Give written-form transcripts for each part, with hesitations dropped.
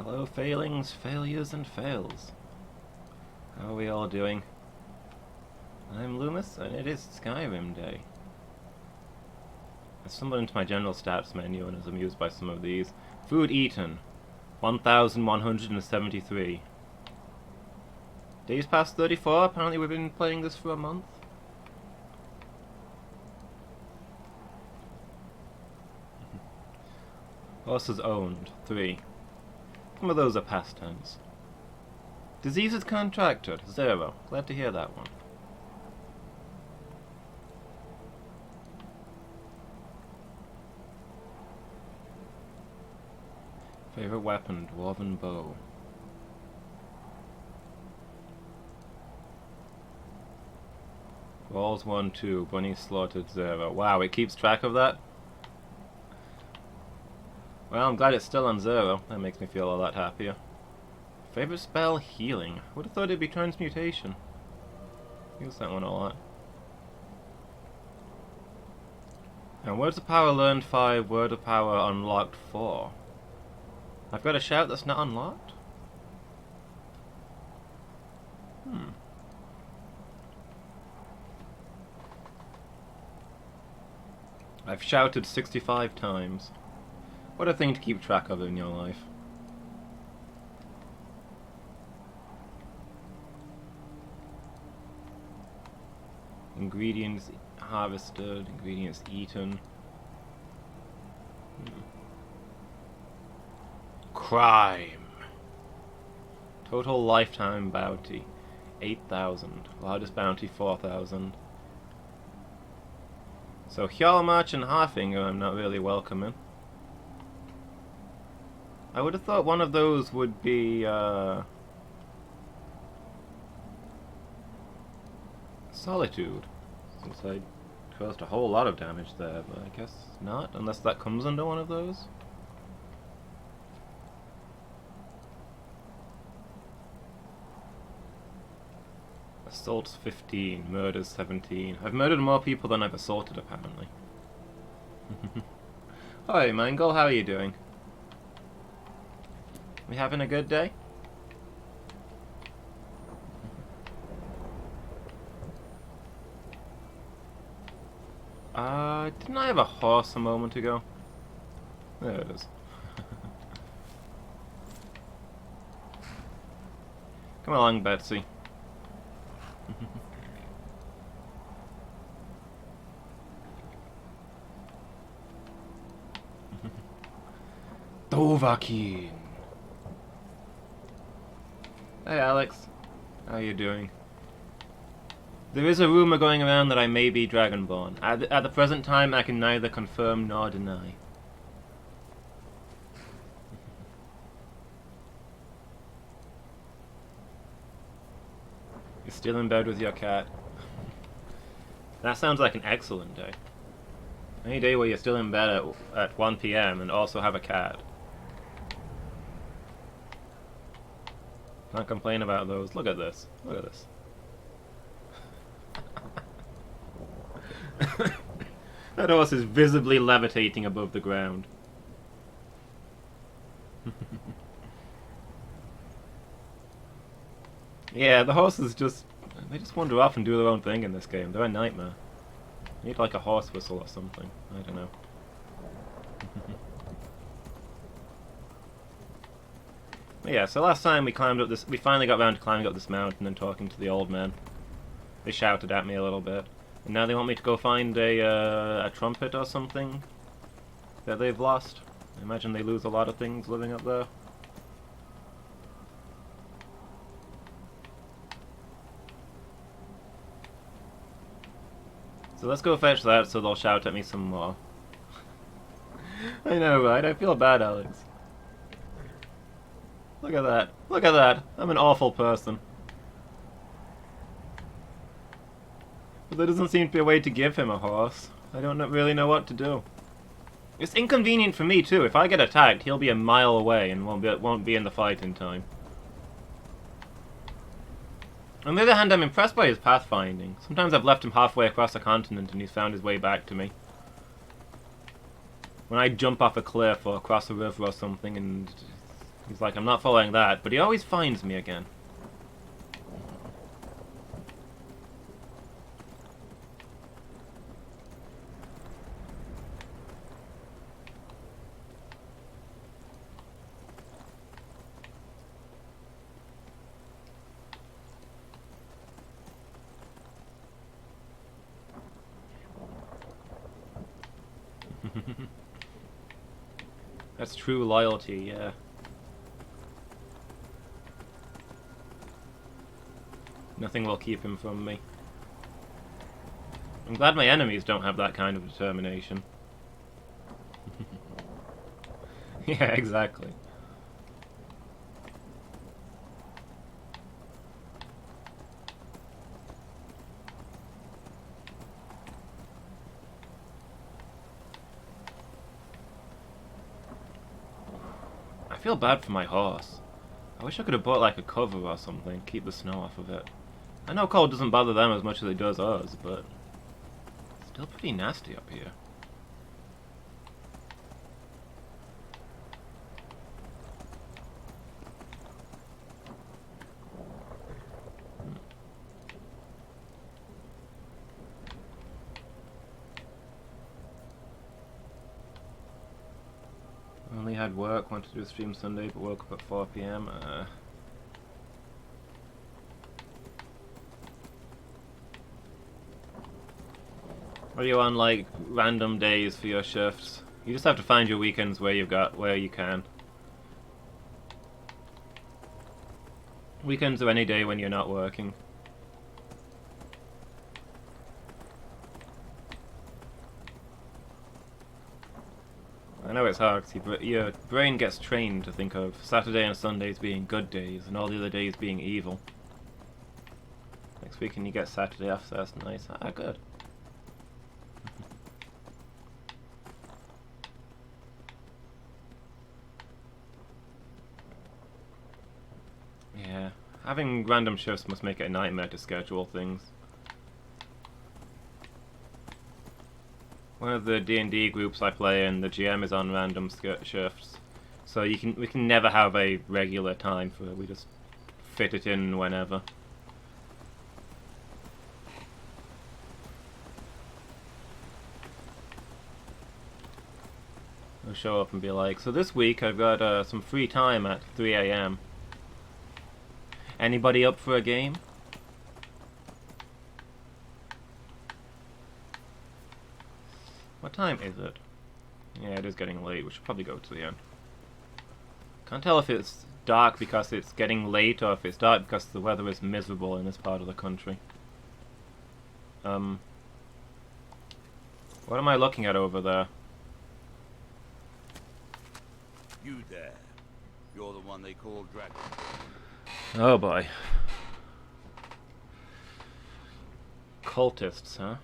Hello, failings, failures, and fails. How are we all doing? I'm Loomis, and it is Skyrim Day. I stumbled into my general stats menu and was amused by some of these. Food eaten, 1,173. Days past 34, apparently we've been playing this for a month. Horses owned, 3. Some of those are past tense. Diseases contracted, 0. Glad to hear that one. Favorite weapon, dwarven bow. Balls 1, 2, bunny slaughtered 0. Wow, it keeps track of that? Well, I'm glad it's still on 0. That makes me feel a lot happier. Favorite spell, healing. Would have thought it'd be transmutation. Use that one a lot. And words of power learned 5, word of power unlocked 4. I've got a shout that's not unlocked? I've shouted 65 times. What a thing to keep track of in your life. Ingredients harvested, ingredients eaten. Crime. Total lifetime bounty, 8,000. Largest bounty, 4,000. So Hjalmarch and Harfinger I'm not really welcoming. I would have thought one of those would be, Solitude, since I caused a whole lot of damage there, but I guess not, unless that comes under one of those. Assaults 15, murders 17. I've murdered more people than I've assaulted, apparently. Hi, Mangle, how are you doing? We having a good day? Didn't I have a horse a moment ago? There it is. Come along, Betsy. Dovahkiin. Hey Alex, how you doing? There is a rumor going around that I may be Dragonborn. At the present time, I can neither confirm nor deny. You're still in bed with your cat. That sounds like an excellent day. Any day where you're still in bed at 1 PM and also have a cat. Can't complain about those. Look at this. Look at this. That horse is visibly levitating above the ground. Yeah, the horses they just wander off and do their own thing in this game. They're a nightmare. You need like a horse whistle or something. I don't know. But yeah, so last time we finally got around to climbing up this mountain and talking to the old man. They shouted at me a little bit. And now they want me to go find a trumpet or something that they've lost. I imagine they lose a lot of things living up there. So let's go fetch that so they'll shout at me some more. I know, right? I feel bad, Alex. Look at that. Look at that. I'm an awful person. But there doesn't seem to be a way to give him a horse. I don't really know what to do. It's inconvenient for me too. If I get attacked, he'll be a mile away and won't be in the fight in time. On the other hand, I'm impressed by his pathfinding. Sometimes I've left him halfway across the continent and he's found his way back to me. When I jump off a cliff or across a river or something and He's like, I'm not following that, but he always finds me again. That's true loyalty, yeah. Nothing will keep him from me. I'm glad my enemies don't have that kind of determination. Yeah, exactly. I feel bad for my horse. I wish I could have bought like a cover or something, keep the snow off of it. I know cold doesn't bother them as much as it does us, but it's still pretty nasty up here. Only had work, wanted to do a stream Sunday, but woke up at 4 PM. Are you on like random days for your shifts? You just have to find your weekends where you can. Weekends are any day when you're not working. I know it's hard because your brain gets trained to think of Saturday and Sundays being good days and all the other days being evil. Next weekend you get Saturday off, so that's nice. Ah, good. Yeah, having random shifts must make it a nightmare to schedule things. One of the D&D groups I play in, the GM is on random shifts, so we can never have a regular time for it. We just fit it in whenever. I'll show up and be like, so this week I've got some free time at 3 AM. Anybody up for a game? What time is it? Yeah, it is getting late. We should probably go to the end. Can't tell if it's dark because it's getting late or if it's dark because the weather is miserable in this part of the country. What am I looking at over there? You there. You're the one they call Dragon. Oh boy. Cultists, huh?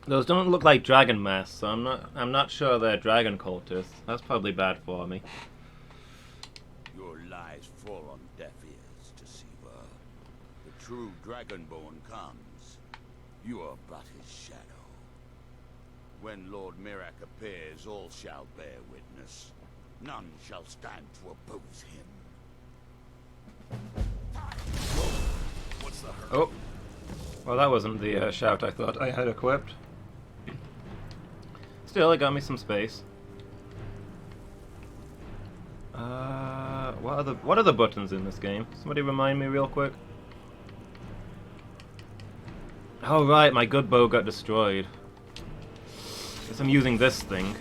Those don't look like dragon masks, so I'm not sure they're dragon cultists. That's probably bad for me. Your lies fall on deaf ears, Deceiver. The true Dragonborn comes. You are but his shadow. When Lord Mirak appears, all shall bear witness. None shall stand to oppose him. What's the hurry? Oh. Well, that wasn't the shout I thought I had equipped. Still, it got me some space. What are the buttons in this game? Somebody remind me real quick. Oh right, my good bow got destroyed. Guess I'm using this thing.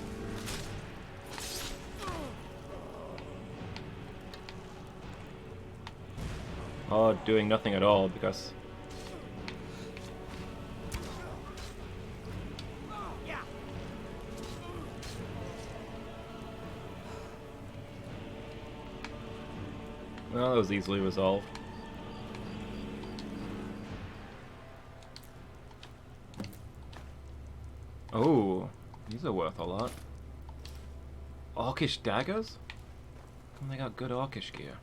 Or doing nothing at all because... Well, that was easily resolved. Oh, these are worth a lot. Orcish daggers? And they got good orcish gear.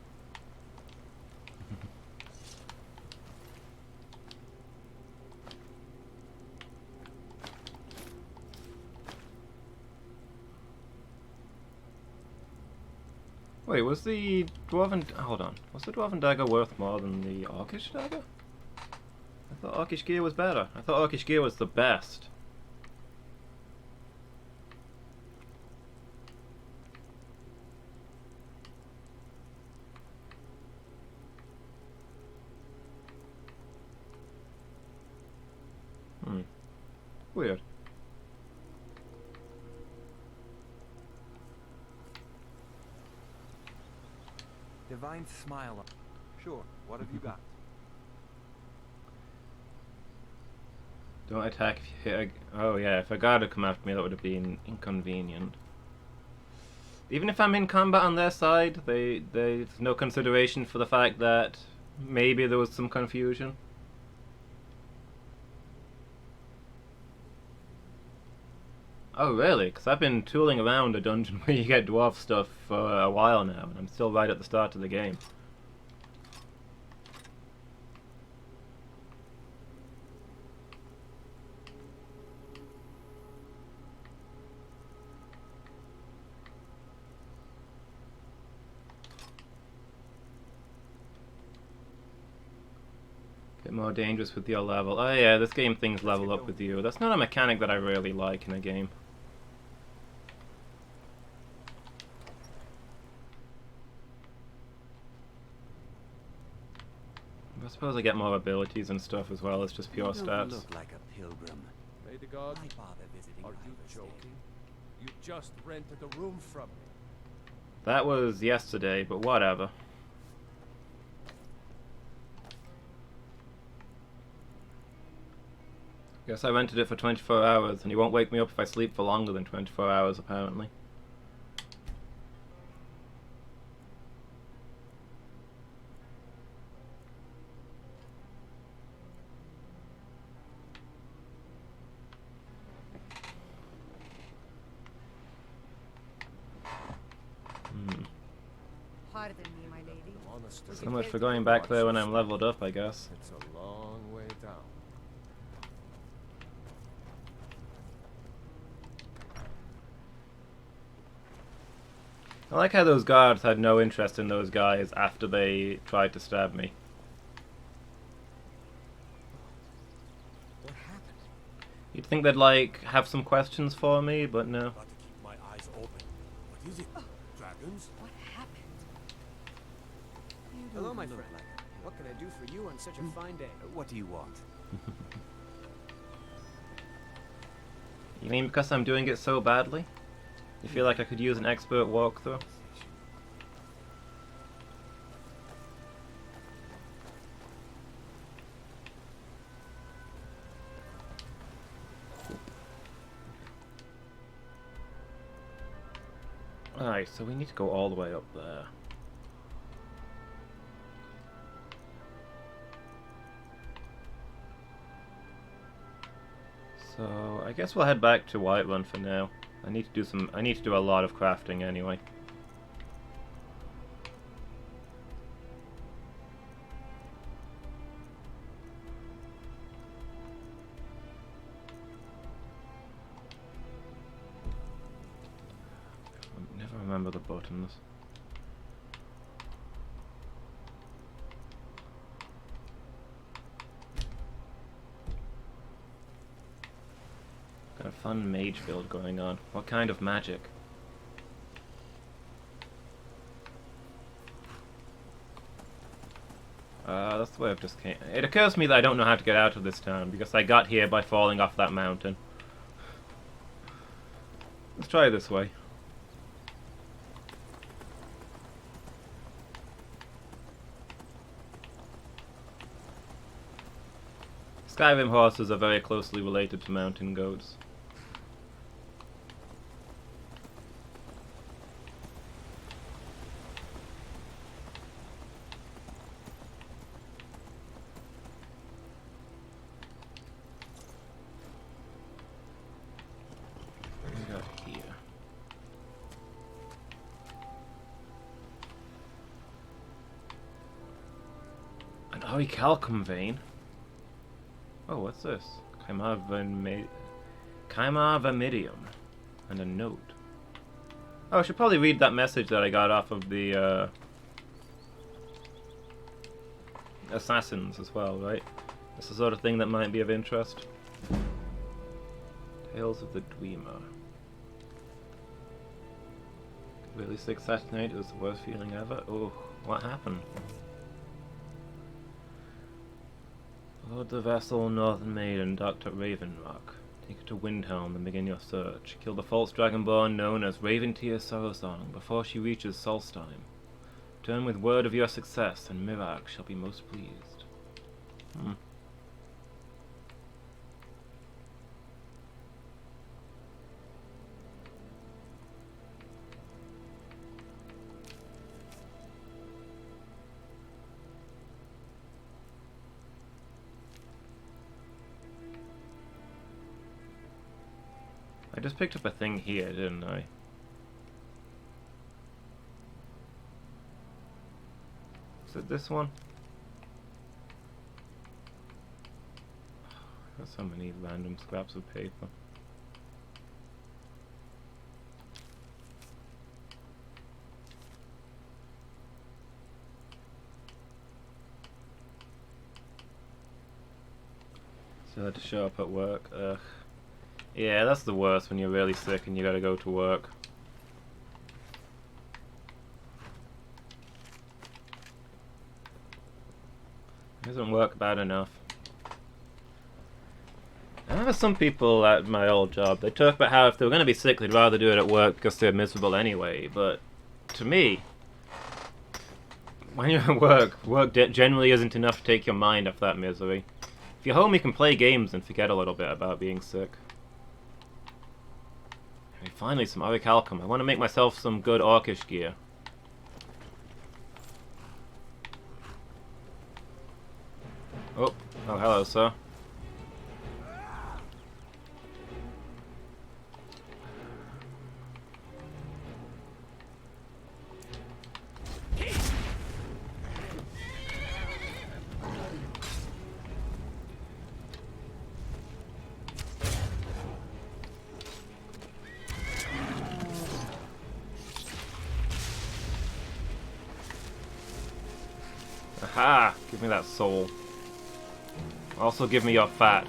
Wait, was the dwarven... Hold on. Was the dwarven dagger worth more than the orcish dagger? I thought orcish gear was better. I thought orcish gear was the best. Weird. Divine smile. Sure, what have you got? Don't attack if you hit a... Oh yeah, if a guard had come after me that would have been inconvenient. Even if I'm in combat on their side, there's no consideration for the fact that maybe there was some confusion. Oh really? Because I've been tooling around a dungeon where you get dwarf stuff for a while now, and I'm still right at the start of the game. Get more dangerous with your level. Oh yeah, this game things level up with you. That's not a mechanic that I really like in a game. I suppose I get more abilities and stuff as well as just pure You don't stats. look like a pilgrim. May the gods... Why bother visiting Are you River's joking? You just rented a room from me. That was yesterday, but whatever. Guess I rented it for 24 hours, and he won't wake me up if I sleep for longer than 24 hours, apparently. Pardon me, my lady. Honest to So much for going back there when I'm leveled up, I guess. It's a long way down. I like how those guards had no interest in those guys after they tried to stab me. What happened? You'd think they'd, like, have some questions for me, but no. Got to keep my eyes open. What is it? Dragons? What happened? Hello, my friend. What can I do for you on such a fine day? What do you want? You mean because I'm doing it so badly? You feel like I could use an expert walkthrough? Alright, so we need to go all the way up there. So I guess we'll head back to Whiterun for now. I need to do a lot of crafting anyway. I never remember the buttons. Got a fun mage build going on. What kind of magic? That's the way I've just came. It occurs to me that I don't know how to get out of this town because I got here by falling off that mountain. Let's try it this way. Skyrim horses are very closely related to mountain goats. What do we got here? An orichalcum vein? Oh, what's this? Chimavermidium. And a note. Oh, I should probably read that message that I got off of the assassins as well, right? It's the sort of thing that might be of interest. Tales of the Dwemer. Really sick Saturday night. It was the worst feeling ever. Oh, what happened? Board the vessel, Northern Maiden, docked at Ravenrock. Take her to Windhelm and begin your search. Kill the false dragonborn known as Raventear Sorrowsong before she reaches Solstheim. Return with word of your success, and Mirag shall be most pleased. I just picked up a thing here, didn't I? Is it this one? There's so many random scraps of paper. So I had to show up at work. Ugh. Yeah, that's the worst when you're really sick and you gotta go to work. Isn't work bad enough? I know some people at my old job, they talk about how if they were going to be sick, they'd rather do it at work because they're miserable anyway, but to me, when you're at work generally isn't enough to take your mind off that misery. If you're home, you can play games and forget a little bit about being sick. Okay, finally, some orichalcum. I want to make myself some good orcish gear. Oh, hello, sir. Aha! Give me that soul. Also give me your fat.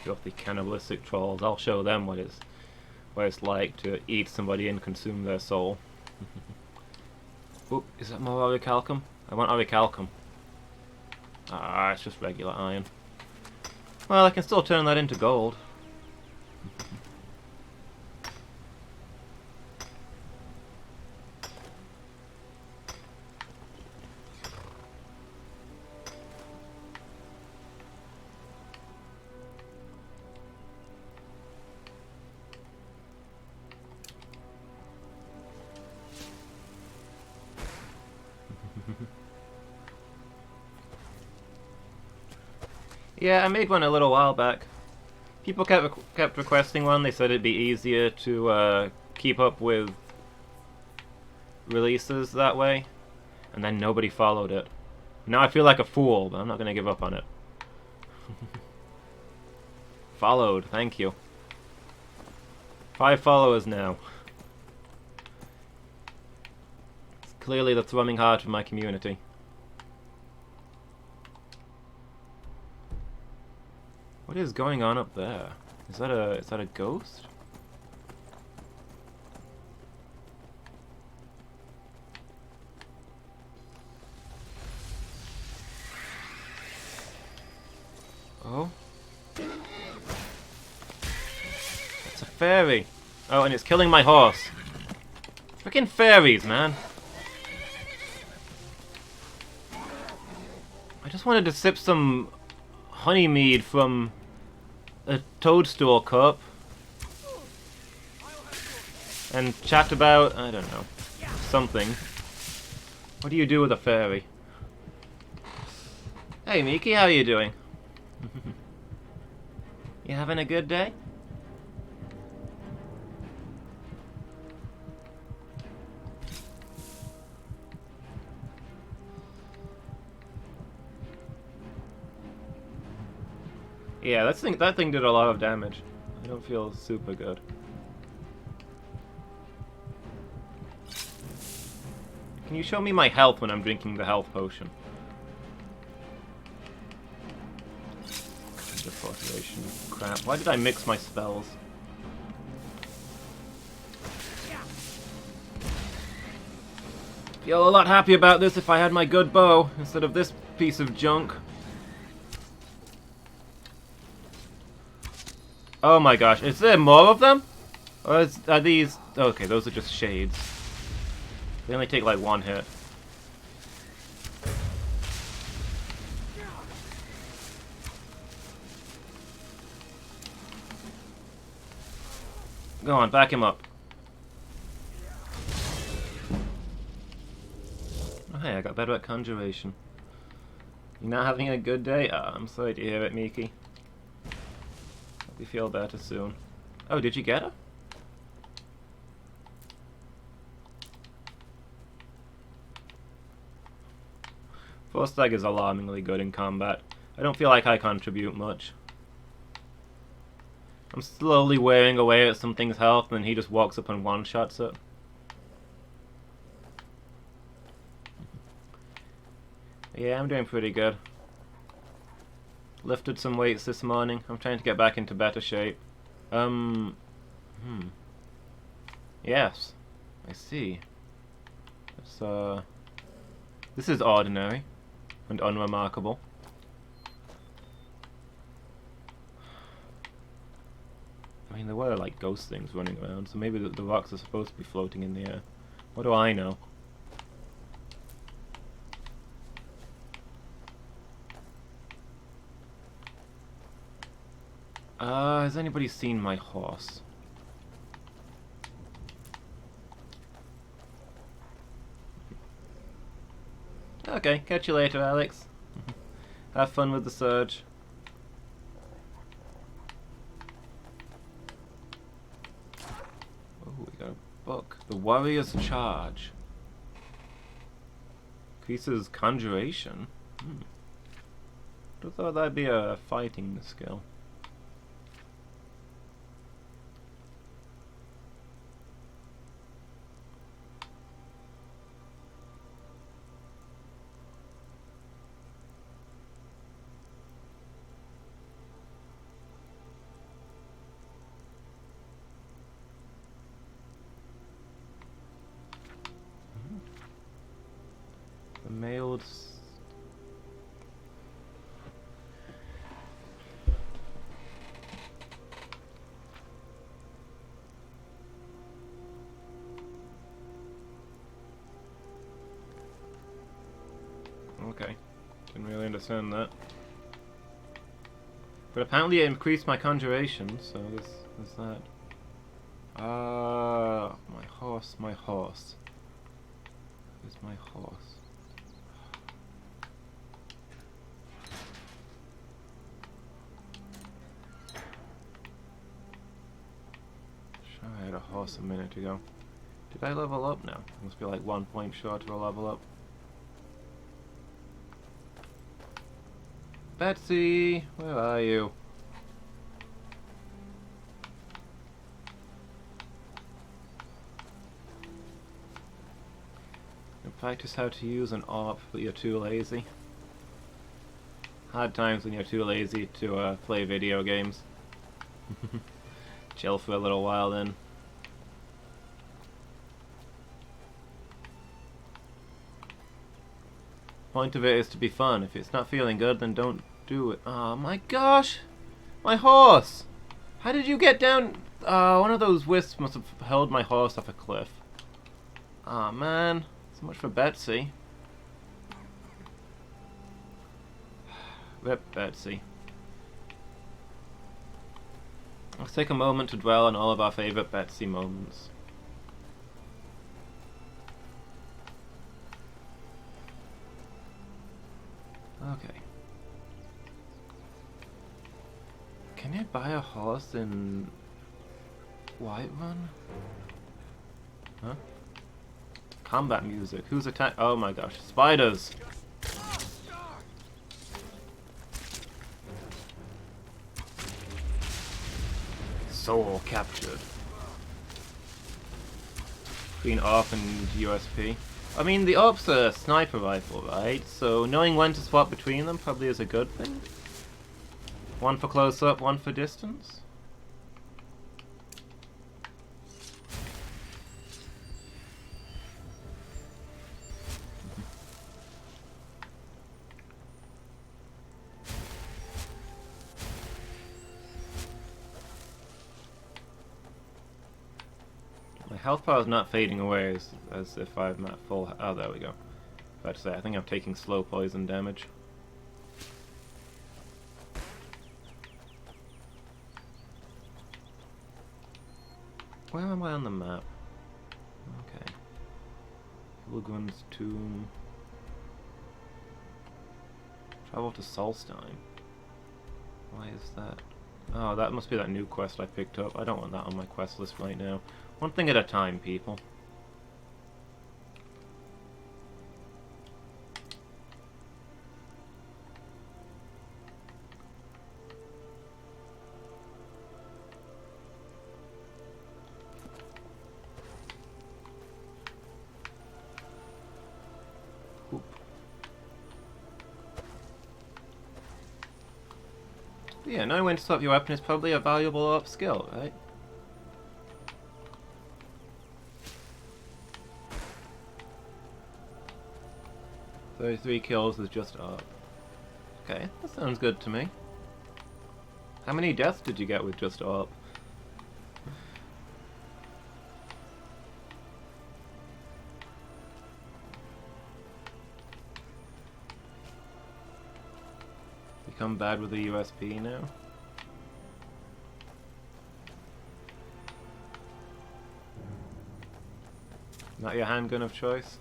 Filthy cannibalistic trolls. I'll show them what it's like to eat somebody and consume their soul. Oop, is that more orichalcum? I want orichalcum. Ah, it's just regular iron. Well, I can still turn that into gold. Yeah, I made one a little while back. People kept requesting one. They said it'd be easier to keep up with releases that way, and then nobody followed it. Now I feel like a fool, but I'm not gonna give up on it. Followed, thank you. 5 followers now. It's clearly the thrumming heart of my community. What is going on up there? Is that a ghost? Oh? It's a fairy. Oh, and it's killing my horse. Freaking fairies, man. I just wanted to sip some honey mead from a toadstool cup and chat about, I don't know, something. What do you do with a fairy? Hey Miki, how are you doing? You having a good day? Yeah, that thing did a lot of damage. I don't feel super good. Can you show me my health when I'm drinking the health potion? Deportation. Crap. Why did I mix my spells? Feel a lot happier about this if I had my good bow instead of this piece of junk. Oh my gosh, is there more of them? Or are these... Okay, those are just shades. They only take like one hit. Go on, back him up. Oh, hey, I got better at conjuration. You not having a good day? Ah, I'm sorry to hear it, Miki. Hope you feel better soon. Oh, did you get her? Forstag is alarmingly good in combat. I don't feel like I contribute much. I'm slowly wearing away at something's health, and then he just walks up and one-shots it. Yeah, I'm doing pretty good. Lifted some weights this morning. I'm trying to get back into better shape. Yes. I see. It's, this is ordinary and unremarkable. I mean, there were like ghost things running around, so maybe the rocks are supposed to be floating in the air. What do I know? Has anybody seen my horse? Okay, catch you later, Alex. Have fun with the surge. Oh, we got a book. The Warrior's Charge. Increases conjuration. I thought that'd be a fighting skill. Mailed. Okay, didn't really understand that. But apparently it increased my conjuration, so there's that. My horse, my horse. Where's my horse? I had a horse a minute ago. Did I level up now? Must be like 1 point short of a level up. Betsy, where are you? You practice how to use an ARP, but you're too lazy. Hard times when you're too lazy to play video games. Chill for a little while then. Point of it is to be fun. If it's not feeling good, then don't do it. Oh my gosh! My horse! How did you get down? One of those wisps must have held my horse off a cliff. Aw, man. So much for Betsy. Rip Betsy. Let's take a moment to dwell on all of our favorite Betsy moments. Okay. Can I buy a horse in Whiterun? Huh? Combat music. Who's attack? Oh my gosh. Spiders! Soul captured. Between ARP and USP. I mean, the AWP's a sniper rifle, right? So knowing when to swap between them probably is a good thing. One for close up, one for distance. My health bar is not fading away as if I'm at full. Oh, there we go. About to say, I think I'm taking slow poison damage. Where am I on the map? Okay. Hilgrim's Tomb. Travel to Solstein. Why is that? Oh, that must be that new quest I picked up. I don't want that on my quest list right now. One thing at a time, people. Oop. Yeah, knowing when to swap your weapon is probably a valuable up skill, right? So 3 kills is just up. Okay, that sounds good to me. How many deaths did you get with just up? Become bad with the USP now? Not your handgun of choice?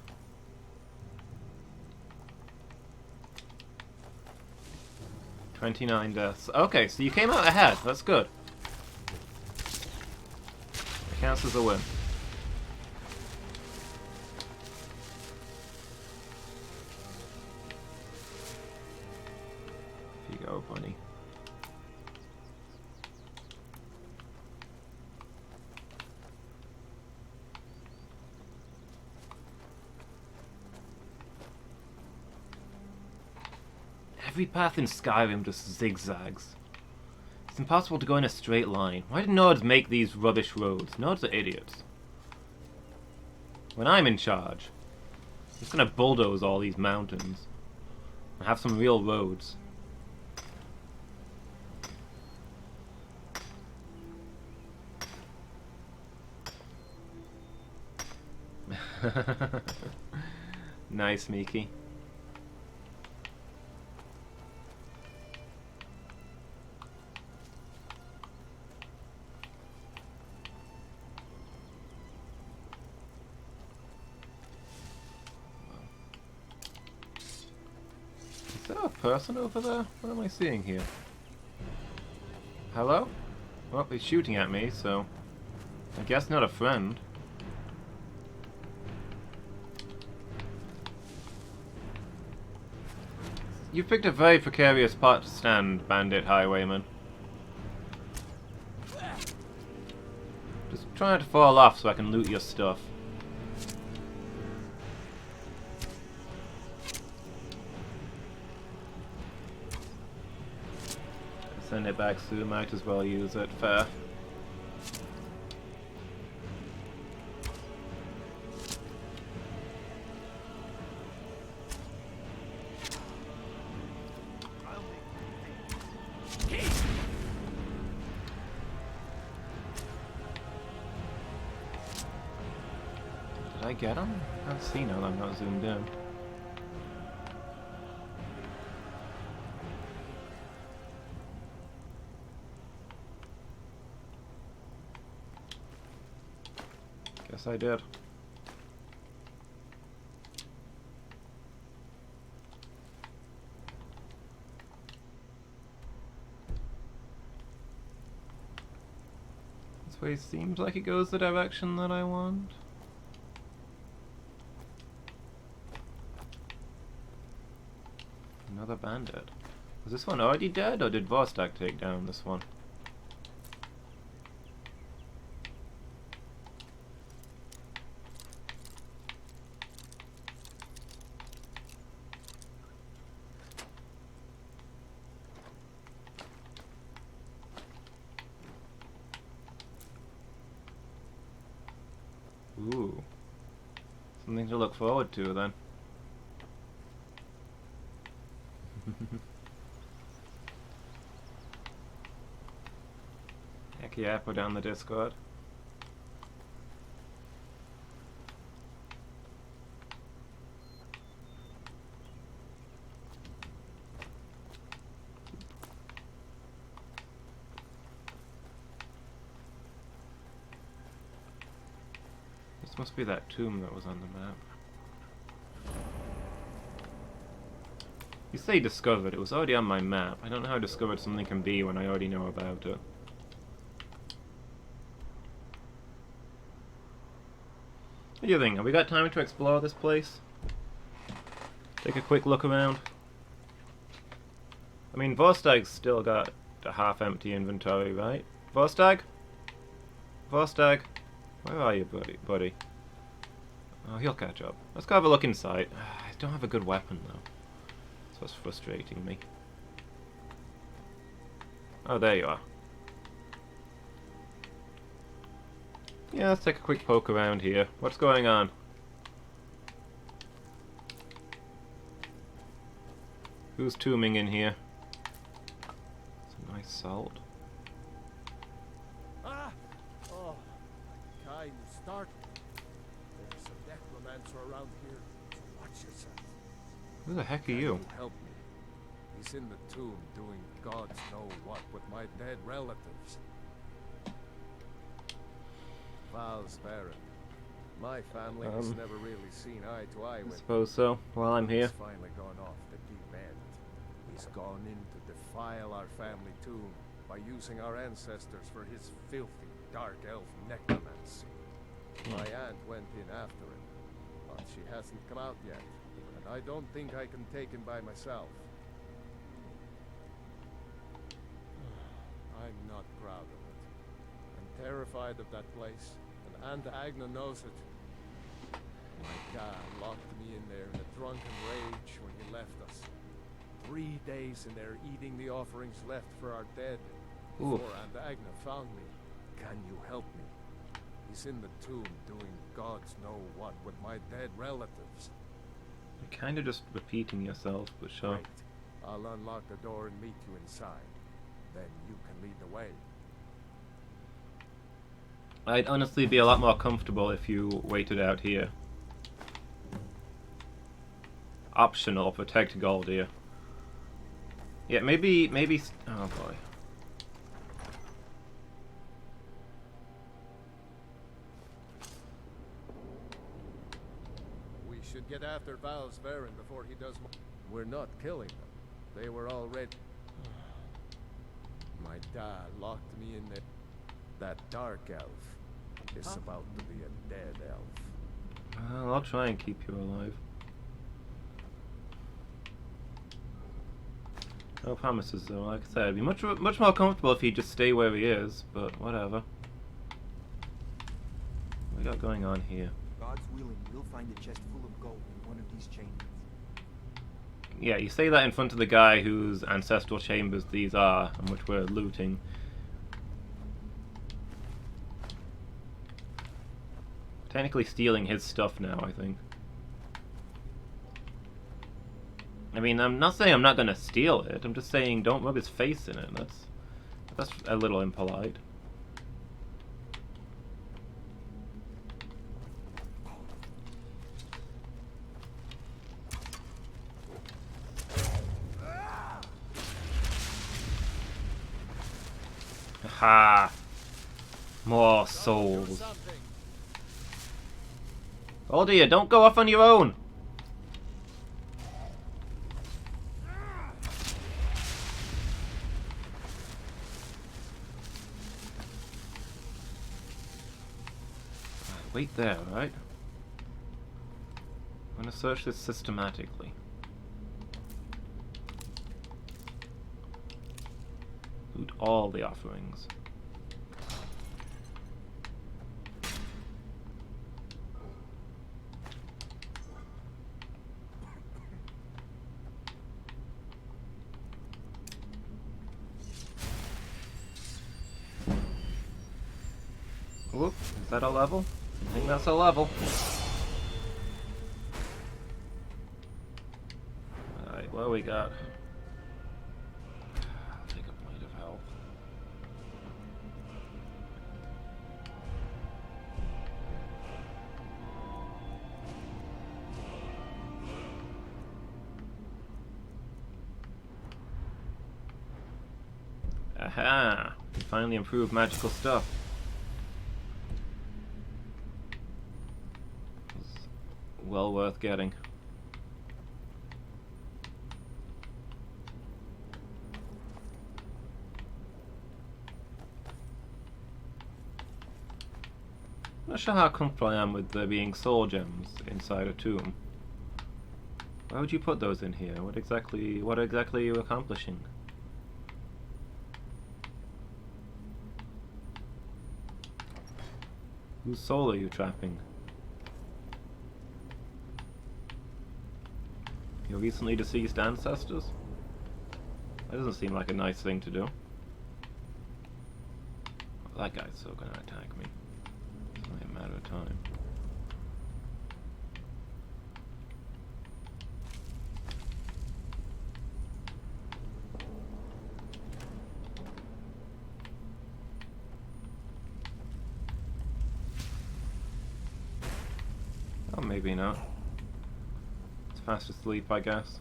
$29 deaths. Okay, so you came out ahead. That's good. It counts as a win. Here you go, bunny. Every path in Skyrim just zigzags. It's impossible to go in a straight line. Why did Nords make these rubbish roads? Nords are idiots. When I'm in charge, I'm just gonna bulldoze all these mountains and have some real roads. Nice, Miki. Is there a person over there? What am I seeing here? Hello? Well, he's shooting at me, so I guess not a friend. You picked a very precarious spot to stand, Bandit Highwayman. Just try not to fall off so I can loot your stuff. Send it back soon, might as well use it. Fair. Did I get him? I can't see now that I'm not zoomed in. Guess I did. This way seems like it goes the direction that I want. Another bandit. Was this one already dead, or did Vostok take down this one? Ooh. Something to look forward to then. Heck yeah, put down the Discord. This must be that tomb that was on the map. You say discovered, it was already on my map. I don't know how discovered something can be when I already know about it. What do you think? Have we got time to explore this place? Take a quick look around. I mean, Vorstag's still got a half-empty inventory, right? Vorstag? Vorstag? Where are you, buddy? Oh, he'll catch up. Let's go have a look inside. I don't have a good weapon, though. That's what's frustrating me. Oh, there you are. Yeah, let's take a quick poke around here. What's going on? Who's tombing in here? It's a nice salt. Ah! Oh, my kind start. There's a necromancer around here. Watch yourself. Who the heck are you? Can help me? He's in the tomb doing gods know what with my dead relatives. Val's Baron. My family has never really seen eye to eye I with. suppose so. While I'm here. He's finally gone off the deep end. He's gone in to defile our family tomb by using our ancestors for his filthy, dark elf necromancy. My aunt went in after him, but she hasn't come out yet, and I don't think I can take him by myself. I'm not proud of it. I'm terrified of that place, and Aunt Agna knows it. My dad locked me in there in a drunken rage when he left us. 3 days in there eating the offerings left for our dead before Aunt Agna found me. Can you help me? He's in the tomb doing gods know what with my dead relatives. You're kind of just repeating yourself, but sure. Great. I'll unlock the door and meet you inside. Then you can lead the way. I'd honestly be a lot more comfortable if you waited out here. Optional, protect Goldia. Yeah, maybe, oh boy. We should get after Val's Baron before he does more. We're not killing them. They were already... My dad locked me in there. That dark elf is about to be a dead elf. Well, I'll try and keep you alive. No promises though, like I said, it'd be much more comfortable if he'd just stay where he is, but whatever. What we got going on here? God's willing, we'll find a chest full of gold in one of these chambers. Yeah, you say that in front of the guy whose ancestral chambers these are, and which we're looting. Technically stealing his stuff now, I think. I mean, I'm not saying I'm not gonna steal it, I'm just saying don't rub his face in it. That's a little impolite. Aha! More souls. Oh dear, don't go off on your own! Wait there, right? I'm gonna search this systematically. Loot all the offerings. Whoop, is that a level? I think that's a level. Alright, what do we got? I'll take a point of health. Aha! We finally improved magical stuff. It's well worth getting. I'm not sure how comfortable I am with there being soul gems inside a tomb. Why would you put those in here? What exactly are you accomplishing? Whose soul are you trapping? Your recently deceased ancestors? That doesn't seem like a nice thing to do. That guy's still gonna attack me. It's only a matter of time. Oh, maybe not. It's fast asleep, I guess.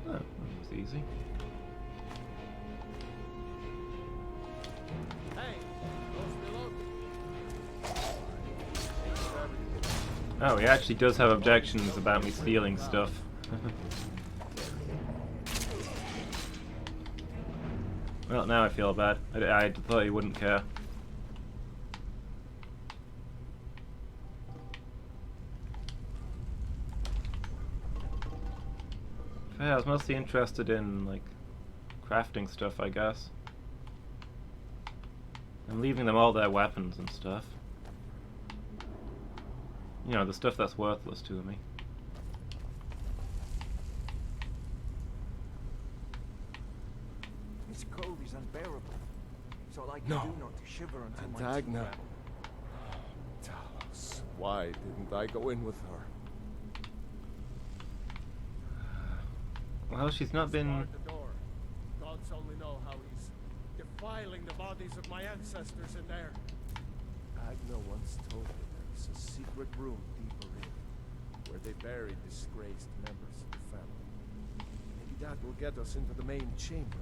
Oh, that was easy. Hey, those below. Oh, he actually does have objections about me stealing stuff. Well, now I feel bad. I thought he wouldn't care. Yeah, I was mostly interested in, like, crafting stuff, I guess. And leaving them all their weapons and stuff. You know, the stuff that's worthless to me. This cold is unbearable. It's all I can No. do not to shiver until And my teeth Agna. rattle. Talos, why didn't I go in with her? Well, she's not been... Guard the door. Gods only know how he's defiling the bodies of my ancestors in there. Agna once told me there's a secret room deeper in, where they buried disgraced members of the family. Maybe that will get us into the main chamber.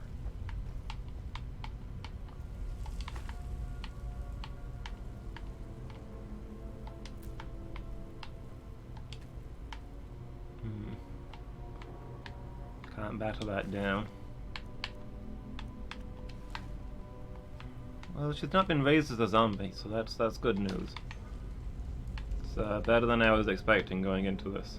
Can't battle that down. Well, she's not been raised as a zombie, so that's good news. It's better than I was expecting going into this.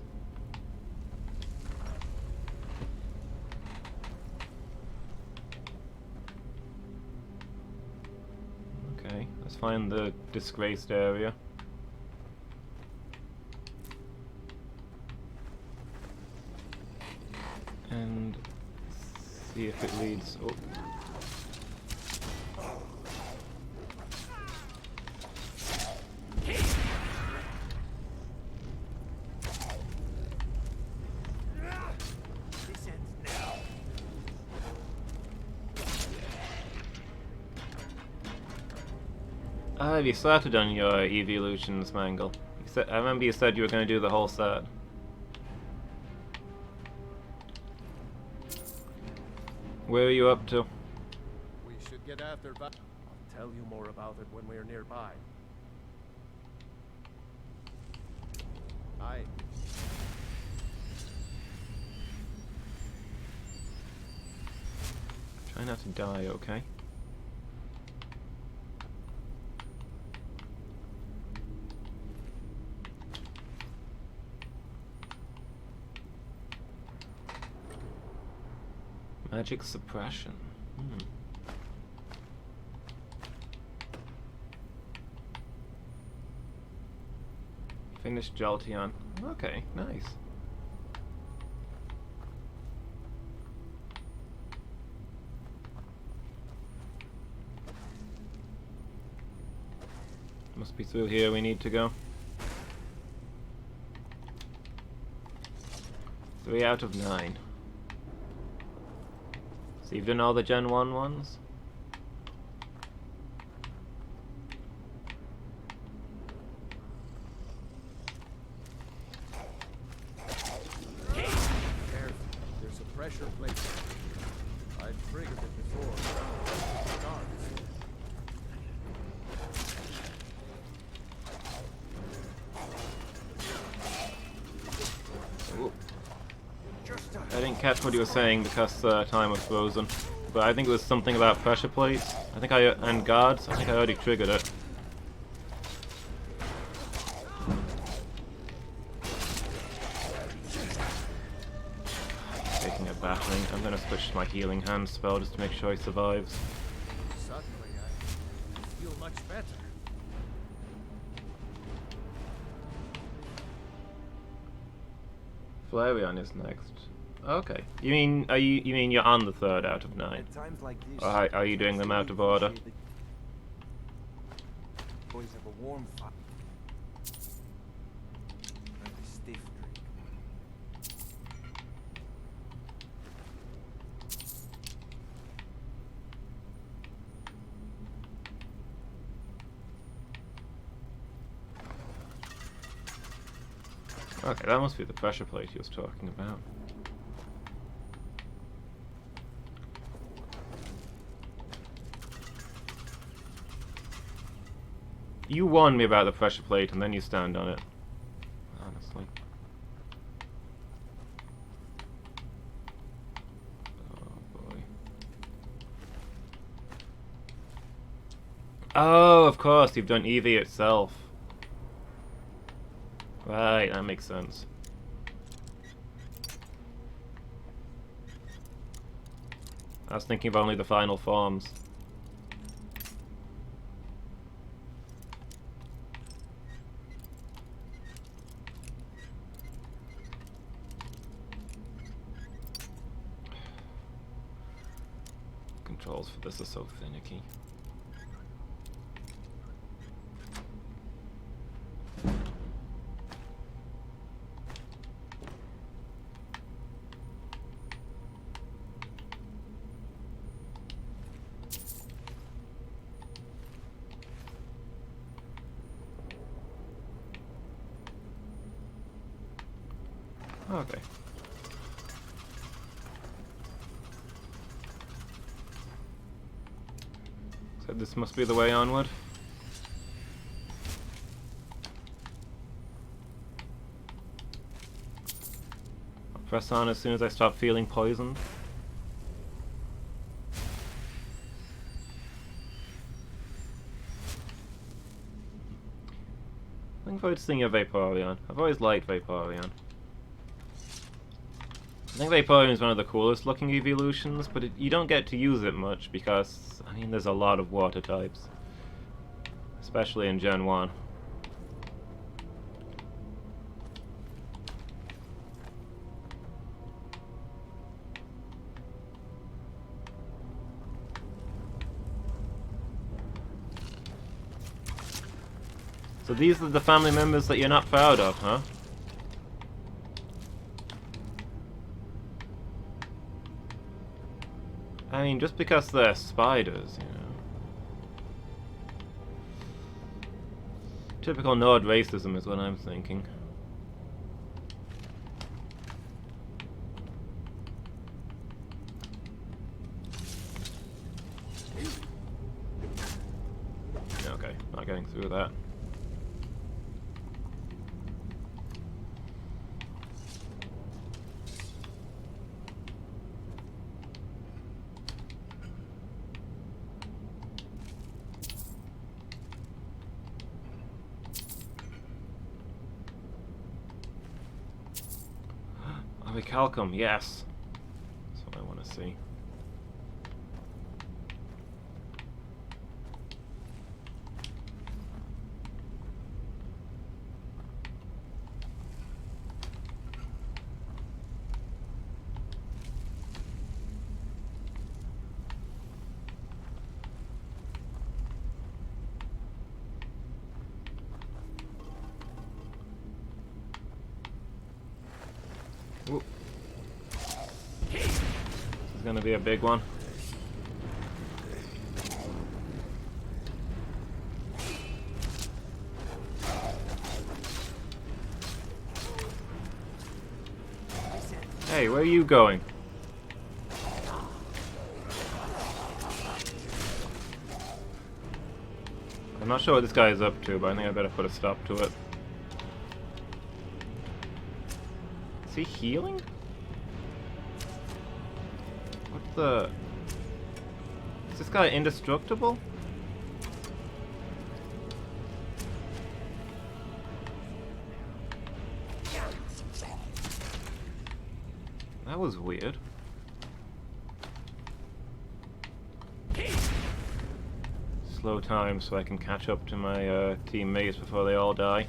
Okay, let's find the disgraced area. And see if it leads. Oh. This ends now. Ah, have you started on your evolutions, Mangle? I remember you said you were going to do the whole set. Where are you up to? We should get after I'll tell you more about it when we're nearby. Aye. Try not to die, okay? Magic suppression. Finish Jolteon. Okay, nice. Must be through here we need to go. 3 out of 9. So you've done all the Gen 1 ones? Careful. There's a pressure plate. I've triggered it before. It starts. Ooh. I didn't catch what you were saying because time was frozen. But I think it was something about pressure plates. And guards. I think I already triggered it. Taking a battering. I'm gonna switch to my healing hand spell just to make sure he survives. Suddenly, I feel much better. Flareon is next. Okay. You mean you're on the 3rd out of 9? At times like this, Or are you doing them out of order? Boys have a warm fire. And a stiff drink. Okay, that must be the pressure plate he was talking about. You warned me about the pressure plate and then you stand on it. Honestly. Oh boy. Oh, of course, you've done Eevee itself. Right, that makes sense. I was thinking of only the final forms. Controls for this are so finicky. Okay. So this must be the way onward. I'll press on as soon as I stop feeling poisoned. Looking forward to seeing a Vaporeon. I've always liked Vaporeon. I think Vaporeon is one of the coolest looking evolutions, but you don't get to use it much because, I mean, there's a lot of water types. Especially in Gen 1. So these are the family members that you're not proud of, huh? I mean, just because they're spiders, you know. Typical Nord racism is what I'm thinking. Okay, not getting through that. Calcum, yes. That's what I want to see. Ooh. This is gonna be a big one. Hey, where are you going? I'm not sure what this guy is up to, but I think I better put a stop to it. Is he healing? What the... Is this guy indestructible? That was weird. Slow time so I can catch up to my teammates before they all die.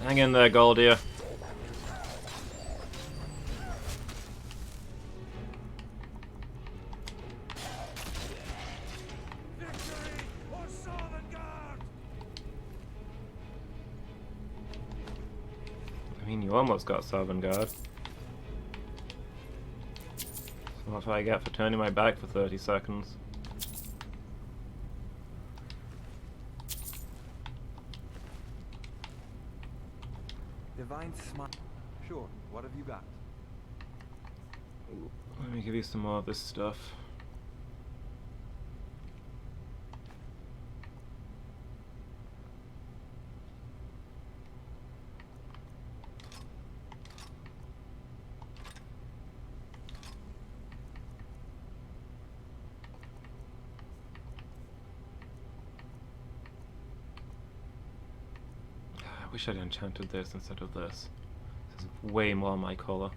Hang in there, Goldia. I mean, you almost got Sovngarde. So what do I get for turning my back for 30 seconds? Divine smile. Sure. What have you got? Ooh, let me give you some more of this stuff. I wish I'd enchanted this instead of this. This is way more my colour.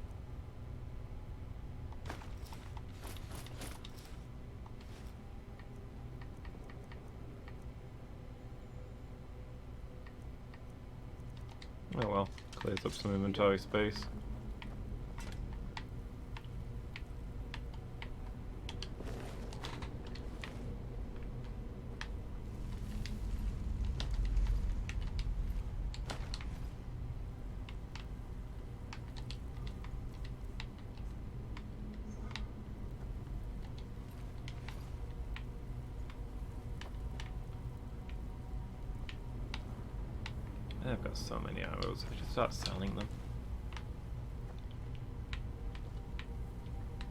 Oh well, clears up some inventory space. I've got so many arrows, I should start selling them.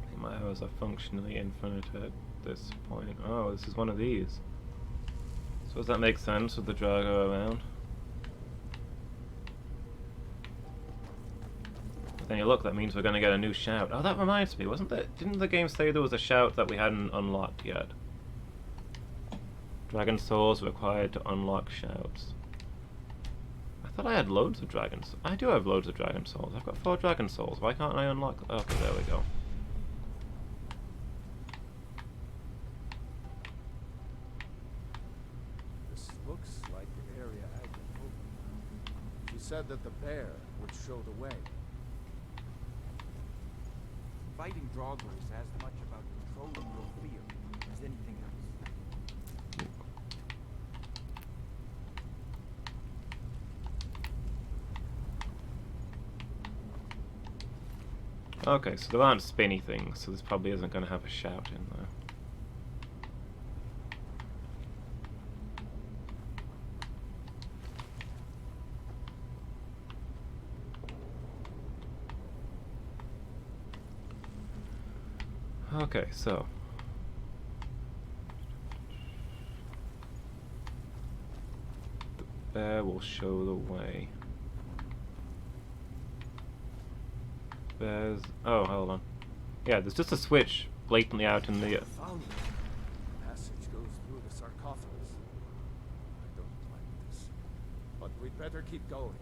I think my arrows are functionally infinite at this point. Oh, this is one of these. Suppose that makes sense with the Drago around. But then you look, that means we're gonna get a new shout. Oh, that reminds me, didn't the game say there was a shout that we hadn't unlocked yet? Dragon souls required to unlock shouts. I thought I had loads of dragons. I do have loads of dragon souls. I've got 4 dragon souls. Why can't I unlock? Okay, there we go. This looks like the area Agnes opened. She said that the bear would show the way. Fighting Draugr is as much about controlling your fear as anything else. Okay, so there aren't spinny things, so this probably isn't going to have a shout in there. Okay, so the bear will show the way. Bears. Oh, hold on. Yeah, there's just a switch blatantly out in the. Found it. The passage goes through the sarcophagus. I don't like this, but we'd better keep going.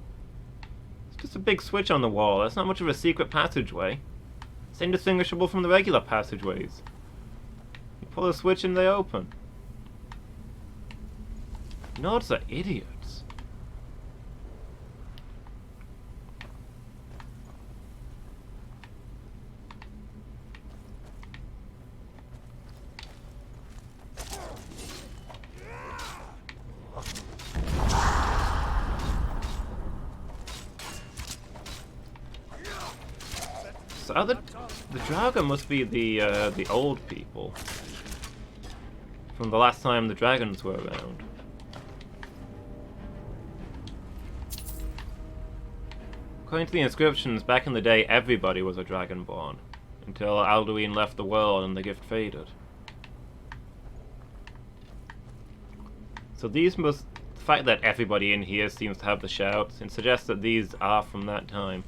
It's just a big switch on the wall. That's not much of a secret passageway. It's indistinguishable from the regular passageways. You pull a switch and they open. Nods are idiots. So the dragon must be the old people from the last time the dragons were around. According to the inscriptions, back in the day, everybody was a dragonborn until Alduin left the world and the gift faded. So these must. The fact that everybody in here seems to have the shouts, it suggests that these are from that time.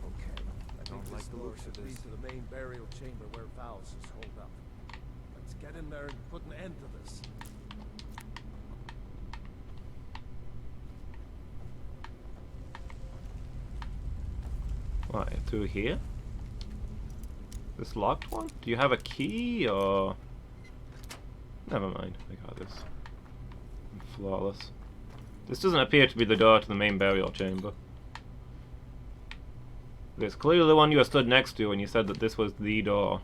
Okay, I think this door should lead to the main burial chamber where Val's is holed up. Let's get in there and put an end to this. What, through here? This locked one? Do you have a key, or... Never mind, I got this. I'm flawless. This doesn't appear to be the door to the main burial chamber. It's clearly the one you stood next to when you said that this was the door.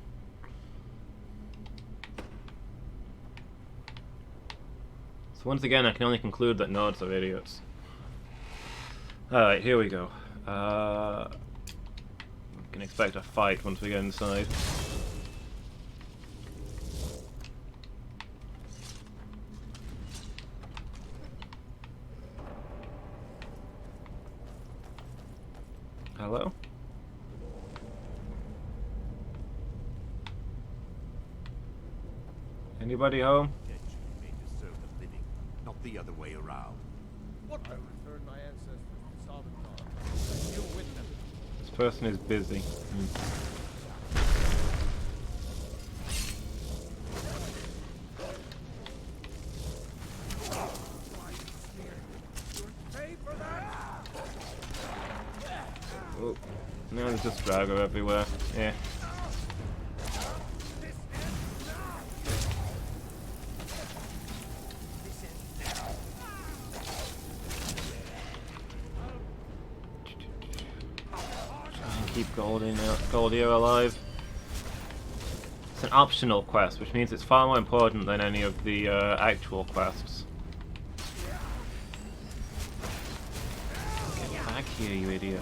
So once again, I can only conclude that nodes are idiots. Alright, here we go. We can expect a fight once we get inside. Hello? Anybody home? Attention may deserve the living, not the other way around. What? I returned my ancestors to Softworks. You with them. This person is busy. Oh, now there's just Drago everywhere. Yeah. Keep Goldier alive. It's an optional quest, which means it's far more important than any of the actual quests. Get back here, you idiot.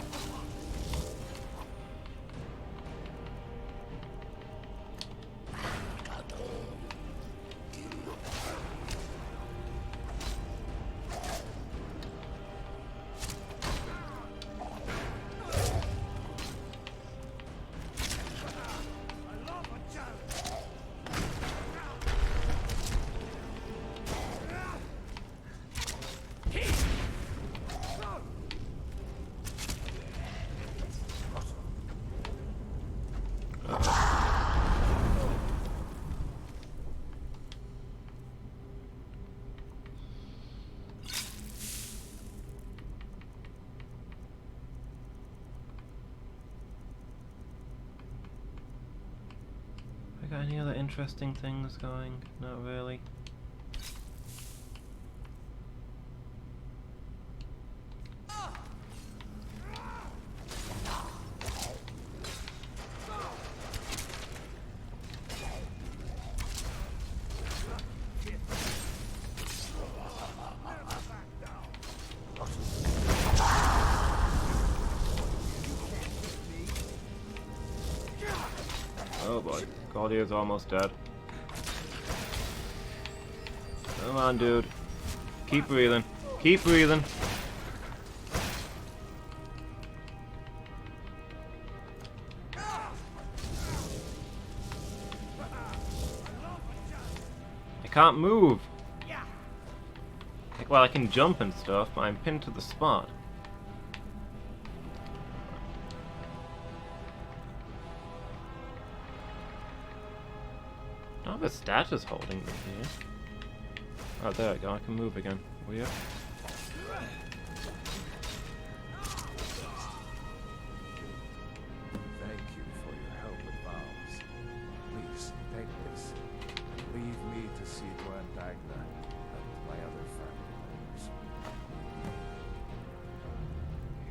Got any other interesting things going? Not really. Oh boy. Galdier's almost dead. Come on, dude. Keep breathing. Keep breathing. I can't move. Well, I can jump and stuff, but I'm pinned to the spot. I have a status holding me here. Oh, there we go. I can move again. Weird. Thank you for your help with vows. Please, take this. Leave me to see to Aunt Agna and my other family members.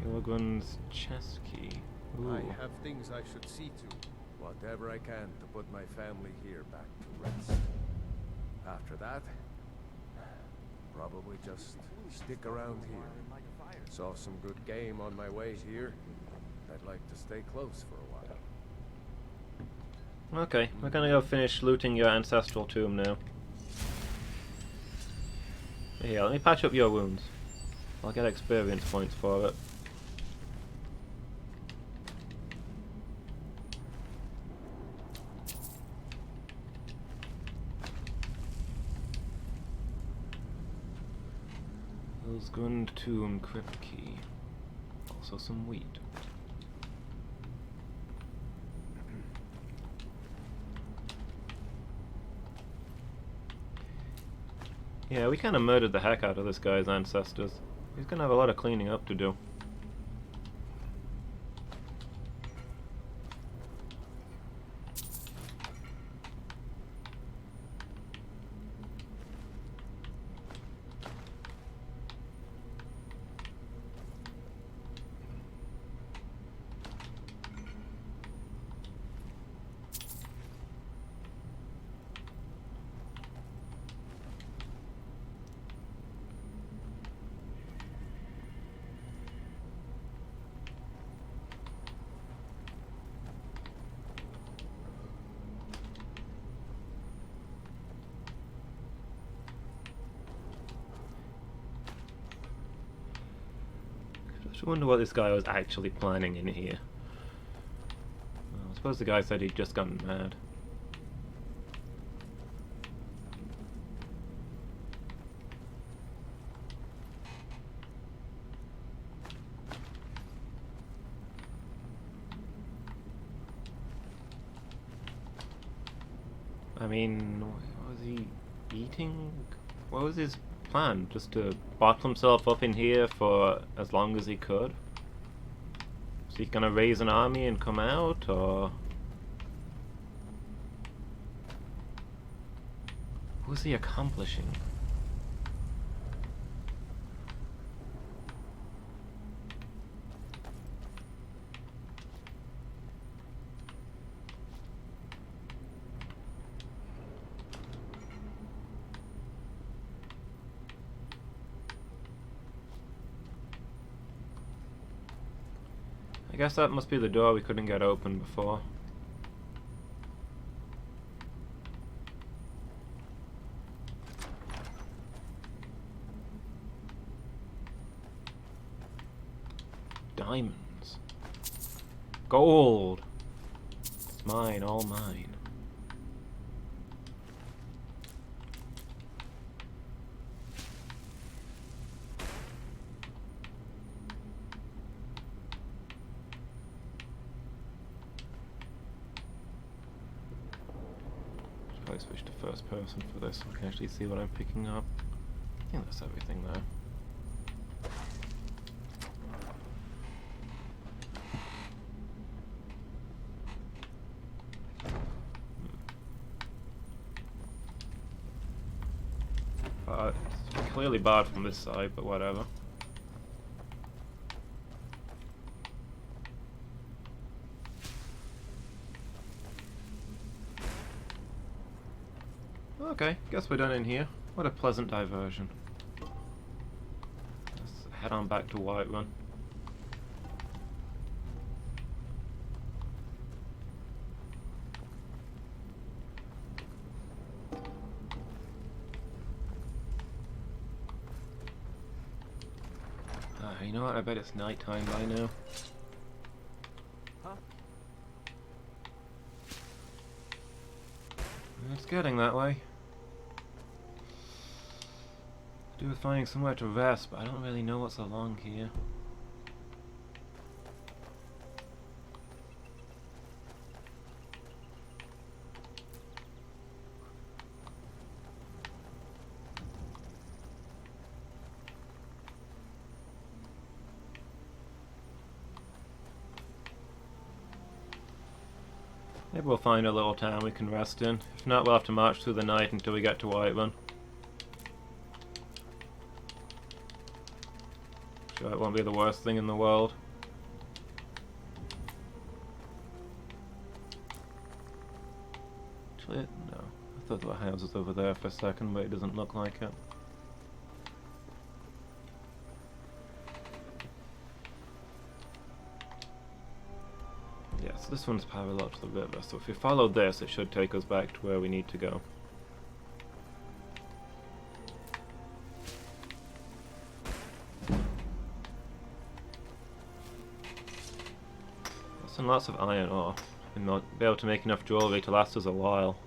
Hilgun's chess key. Ooh. I have things I should see to. Whatever I can to put my family here back to rest. After that, probably just stick around here. fire. Saw some good game on my way here. I'd like to stay close for a while. Okay, we're gonna go finish looting your ancestral tomb now. Here, let me patch up your wounds. I'll get experience points for it. Osgund tomb crypt key. Also some wheat. Yeah, we kind of murdered the heck out of this guy's ancestors. He's gonna have a lot of cleaning up to do. I wonder what this guy was actually planning in here. Well, I suppose the guy said he'd just gone mad. I mean, what was he eating? What was his plan? Just to bottle himself up in here for as long as he could? Is he gonna raise an army and come out, or what was he accomplishing? I guess that must be the door we couldn't get open before. Diamonds. Gold. It's mine, all mine. Probably switch to first person for this so I can actually see what I'm picking up. I think that's everything there. It's clearly barred from this side, but whatever. Okay, guess we're done in here. What a pleasant diversion. Let's head on back to Whiterun. You know what? I bet it's nighttime by now. Huh? It's getting that way. Could do with finding somewhere to rest, but I don't really know what's along here. Maybe we'll find a little town we can rest in. If not, we'll have to march through the night until we get to Whiterun. Sure, it won't be the worst thing in the world. Actually, no. I thought there were houses over there for a second, but it doesn't look like it. this one's parallel to the river, so if we follow this, it should take us back to where we need to go. Lots and lots of iron ore. And not be able to make enough jewellery to last us a while.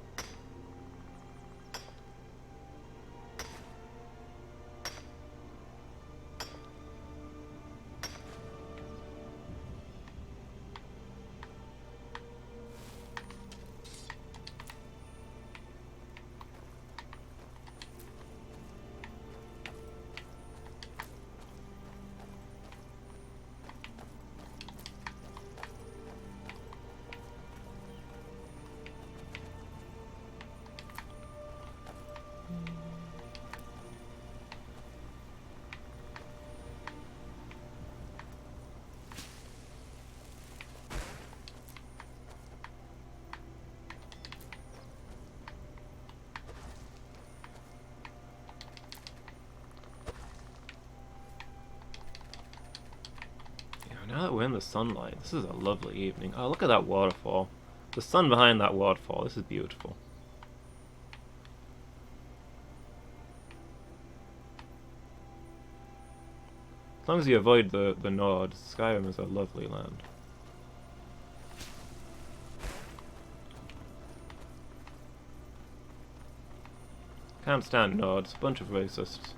Now that we're in the sunlight, this is a lovely evening. Oh, look at that waterfall. The sun behind that waterfall, this is beautiful. As long as you avoid the Nord, Skyrim is a lovely land. Can't stand Nords, bunch of racists.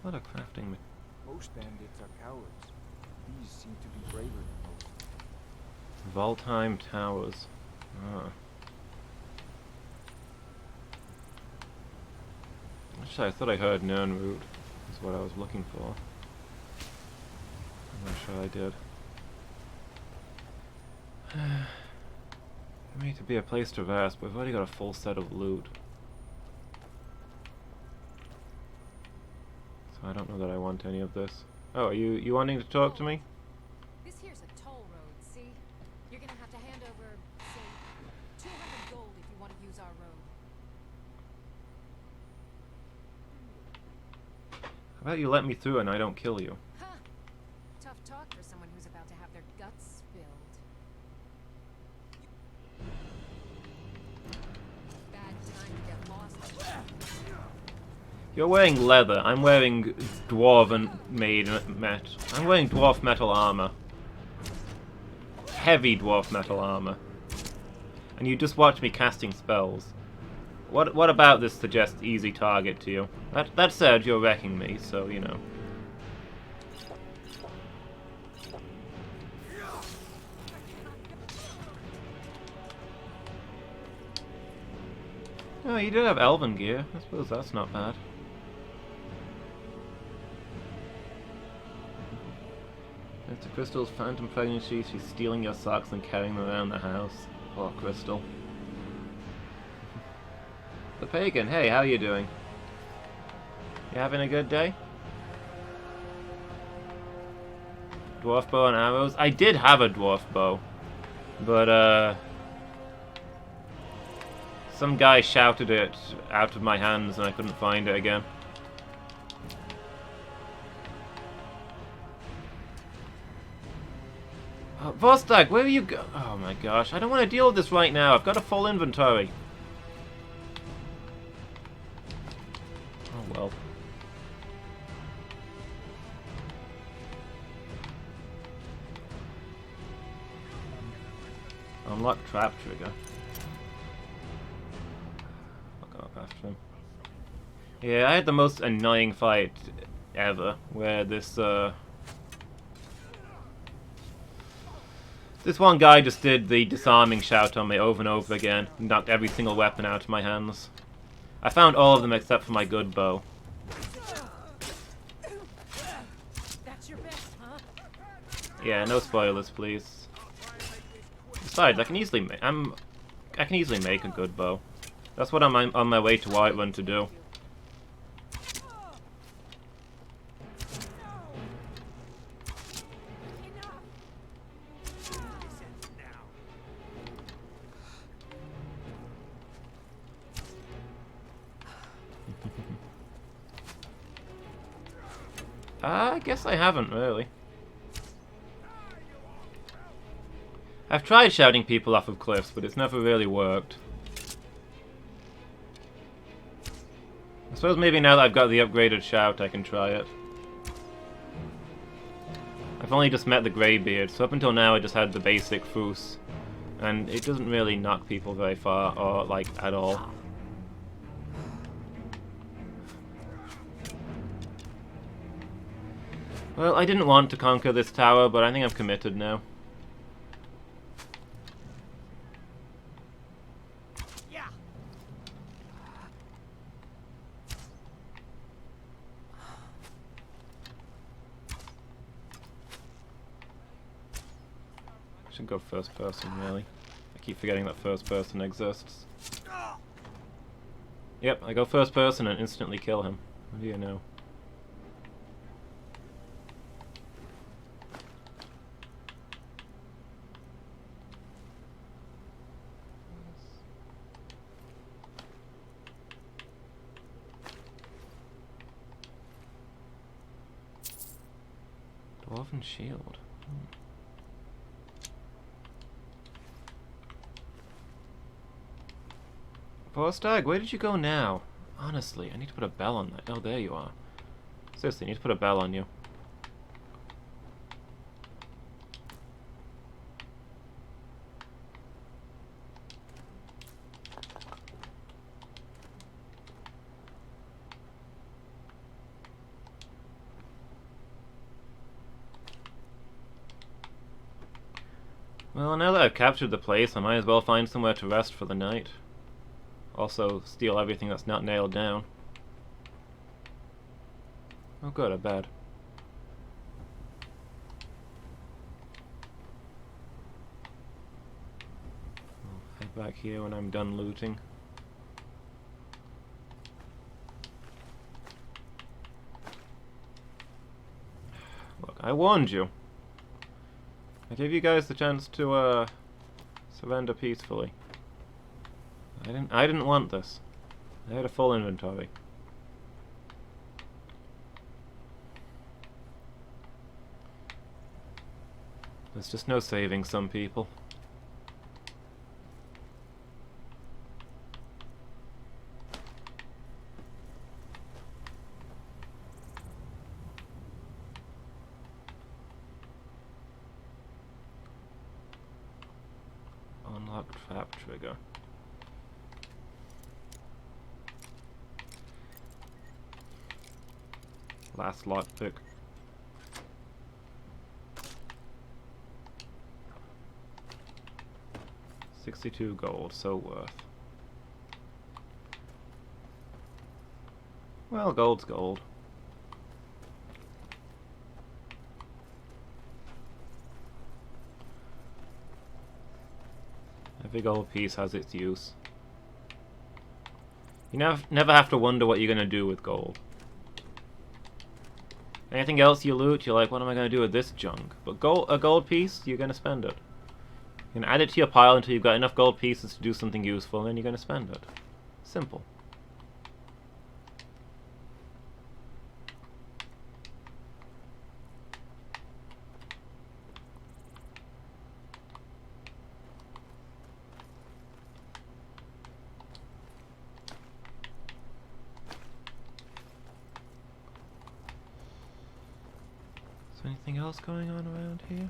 What a crafting. Most bandits are cowards. These seem to be braver than most. Valtheim Towers. Ah. Actually, I thought I heard Nirnroot. Is what I was looking for. I'm not sure I did. I need to be a place to rest, but we've already got a full set of loot. So I don't know that I want any of this. Oh, are you wanting to talk to me? This here's a toll road, see? You're gonna have to hand over, say, 200 gold if you want to use our road. How about you let me through and I don't kill you? Huh. Tough talk for someone who's about to have their guts spilled. Bad time to get lost. You're wearing leather. I'm wearing dwarven metal. I'm wearing dwarf metal armor. Heavy dwarf metal armor. And you just watch me casting spells. What about this suggests easy target to you? That said, you're wrecking me, so you know. Oh, you do have elven gear. I suppose that's not bad. Mr. Crystal's phantom pregnancy. She's stealing your socks and carrying them around the house. Poor Crystal. The Pagan, hey, how you doing? You having a good day? Dwarf bow and arrows? I did have a dwarf bow. But, some guy shouted it out of my hands and I couldn't find it again. Vostok, where are you go? Oh my gosh, I don't want to deal with this right now. I've got a full inventory. Oh well. Unlock trap trigger. I'll go up after him. Yeah, I had the most annoying fight ever, where this one guy just did the disarming shout on me over and over again, knocked every single weapon out of my hands. I found all of them except for my good bow. That's your best, huh? Yeah, no spoilers, please. Besides, I can easily make a good bow. That's what I'm on my way to Whiterun to do. I guess I haven't, really. I've tried shouting people off of cliffs, but it's never really worked. I suppose maybe now that I've got the upgraded shout, I can try it. I've only just met the Greybeard, so up until now I just had the basic Foos. And it doesn't really knock people very far, or, like, at all. Well, I didn't want to conquer this tower, but I think I'm committed now. Yeah. I should go first person, really. I keep forgetting that first person exists. Yep, I go first person and instantly kill him. What do you know? Dwarven shield. Poor Stag, where did you go now? Honestly, I need to put a bell on that. Oh, there you are. Seriously, I need to put a bell on you. Well, now that I've captured the place, I might as well find somewhere to rest for the night. Also, steal everything that's not nailed down. Oh good, a bed. I'll head back here when I'm done looting. Look, I warned you. I gave you guys the chance to, surrender peacefully. I didn't want this. I had a full inventory. There's just no saving some people. Unlock trap trigger. Last lockpick. 62 gold, so worth. Well, gold's gold. Every gold piece has its use. You never have to wonder what you're going to do with gold. Anything else you loot, you're like, what am I going to do with this junk? But a gold piece, you're going to spend it. You can add it to your pile until you've got enough gold pieces to do something useful, and then you're going to spend it. Simple. Is there anything else going on around here?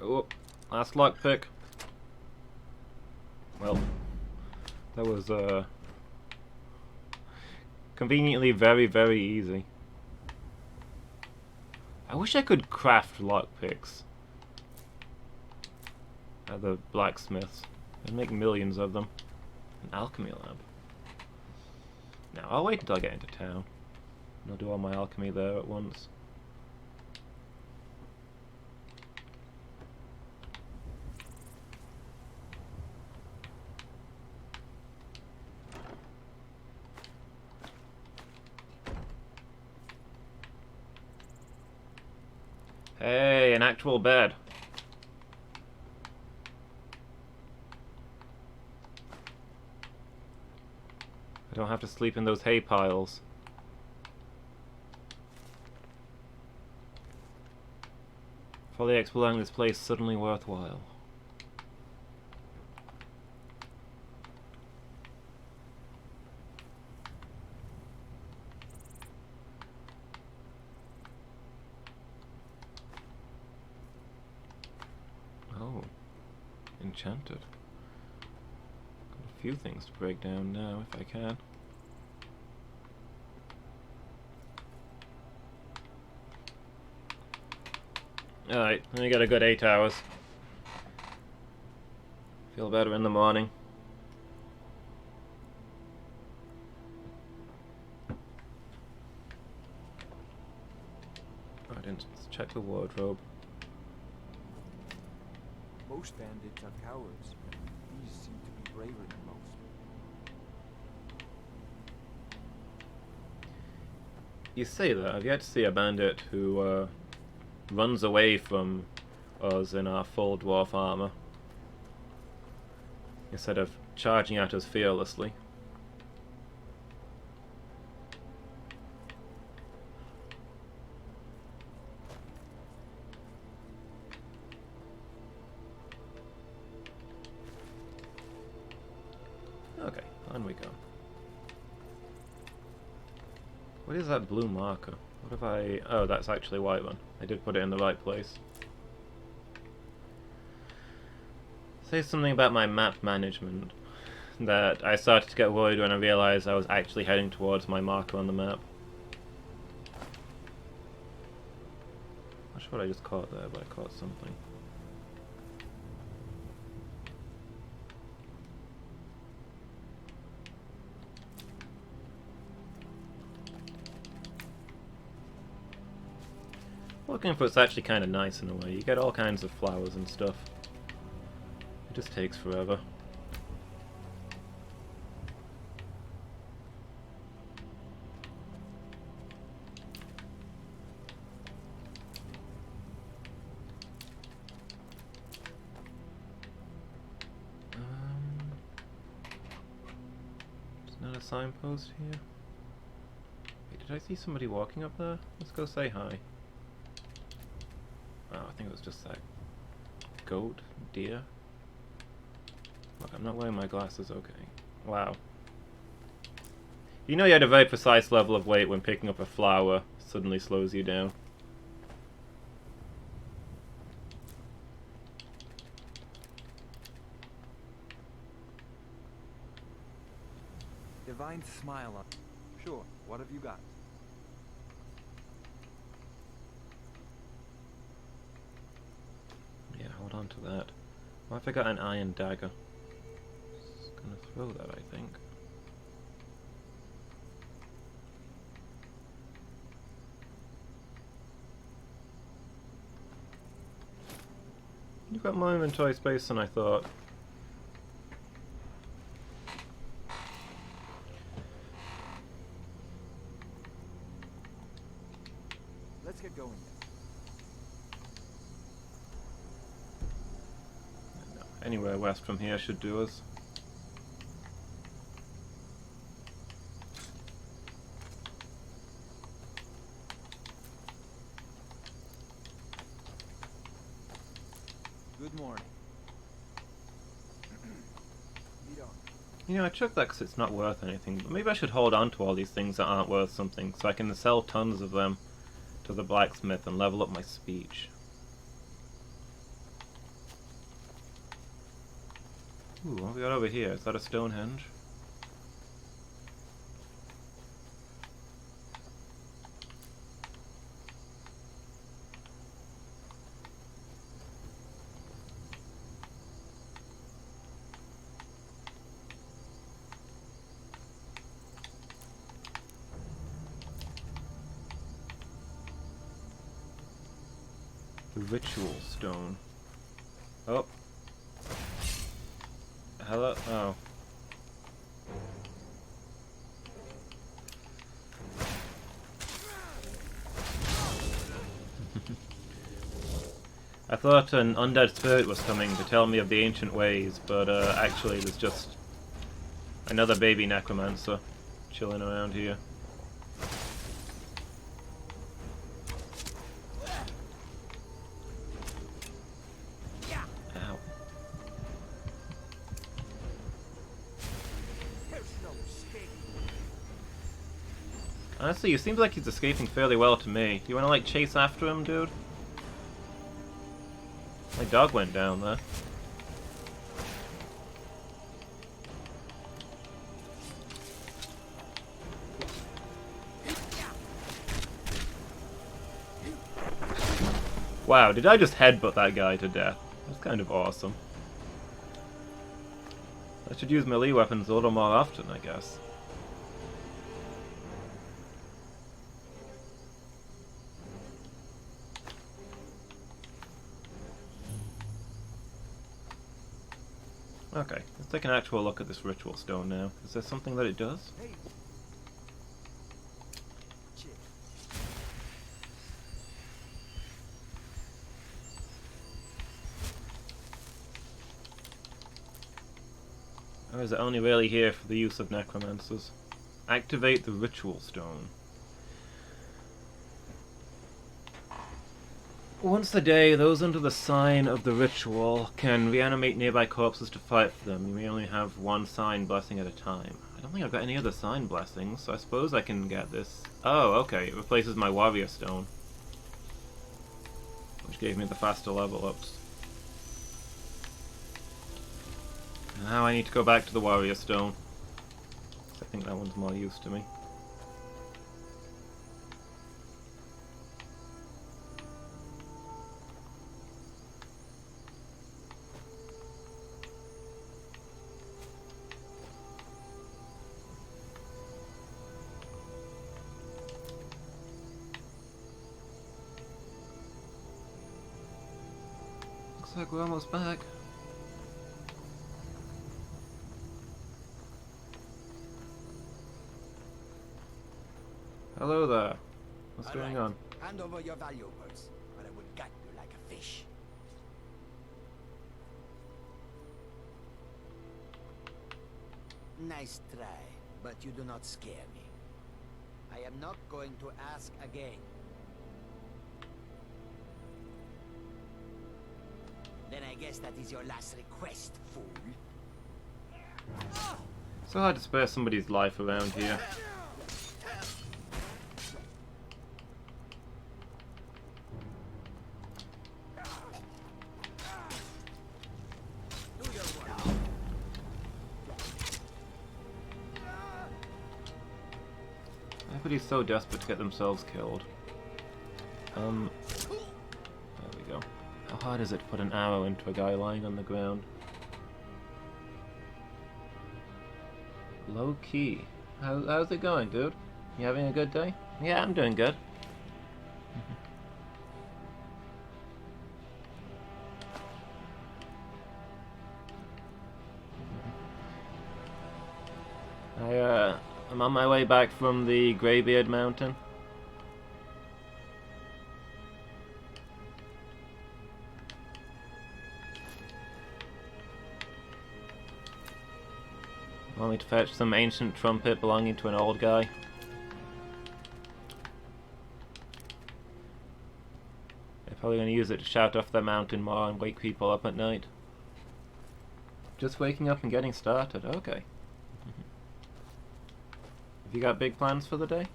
Oh, last lockpick. Well, that was Conveniently very, very easy. I wish I could craft lockpicks at the blacksmiths. I'd make millions of them. An alchemy lab. Now, I'll wait until I get into town. And I'll do all my alchemy there at once. Hey, an actual bed. I don't have to sleep in those hay piles. Fully exploring this place suddenly worthwhile. Oh, enchanted. Got a few things to break down now, if I can. Alright, let me get a good 8 hours. Feel better in the morning. I didn't check the wardrobe. Most bandits are cowards. These seem to be braver than most. You say that, I've yet to see a bandit who runs away from us in our full dwarf armor instead of charging at us fearlessly. Okay, on we go. What is that blue marker? What have I... Oh, that's actually a white one. I did put it in the right place. Say something about my map management. That I started to get worried when I realized I was actually heading towards my marker on the map. Not sure what I just caught there, but I caught something. Looking for it's actually kind of nice in a way. You get all kinds of flowers and stuff. It just takes forever. There's not a signpost here. Wait, did I see somebody walking up there? Let's go say hi. Oh, I think it was just that goat, deer. Look, I'm not wearing my glasses, okay. Wow. You know you had a very precise level of weight when picking up a flower suddenly slows you down. Divine smile on. Sure, what have you got? Yeah, hold on to that. What if I got an iron dagger? Just gonna throw that, I think. You've got more inventory space than I thought. Let's get going then. No, anywhere west from here should do us. Good morning. Lead on. You know, I took that because it's not worth anything, but maybe I should hold on to all these things that aren't worth something, so I can sell tons of them to the blacksmith and level up my speech. Ooh, what have we got over here? Is that a Stonehenge? The ritual stone. Oh. Hello? Oh. I thought an undead spirit was coming to tell me of the ancient ways, but actually there's just another baby necromancer chilling around here. Ow. Honestly, it seems like he's escaping fairly well to me. Do you want to, like, chase after him, dude? My dog went down there. Wow, did I just headbutt that guy to death? That's kind of awesome. I should use melee weapons a little more often, I guess. Okay, let's take an actual look at this ritual stone now. Is there something that it does? Hey. Shit. Or is it only really here for the use of necromancers? Activate the ritual stone. Once a day, those under the sign of the ritual can reanimate nearby corpses to fight for them. You may only have one sign blessing at a time. I don't think I've got any other sign blessings, so I suppose I can get this. Oh, okay, it replaces my warrior stone, which gave me the faster level ups. Now I need to go back to the warrior stone. I think that one's more use to me. Looks like we're almost back. Hello there. What's going on? Hand over your valuables, or I will gut you like a fish. Nice try, but you do not scare me. I am not going to ask again. Then I guess that is your last request, fool. So hard to spare somebody's life around here. Everybody's so desperate to get themselves killed. There we go. How hard is it to put an arrow into a guy lying on the ground? Low key. How's it going, dude? You having a good day? Yeah, I'm doing good. I'm on my way back from the Greybeard Mountain. Want me to fetch some ancient trumpet belonging to an old guy? They're probably going to use it to shout off the mountain more and wake people up at night. Just waking up and getting started, okay. Have you got big plans for the day?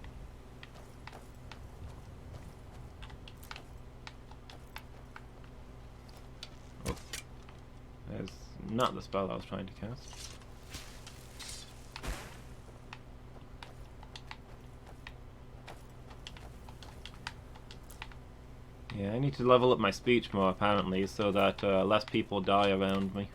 Oh. There's not the spell I was trying to cast. Yeah, I need to level up my speech more apparently so that less people die around me.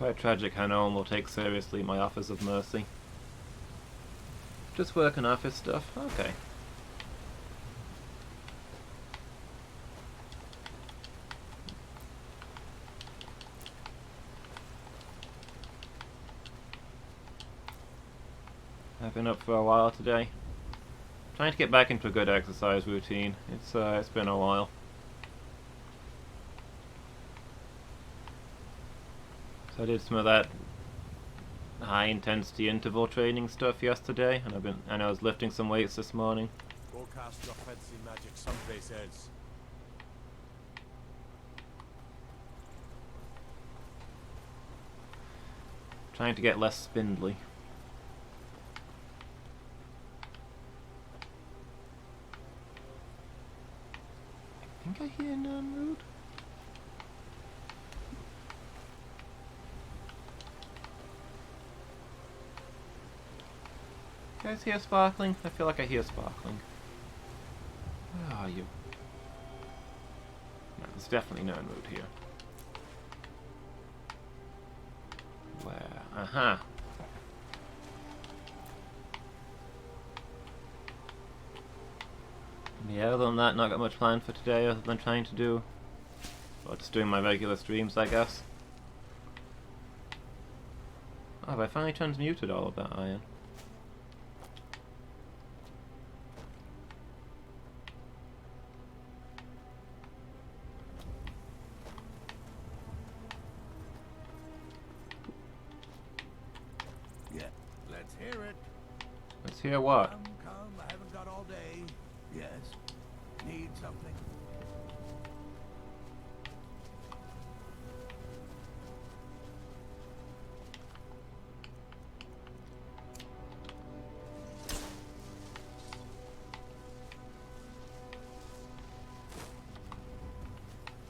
Quite tragic how no one will take seriously my offers of mercy. Just working office stuff? Okay. I've been up for a while today. Trying to get back into a good exercise routine. It's been a while. So I did some of that high intensity interval training stuff yesterday, and I was lifting some weights this morning. Go cast your fancy magic someplace else. Trying to get less spindly. I think I hear non-root. You guys hear sparkling? I feel like I hear sparkling. Where are you? No, there's definitely non-root here. Where? Aha! Yeah, other than that, not got much planned for today other than trying to do... well, just doing my regular streams, I guess. Oh, have I finally transmuted all of that iron? Yeah, let's hear it. Let's hear what? Come, I haven't got all day. Yes. Need something?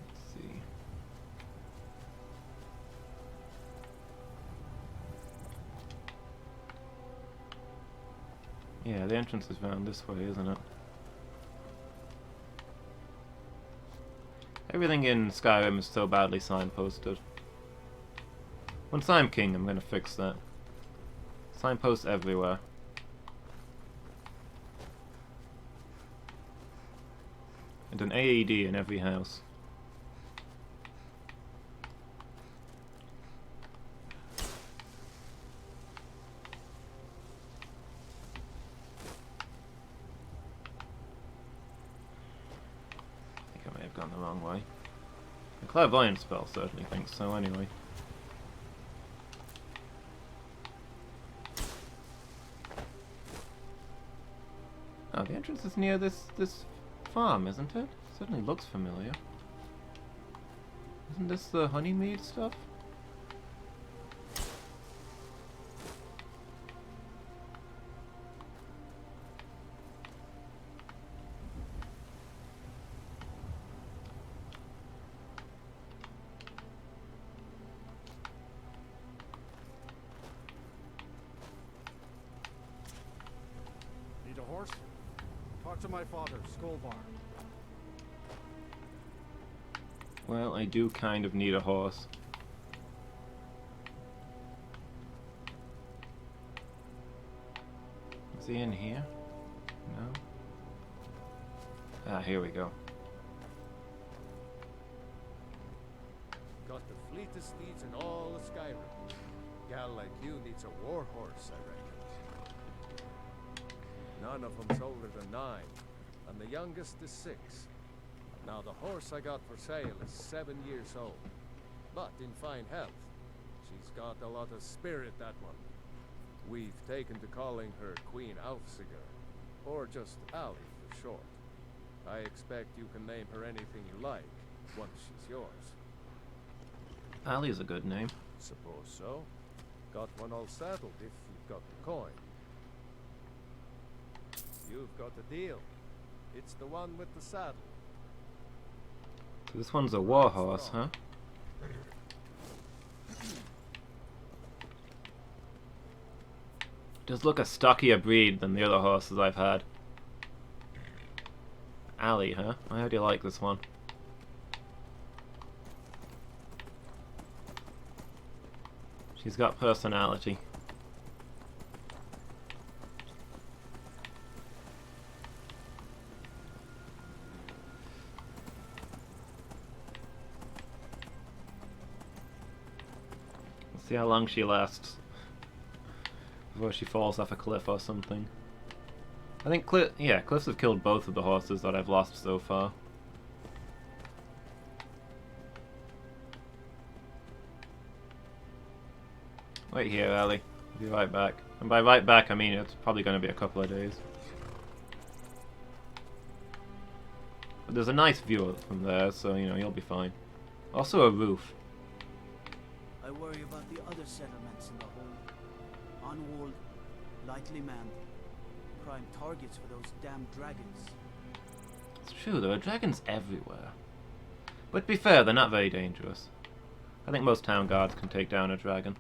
Let's see. Yeah, the entrance is round this way, isn't it? Everything in Skyrim is so badly signposted. Once I'm king, I'm gonna fix that. Signposts everywhere. And an AED in every house. I may have gone the wrong way. The clairvoyant spell certainly thinks so, anyway. Oh, the entrance is near this farm, isn't it? Certainly looks familiar. Isn't this the honeymead stuff? Need a horse? Talk to my father, Skolvar. Well, I do kind of need a horse. Is he in here? No? Ah, here we go. Got the fleetest steeds in all of Skyrim. Gal like you needs a war horse, I reckon. None of them's older than 9, and the youngest is 6. Now the horse I got for sale is 7 years old, but in fine health. She's got a lot of spirit, that one. We've taken to calling her Queen Alfsiger, or just Allie for short. I expect you can name her anything you like, once she's yours. Allie's a good name. Suppose so. Got one all settled if you've got the coin. You've got the deal. It's the one with the saddle. So this one's a war horse, huh? Does look a stockier breed than the other horses I've had. Allie, huh? I already like this one. She's got personality. Let's see how long she lasts before she falls off a cliff or something. I think cliffs have killed both of the horses that I've lost so far. Wait here, Ellie. I'll be right back. And by right back, I mean it's probably going to be a couple of days. But there's a nice view from there, so, you know, you'll be fine. Also a roof. I worry about the other settlements in the whole. Unwalled, lightly manned. Prime targets for those damn dragons. It's true, there are dragons everywhere. But to be fair, they're not very dangerous. I think most town guards can take down a dragon.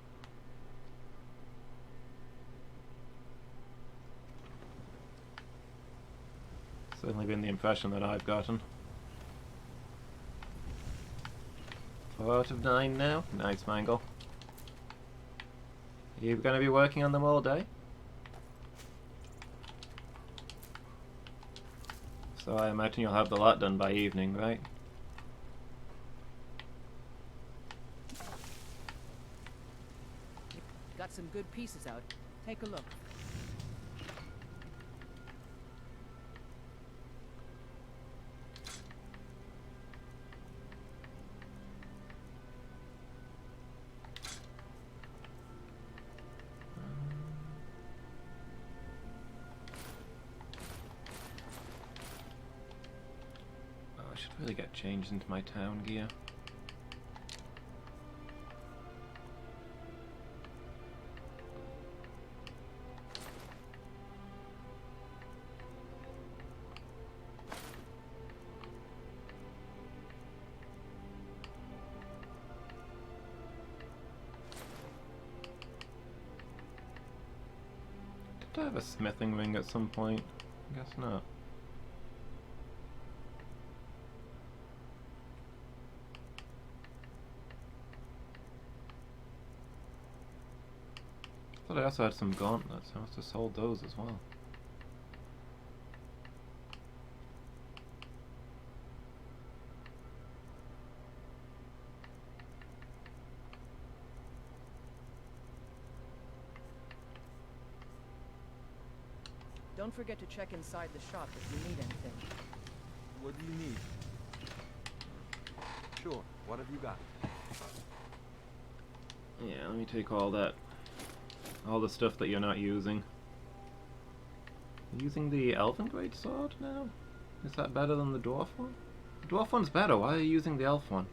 Certainly been the impression that I've gotten. 4 out of 9 now. Nice, Mangle. Are you going to be working on them all day? So I imagine you'll have the lot done by evening, right? Got some good pieces out. Take a look. I should really get changed into my town gear. Did I have a smithing ring at some point? I guess not. I thought I also had some gauntlets. I must have sold those as well. Don't forget to check inside the shop if you need anything. What do you need? Sure. What have you got? Yeah, let me take all that. All the stuff that you're not using. Using the Elven Greatsword now? Is that better than the Dwarf one? The Dwarf one's better. Why are you using the Elf one?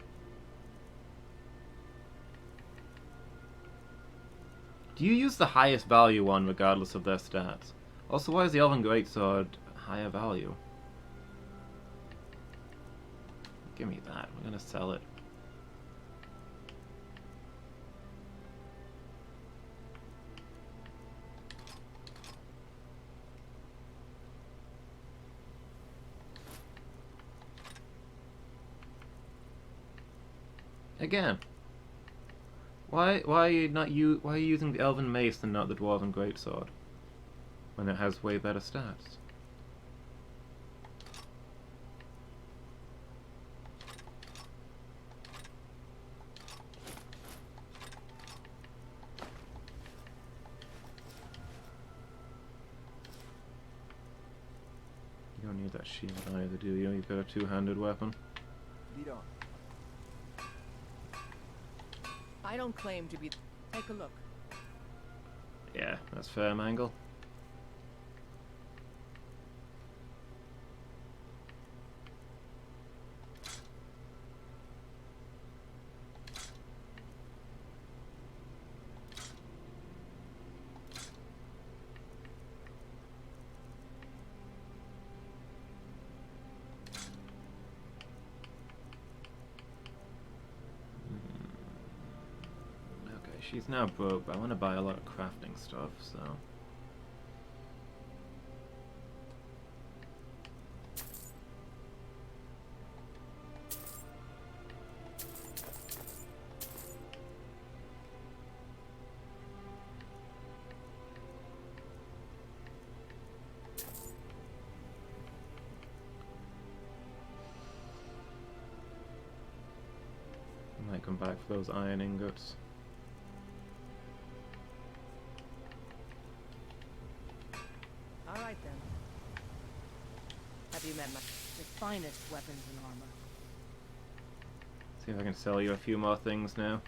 Do you use the highest value one regardless of their stats? Also, why is the Elven Greatsword higher value? Give me that. We're gonna sell it. Again. Why are you using the Elven Mace and not the Dwarven Greatsword? When it has way better stats. You don't need that shield either, do you? You've got a two-handed weapon. Lead on. I don't claim to be... Take a look. Yeah, that's fair, Mangle. She's now broke, but I want to buy a lot of crafting stuff, so... Might come back for those iron ingots. Alright then. Have you met the finest weapons and armor? See if I can sell you a few more things now.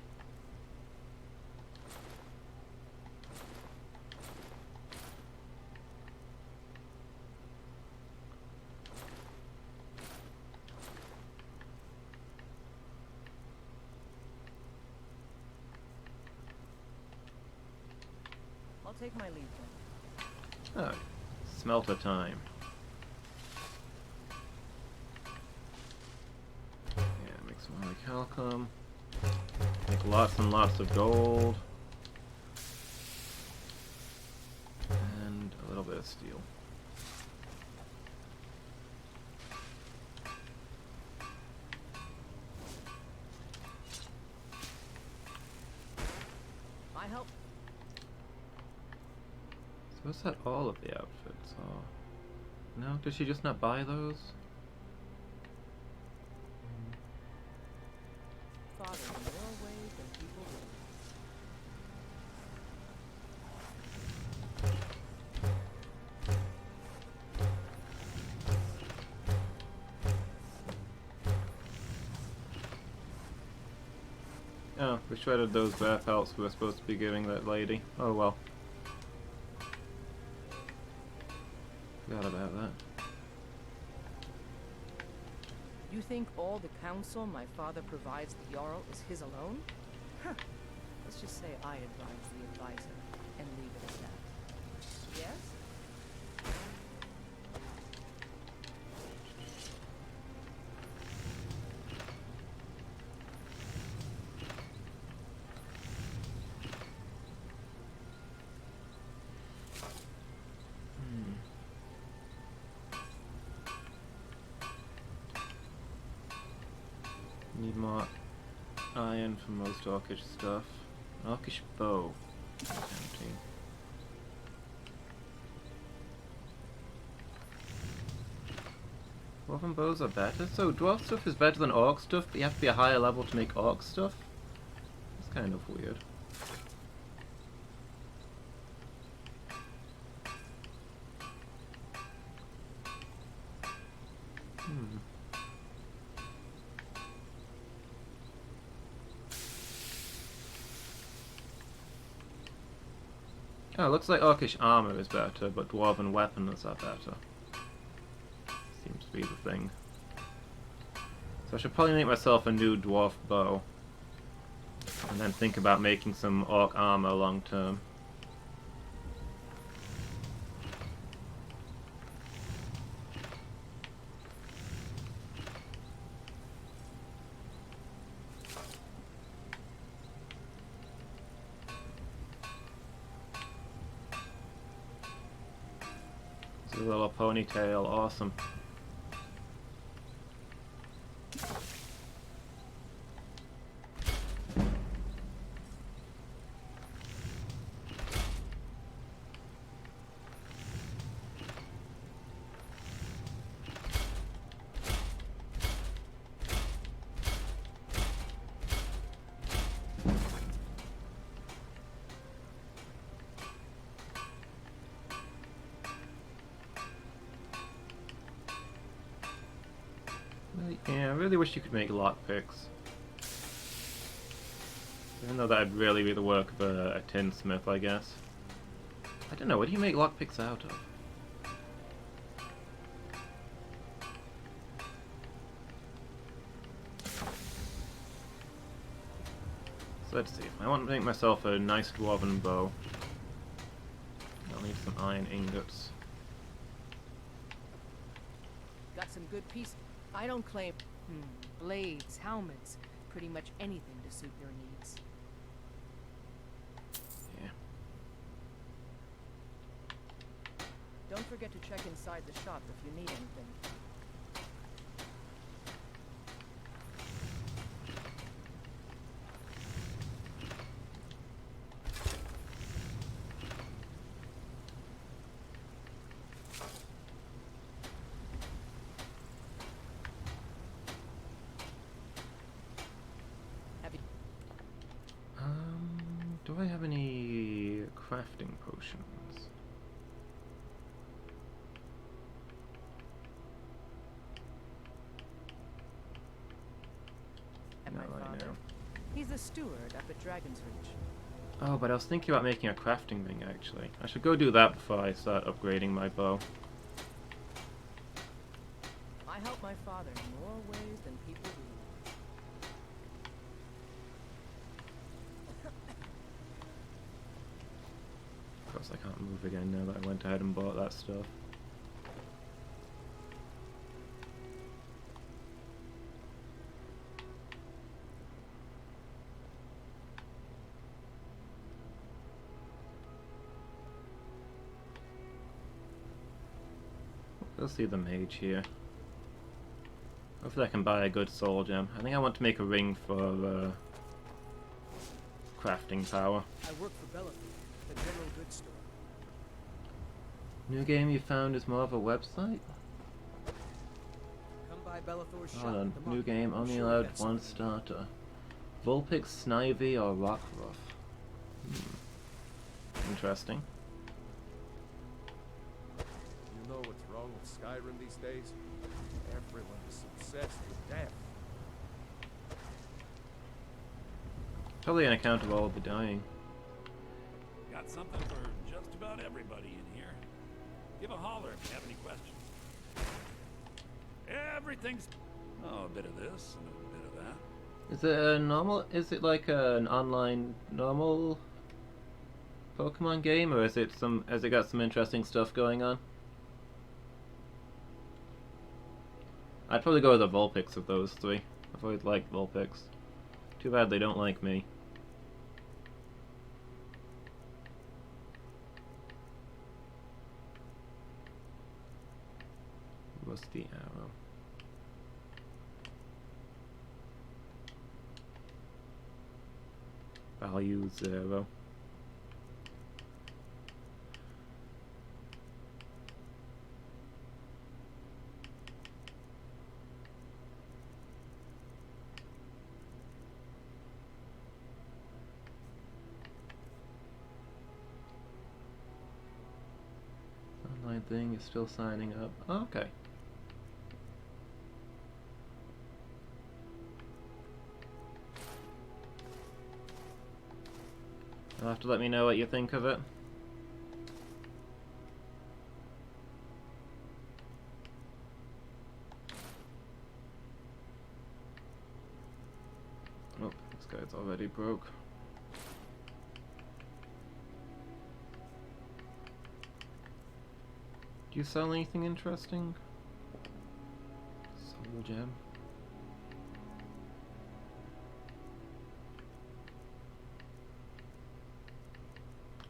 I'll take my leave then. Oh, smelter time. Yeah, make some polycalcum. Make lots and lots of gold. And a little bit of steel. I help. So is that all of the outfits? Oh. No? Did she just not buy those? Father, more ways than people realize. Oh, we shredded those bear pelts we were supposed to be giving that lady. Oh well. Forgot about that. You think all the counsel my father provides the Jarl is his alone? Huh. Let's just say I advise the advisor and leave it at that. Yes? Need more iron for most orcish stuff. An orcish bow. Empty. Dwarven bows are better? So dwarf stuff is better than orc stuff, but you have to be a higher level to make orc stuff? That's kind of weird. Oh, it looks like orcish armor is better, but dwarven weapons are better. Seems to be the thing. So I should probably make myself a new dwarf bow. And then think about making some orc armor long term. A little ponytail, awesome. Yeah, I really wish you could make lockpicks. Even though that'd really be the work of a tinsmith, I guess. I don't know, what do you make lockpicks out of? So let's see, if I want to make myself a nice dwarven bow, I'll need some iron ingots. Got some good pieces. I don't claim blades, helmets, pretty much anything to suit your needs. Yeah. Don't forget to check inside the shop if you need anything. Have you... I have any crafting potions? And No, my I father? know. He's the steward up at Dragon's Reach. Oh, but I was thinking about making a crafting ring, actually. I should go do that before I start upgrading my bow. I help my father in more ways than people do. Of course, I can't move again now that I went ahead and bought that stuff. Go see the mage here. Hopefully I can buy a good soul gem. I think I want to make a ring for crafting power. I work for Bellathor, the general goods store. New game you found is more of a website? Come by Bellathor's shop. Hold on. at the New market. game, I'm only sure allowed that's one something. starter. Vulpix, Snivy, or Rockruff? Interesting. You know what's wrong with Skyrim these days? Everyone is obsessed with death. Probably on account of all of the dying. Got something for just about everybody in here. Give a holler if you have any questions. Everything's... Oh, a bit of this and a bit of that. Is it a normal? Is it like an online normal Pokemon game, or is it some? Has it got some interesting stuff going on? I'd probably go with the Vulpix of those three. I've always liked Vulpix. Too bad they don't like me. Rusty Arrow. Value 0. Online thing is still signing up. Oh, okay. You'll have to let me know what you think of it. Oh, this guy's already broke. Do you sell anything interesting? Soul gem.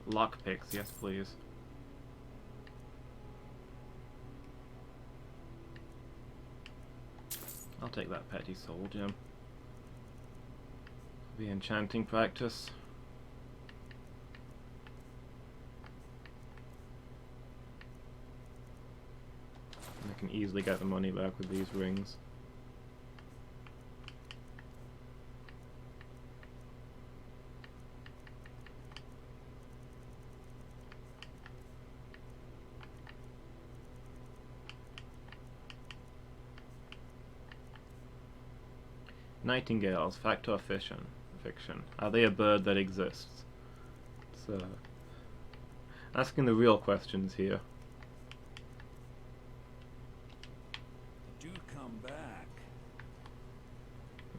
Lockpicks, yes please. I'll take that petty soul gem. Be enchanting practice. And I can easily get the money back with these rings. Nightingales, fact or fiction? Fiction. Are they a bird that exists? It's asking the real questions here. Do come back.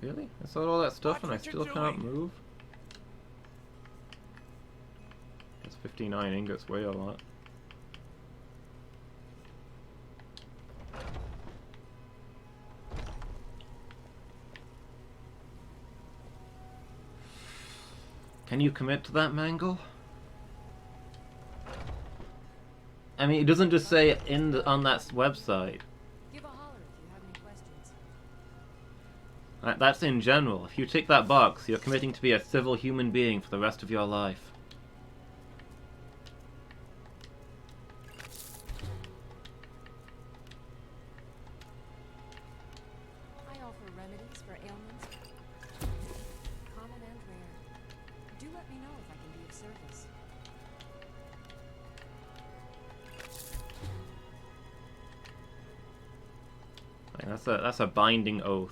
Really? I sold all that stuff Watch and I what you're still can't doing. move? That's 59 ingots, way a lot. Can you commit to that, Mangle? I mean, it doesn't just say on that website. Give a holler if you have any questions. That's in general. If you tick that box, you're committing to be a civil human being for the rest of your life. I offer remedies for ailments, common and rare. Do let me know if I can be of of service. Like, that's a binding oath.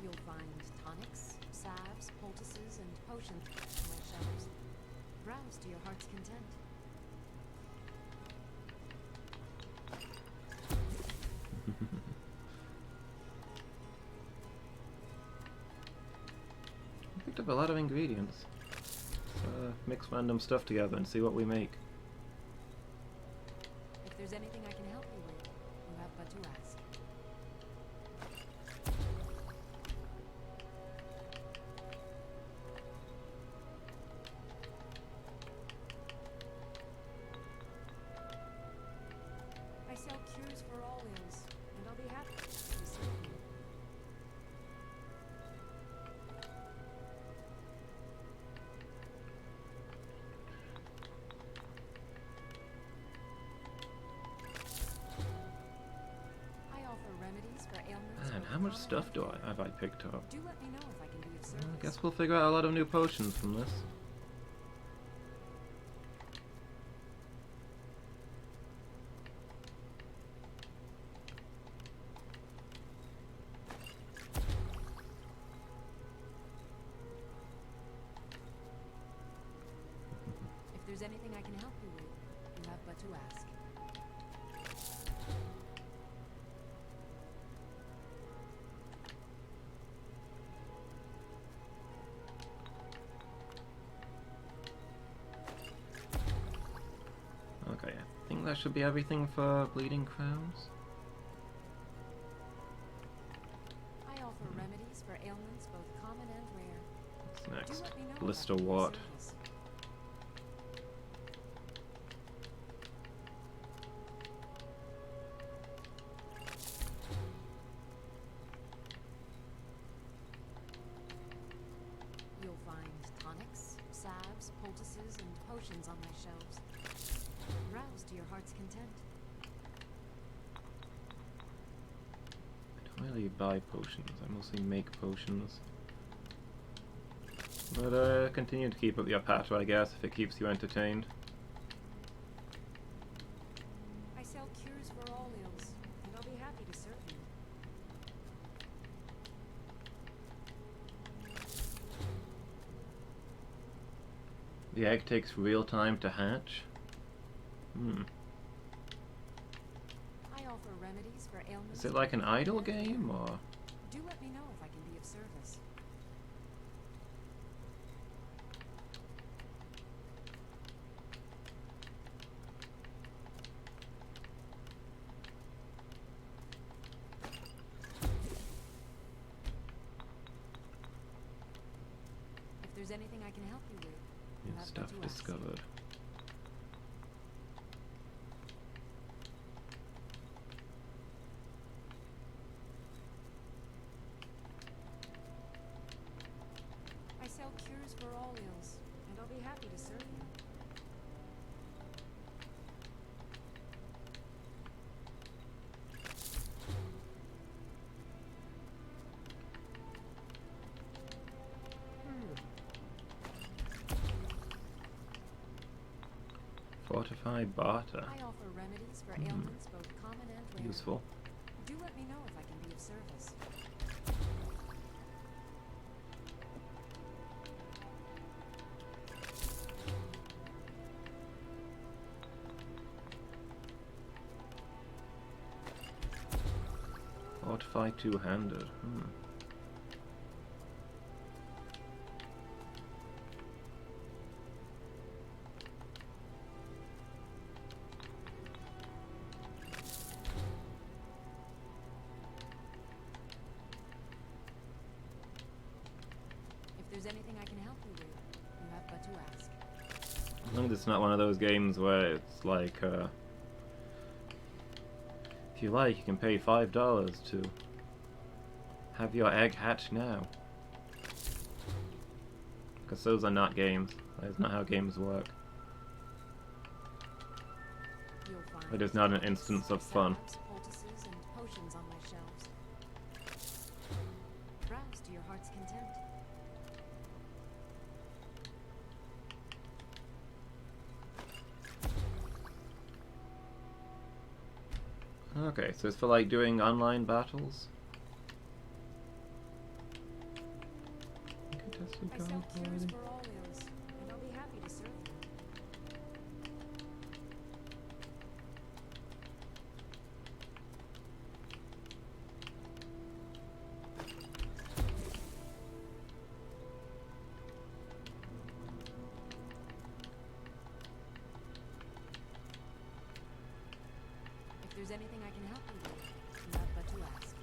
You'll find tonics, salves, poultices, and potions on my shelves. Browse to your heart's content. I picked up a lot of ingredients. Mix random stuff together and see what we make. If there's anything I can help you with, you have but to ask. I sell cures for all ills, and I'll be happy to serve you. I offer remedies for ailments. Man, both how much common stuff and rare. have I picked up? Do let me know if I can be of I service. guess we'll figure out a lot of new potions from this. If there's anything I can help you with, you have but to ask. Okay, I think that should be everything for Bleeding Crowns. I offer remedies for ailments both common and rare. What's Do next? let me know if I Blister can be of Wart. service. You'll find tonics, salves, poultices, and potions on my shelves. Browse to your heart's content. I don't really buy potions, I mostly make potions. But continue to keep up your patter, I guess, if it keeps you entertained. I sell cures for all ills, and I'll be happy to serve you. The egg takes real time to hatch. I offer remedies for ailments. Is it like an both idle common and game, rare. or...? Do let me know if I can be of service. If there's anything I can help you with, you New have stuff but to ask. discovered. I sell cures for all ills, and I'll be happy to serve you. Fortified barter. I offer remedies for ailments both common and rare. Useful. Do let me know if I can be of service. Fortify two-handed. If there's anything I can help you with, you have but to ask. As long as it's not one of those games where it's like, if you like, you can pay $5 to have your egg hatch now. Because those are not games. That is not how games work. You'll find It is not an tonics, instance of fun. salves, poultices, and potions on my shelves. Okay, so it's for like doing online battles. I sell cures for all ills, and I'll be happy to serve you. If there's anything I can help you with, you have but to ask.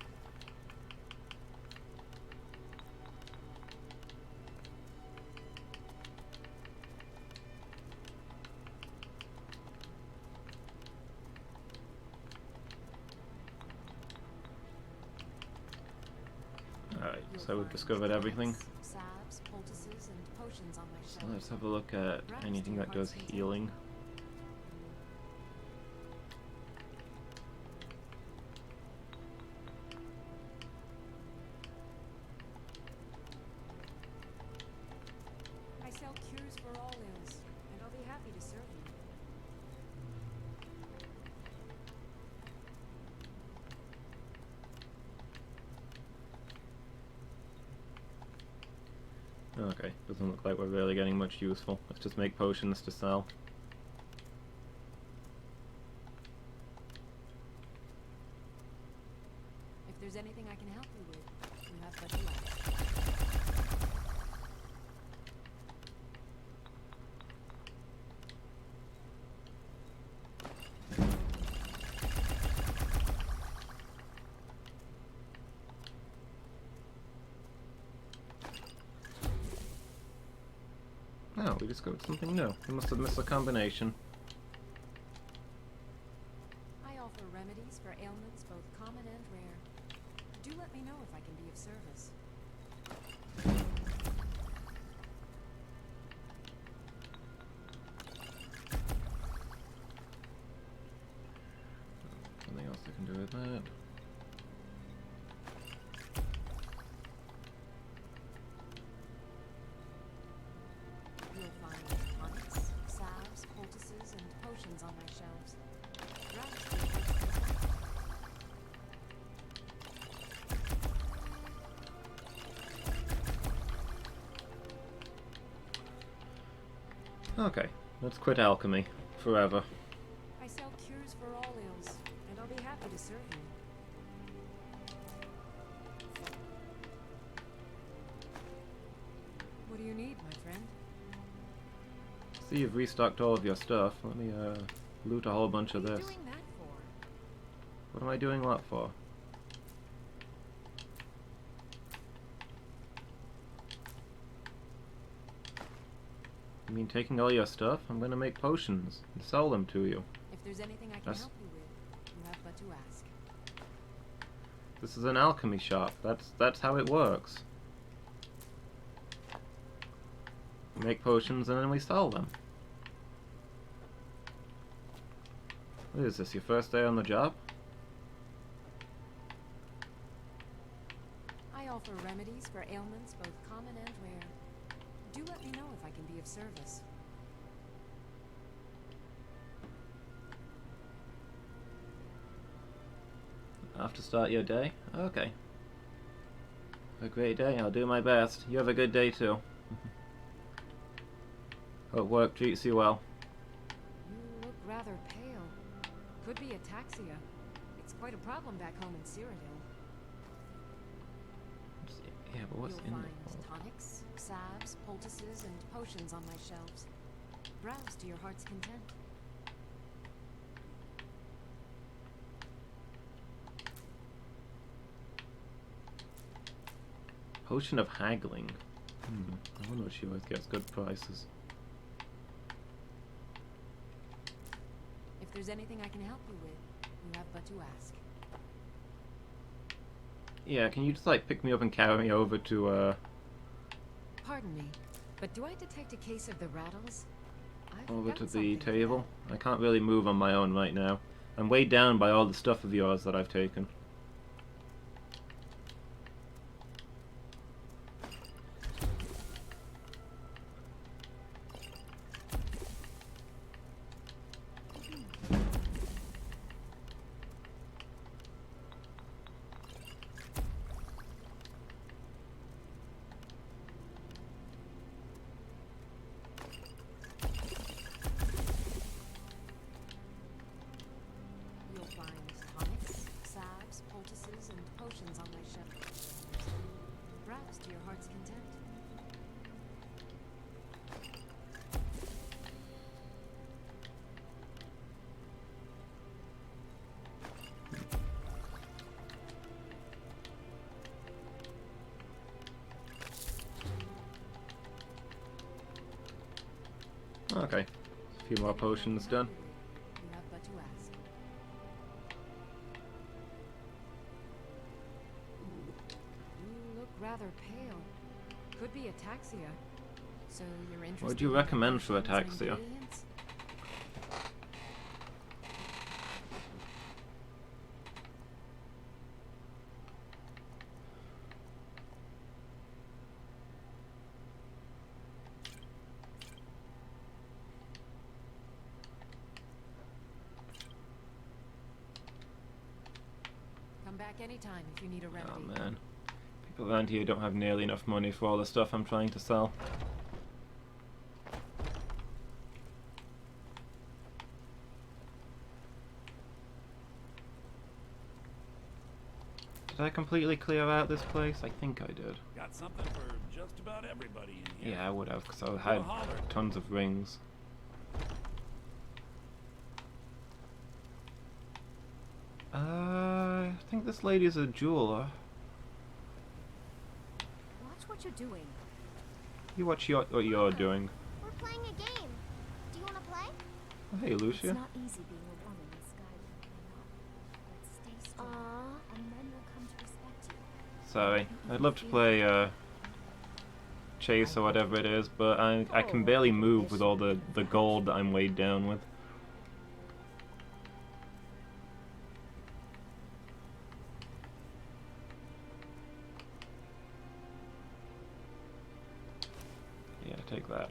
Alright, You'll so we've find discovered everything. tonics, salves, poultices, and potions on my So shelf. let's have a look at anything that does healing. I sell cures for all ills, and I'll be happy to serve you. Okay, doesn't look like we're really getting much useful. Let's just make potions to sell. If there's anything I can help you with, you have but to ask. Oh, we discovered something new. We must have missed a combination. I offer remedies for ailments both common and rare. Do let me know if I can be of service. Something else I can do with that. You'll find tonics, salves, poultices, and potions on my shelves. Browse for your heart's content. Okay, let's quit alchemy. Forever. I sell cures for all ills, and I'll be happy to serve you. What do you need, my friend? See, you've restocked all of your stuff. Let me, loot a whole bunch of What are you this. doing that for? What am I doing what for? You mean taking all your stuff? I'm gonna make potions and sell them to you. If there's anything I can That's- help you with, you have but to ask. This is an alchemy shop. That's how it works. We make potions and then we sell them. What is this, your first day on the job? I offer remedies for ailments both common and rare. Do let me know if I can be of service. Have to start your day? Okay. A great day. I'll do my best. You have a good day too. Hope work treats you well. You look rather pale. Could be ataxia. It's quite a problem back home in Cyrodiil. Yeah, but what's You'll in find it? tonics, salves, poultices, and potions on my shelves. Browse to your heart's content. Potion of haggling. I wonder if she always gets good prices. If there's anything I can help you with, you have but to ask. Yeah, can you just like pick me up and carry me over to Pardon me, but do I detect a case of the rattles? I've over got to the something for table? that. I can't really move on my own right now. I'm weighed down by all the stuff of yours that I've taken. find tonics, salves, poultices, and potions on my shelf. Browse to your heart's content. Okay, a few more potions done. You have but to ask. You look rather pale. Could be ataxia. So you're interested What would you in recommend for potions and ataxia? ingredients? Come back anytime if you need a remedy. Oh man. People around here don't have nearly enough money for all the stuff I'm trying to sell. Did I completely clear out this place? I think I did. Got something for just about everybody in here. Yeah, I would have, because I Give a had holler. tons of rings. I think this lady's a jeweler. Watch what you're doing. You watch what you're doing. We're playing a game. Do you want to play? Oh, hey, Lucia. It's not easy being a woman in Skyrim, I know. But stay strong, and men will come to respect you. Sorry. I'd love to play, Chase or whatever it is, but I can barely move with all the gold that I'm weighed down with. Yeah, take that.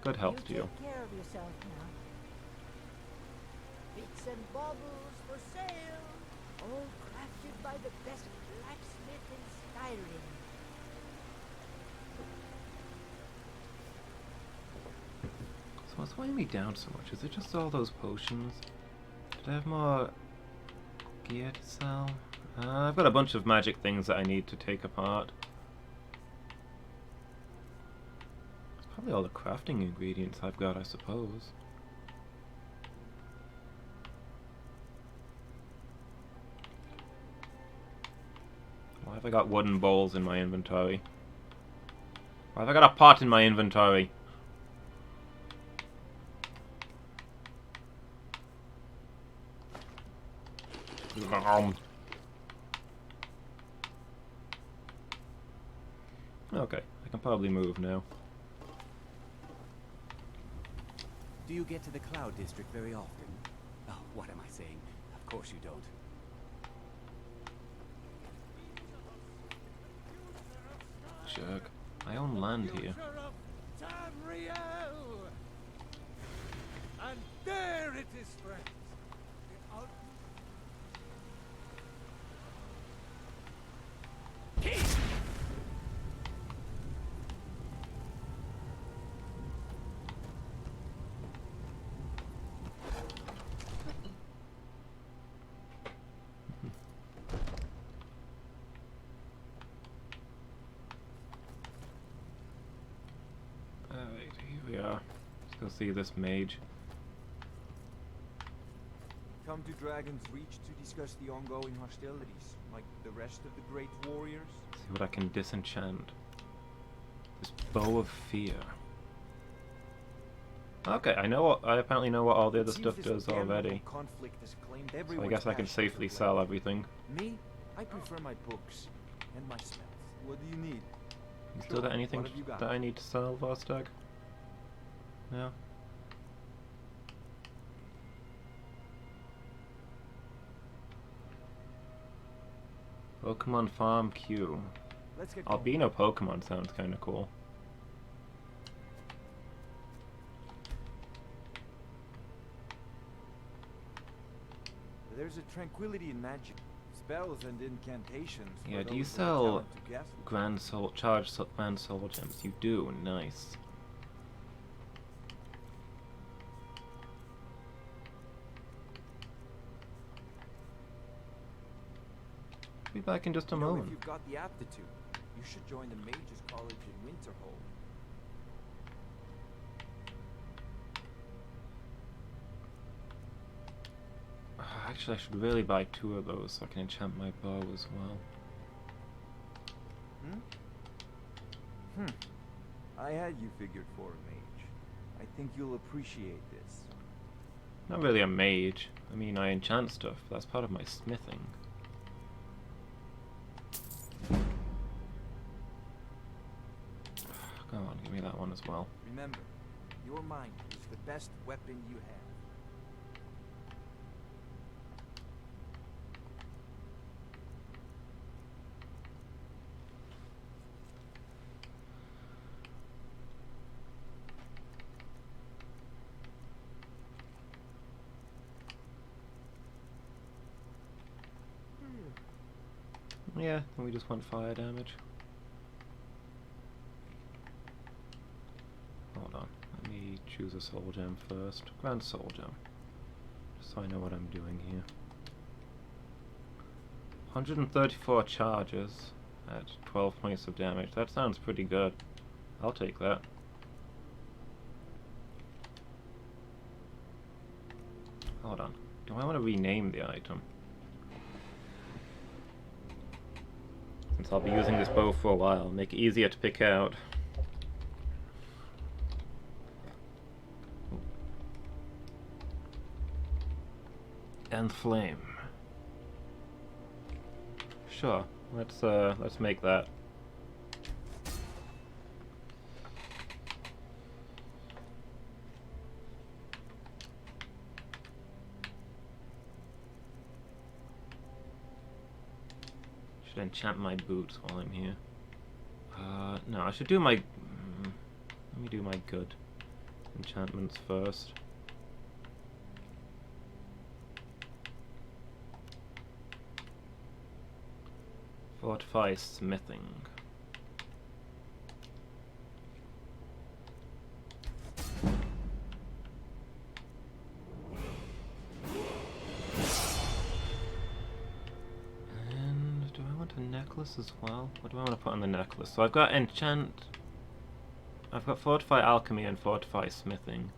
Good health to you. Take care of yourself now. Bits and baubles for sale. All crafted by the best blacksmith in Skyrim. So what's weighing me down so much? Is it just all those potions? Did I have more gear to sell? I've got a bunch of magic things that I need to take apart. It's probably all the crafting ingredients I've got, I suppose. Why have I got wooden bowls in my inventory? Why have I got a pot in my inventory? Okay, I can probably move now. Do you get to the Cloud District very often? Oh, what am I saying? Of course you don't. Jerk. I own land here. And there it is, friends. The ul- Alright, here we are. Let's go see this mage. Come to Dragon's Reach to discuss the ongoing hostilities, like the rest of the great warriors. See what I can disenchant. This bow of fear. Okay, I apparently know what all the other stuff does already. Conflict has claimed So I everyone's guess I can passion for safely blood. sell everything. Me, I prefer my books and my smells. What do you need? You still got anything What have you got? that I need to sell, Vostok? No? Pokemon Farm Q. Let's get going. Albino Pokemon sounds kinda cool. There's a tranquility in magic. Spells and incantations. for Yeah, do you those with sell talent to guess. Grand Soul Gems? You do, nice. be back in just a You know, if moment. you've got the aptitude, you should join the Mages College in Winterhold. Actually, I should really buy 2 of those so I can enchant my bow as well. I had you figured for a mage. I think you'll appreciate this. Not really a mage. I mean, I enchant stuff. That's part of my smithing. Come on, give me that one as well. Remember, your mind is the best weapon you have. Yeah, then we just want fire damage. Hold on, let me choose a soul gem first. Grand soul gem. Just so I know what I'm doing here. 134 charges at 12 points of damage. That sounds pretty good. I'll take that. Hold on. Do I want to rename the item? Since I'll be using this bow for a while, make it easier to pick out. And flame. Sure, let's make that. Should enchant my boots while I'm here. No, I should do my... let me do my good enchantments first. Fortify smithing. And do I want a necklace as well? What do I want to put on the necklace? So I've got enchant... I've got fortify alchemy and fortify smithing.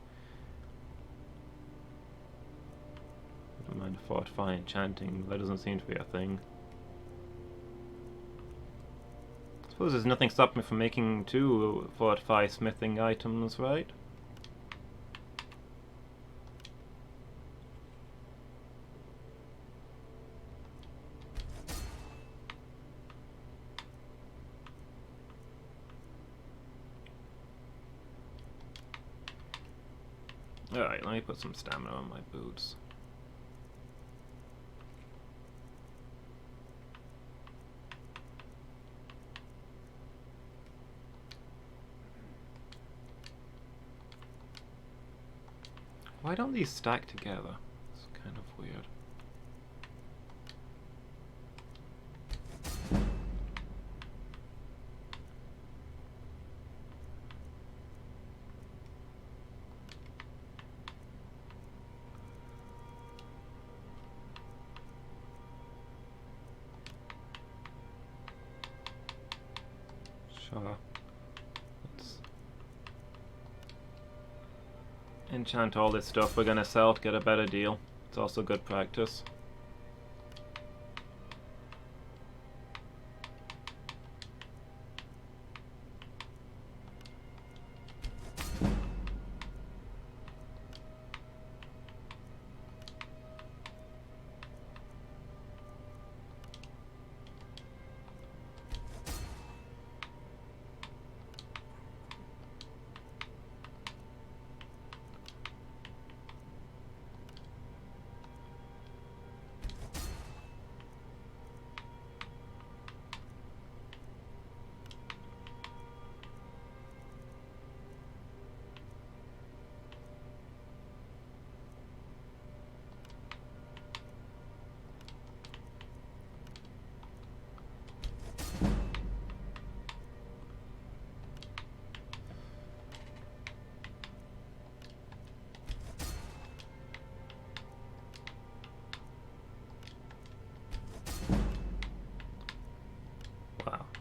I don't mind fortify enchanting, that doesn't seem to be a thing. I suppose there's nothing stopping me from making 2 fortify smithing items, right? Alright, let me put some stamina on my boots. Why don't these stack together? It's kind of weird. Sure. Let's enchant all this stuff we're gonna sell to get a better deal. It's also good practice.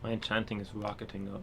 My enchanting is rocketing up.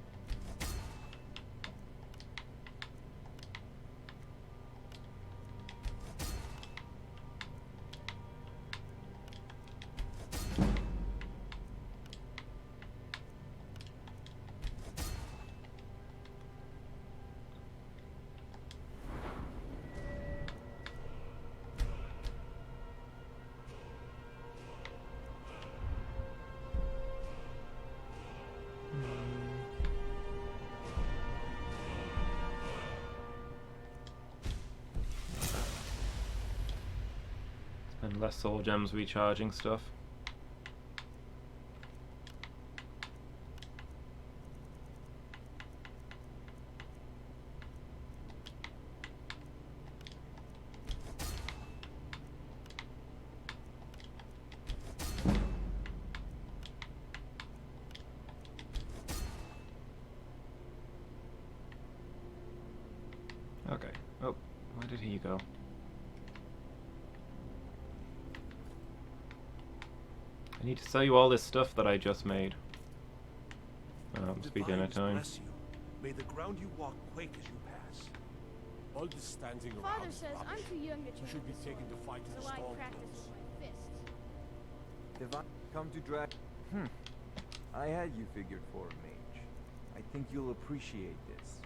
And less soul gems recharging stuff. Okay. Oh, where did he go? I need to sell you all this stuff that I just made. Must be dinner time. Bless you. May the ground you walk quake as you pass. All this standing around Father is says I'm rubbish. too young to You train should be with taken sword, to fight in so the I storm practice clothes. with my fists. Divine, come to drag. I had you figured for a mage. I think you'll appreciate this.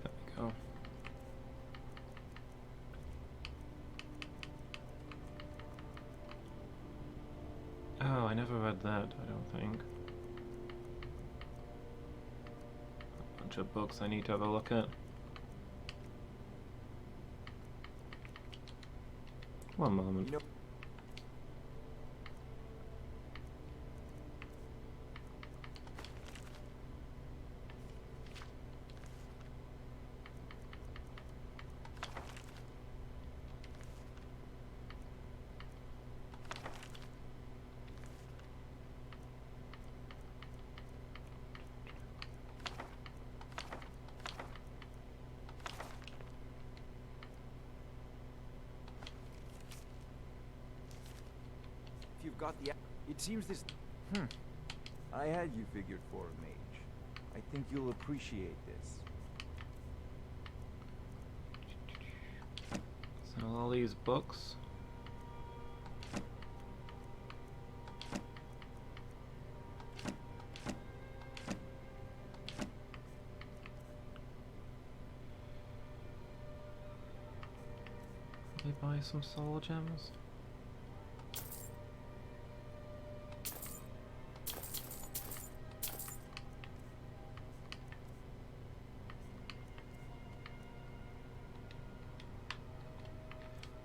There we go. Oh, I never read that, I don't think. A bunch of books I need to have a look at. One moment. You know, if you've got the... It seems this... I had you figured for a mage. I think you'll appreciate this. Sell all these books. Let me buy some soul gems.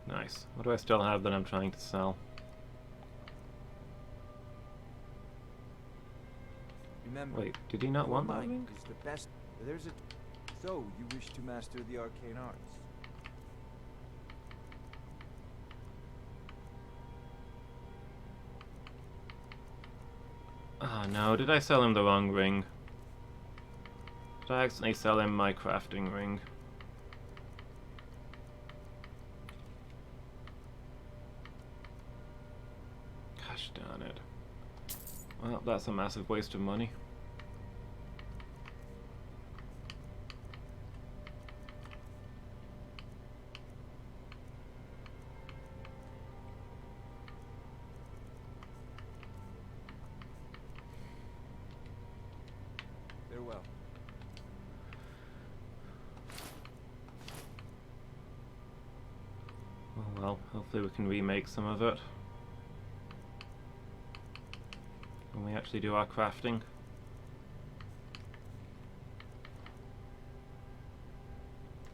Nice. What do I still have that I'm trying to sell? Remember, Wait, did he not your want that mind ring? is the best. There's a... So, you wish to master the arcane arts? Oh no, did I sell him the wrong ring? Did I accidentally sell him my crafting ring? Gosh darn it. Well, that's a massive waste of money. Farewell. Oh well, hopefully we can remake some of it. When we actually do our crafting.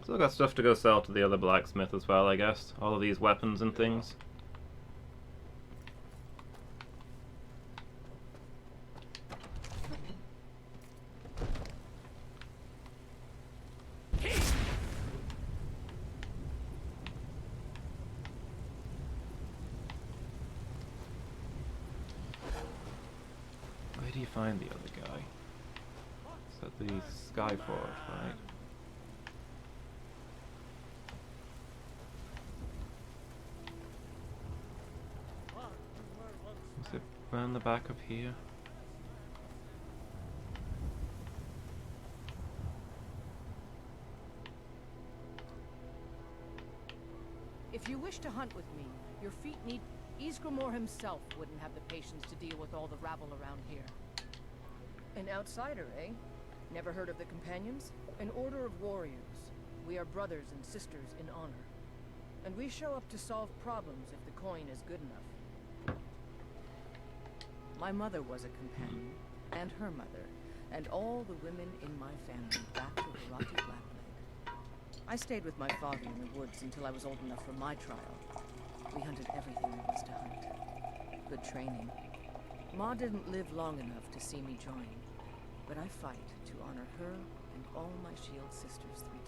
Still got stuff to go sell to the other blacksmith as well, I guess. All of these weapons and things. Where do you find the other guy? Is that the Skyforge, right? Is it around the back of here? If you wish to hunt with me, your feet need... Ysgramor himself wouldn't have the patience to deal with all the rabble around here. An outsider, eh? Never heard of the Companions? An order of warriors. We are brothers and sisters in honor. And we show up to solve problems if the coin is good enough. My mother was a companion, and her mother, and all the women in my family back to Harati Blackblade. I stayed with my father in the woods until I was old enough for my trial. We hunted everything there was to hunt. Good training. Ma didn't live long enough to see me join, but I fight to honor her and all my shield sisters 3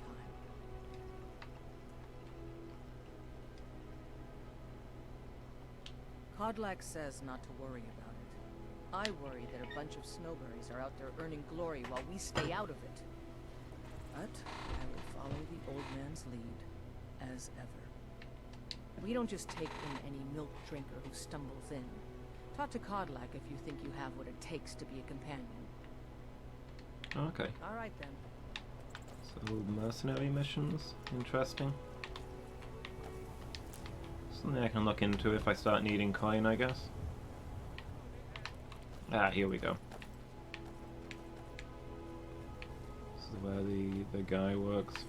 times. Kodlak says not to worry about it. I worry that a bunch of snowberries are out there earning glory while we stay out of it. But I will follow the old man's lead, as ever. We don't just take in any milk drinker who stumbles in. Talk to Kodlak if you think you have what it takes to be a companion. Okay. All right then. So, mercenary missions. Interesting. Something I can look into if I start needing coin, I guess. Ah, here we go. This is where the guy works.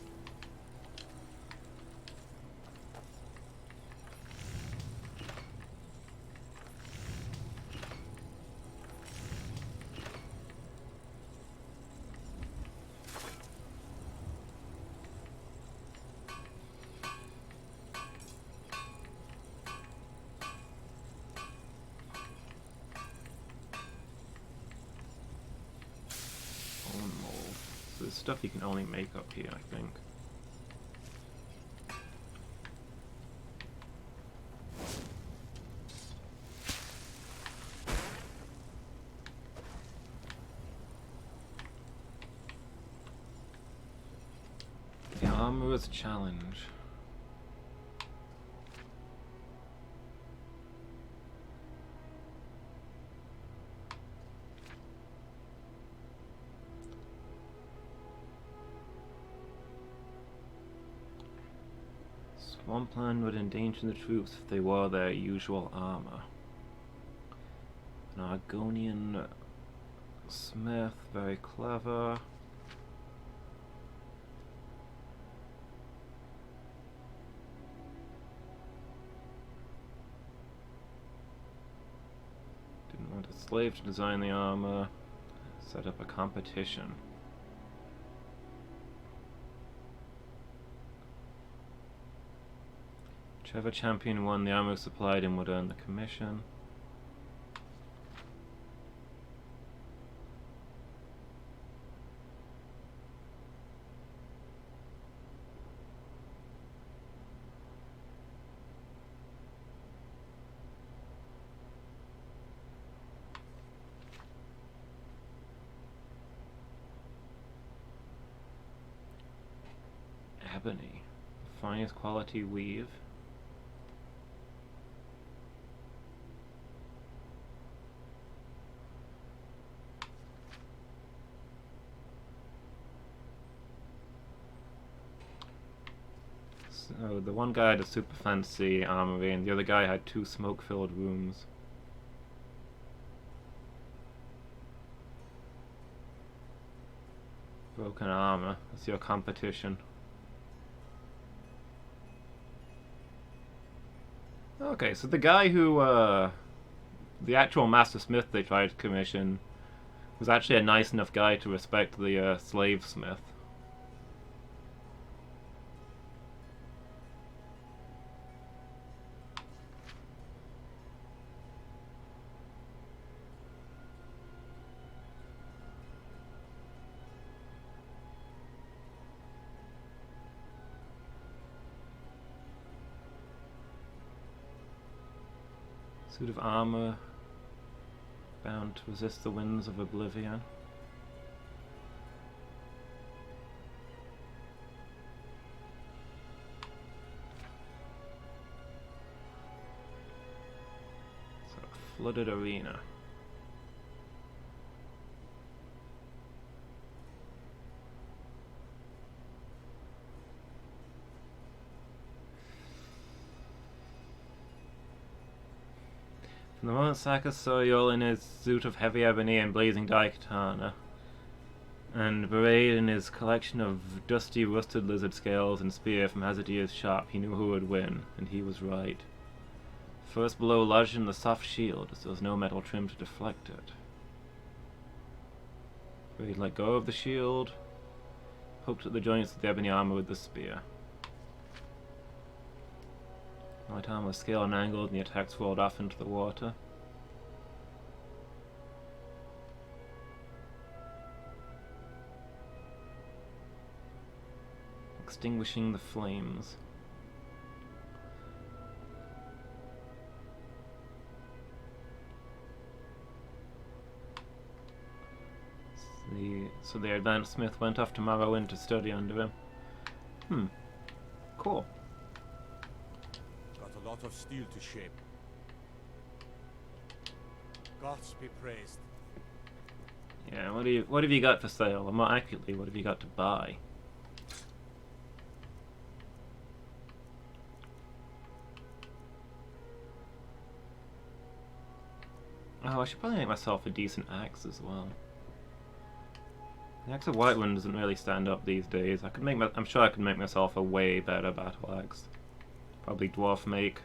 So there's stuff you can only make up here, I think. The Armorer's Challenge. Swampland would endanger the troops if they wore their usual armor. An Argonian smith, very clever. Didn't want a slave to design the armor. Set up a competition. Whichever champion won the armor supplied him would earn the commission. Ebony, finest quality weave. So the one guy had a super fancy armory and the other guy had 2 smoke-filled rooms. Broken armor, that's your competition. Okay, so the guy who, the actual Master Smith they tried to commission was actually a nice enough guy to respect the slave smith. Suit of armor bound to resist the winds of oblivion. So, flooded arena. From the moment Saka saw Yol in his suit of heavy ebony and blazing daikatana, and Berate in his collection of dusty rusted lizard scales and spear from Hazadia's shop, he knew who would win, and he was right. First blow lodged in the soft shield, as there was no metal trim to deflect it. Berate let go of the shield, poked at the joints of the ebony armor with the spear. The light armor was scaled and angled, and the attacks rolled off into the water. Extinguishing the flames. So the advanced smith went off to Morrowind to study under him. Cool. Got a lot of steel to shape. Gods be praised. Yeah, what have you got for sale? Or more accurately, what have you got to buy? Oh, I should probably make myself a decent axe as well. The Axe of Whiterun doesn't really stand up these days. I'm sure I could make myself a way better battle axe. Probably dwarf make.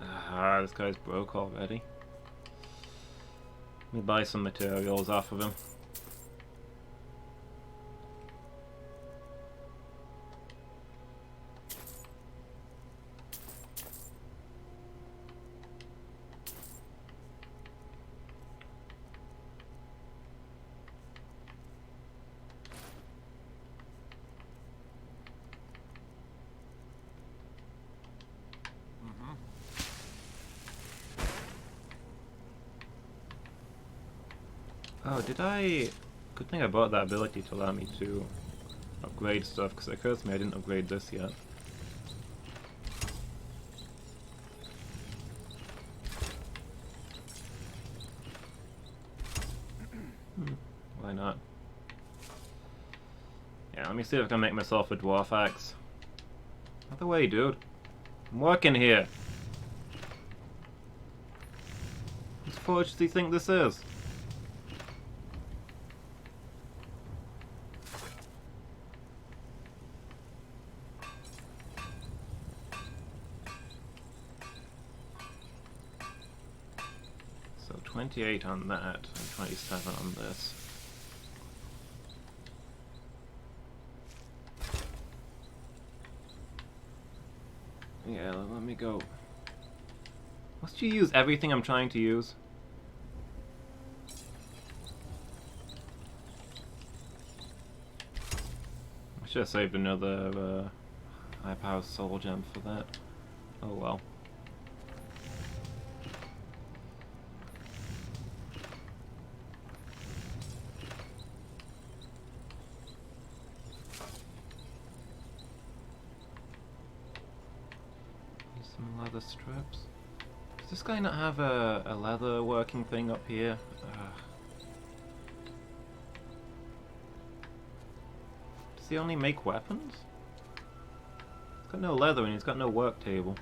Ah, this guy's broke already. Let me buy some materials off of him. Oh, did I... Good thing I bought that ability to allow me to upgrade stuff, because it occurs to me I didn't upgrade this yet. Why not? Yeah, let me see if I can make myself a dwarf axe. Out the way, dude. I'm working here. Whose forge do you think this is? So 28 on that, and 27 on this. Yeah, let me go. Must you use everything I'm trying to use? I should have saved another high-power soul gem for that. Oh well. Some leather strips. Does this guy not have a leather working thing up here? Does he only make weapons? He's got no leather and he's got no work table.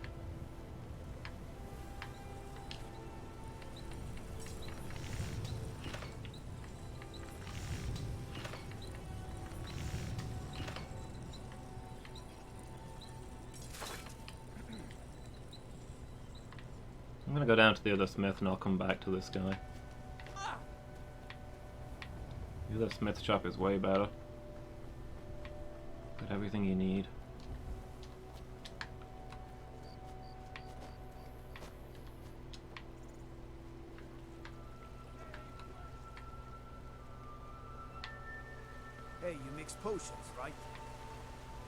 I'm gonna go down to the other smith and I'll come back to this guy. The other smith shop is way better. Got everything you need. Hey, you mix potions, right?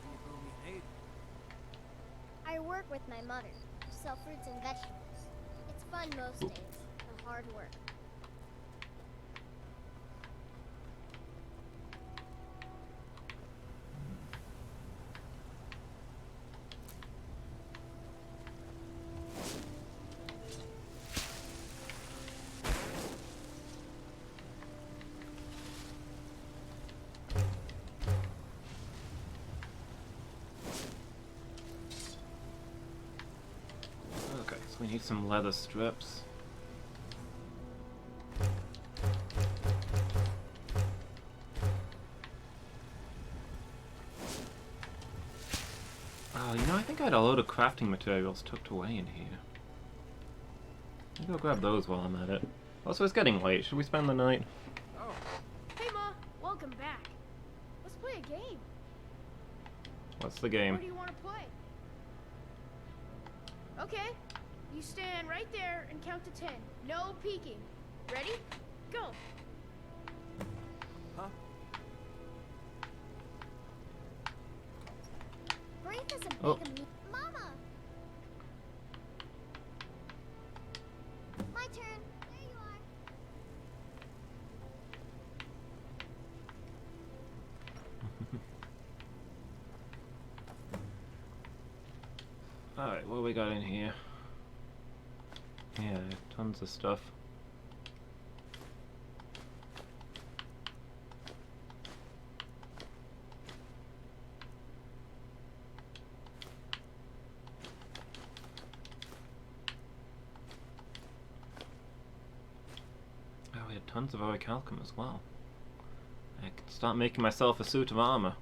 Can you brew me an aid? I work with my mother. Sell fruits and vegetables. It's fun most days, and hard work. Okay, so we need some leather strips. Oh, you know, I think I had a load of crafting materials tucked away in here. Maybe I'll grab those while I'm at it. Also, it's getting late. Should we spend the night? Oh. Hey, Ma. Welcome back. Let's play a game. What's the game? What do you want to play? Okay. You stand right there and count to 10. No peeking. Ready? Go. Huh? Bring us a big Oh. Mama! My turn. There you are. Alright, what we got in here? Yeah, tons of stuff. Oh, we had tons of orichalcum as well. I can start making myself a suit of armor.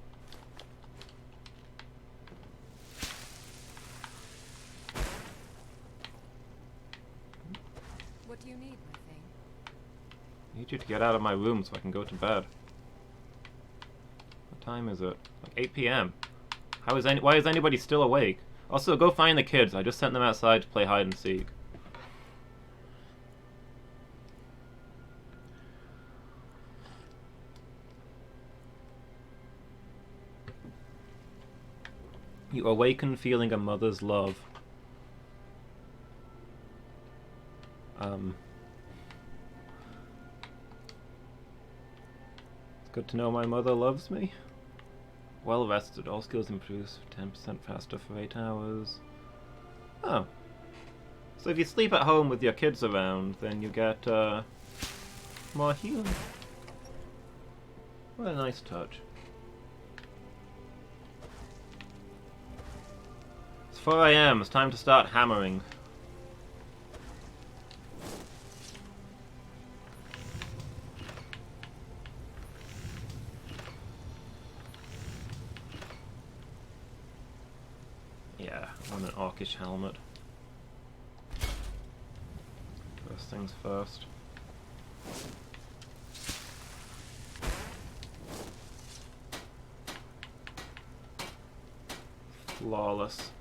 What do you need, my thing? I need you to get out of my room so I can go to bed. What time is it? Like 8 p.m. Why is anybody still awake? Also, go find the kids. I just sent them outside to play hide and seek. You awaken feeling a mother's love. It's good to know my mother loves me. Well rested, all skills improves 10% faster for 8 hours. Oh. So if you sleep at home with your kids around, then you get, more healing. What a nice touch. It's 4 a.m, it's time to start hammering. Yeah, I want an orcish helmet. First things first. Flawless.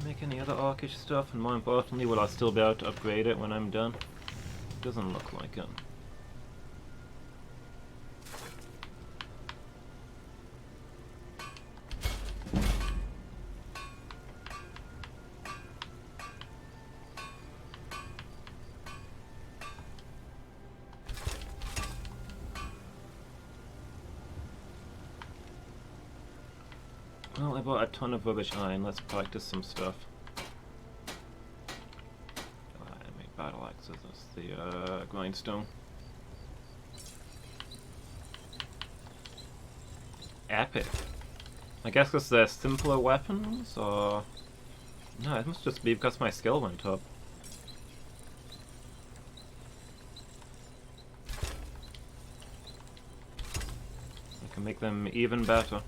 Make any other orcish stuff, and more importantly, will I still be able to upgrade it when I'm done? Doesn't look like it. Well, I bought a ton of rubbish iron. Let's practice some stuff. I made battle axes. That's the grindstone. Epic. I guess because they're simpler weapons, or... No, it must just be because my skill went up. I can make them even better.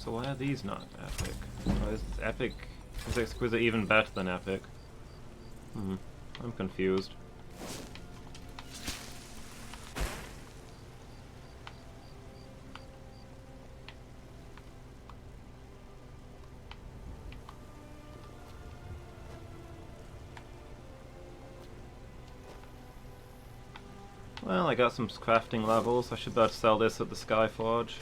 So why are these not epic? Why is epic... Is exquisite even better than epic? I'm confused. Well, I got some crafting levels. I should be able to sell this at the Skyforge.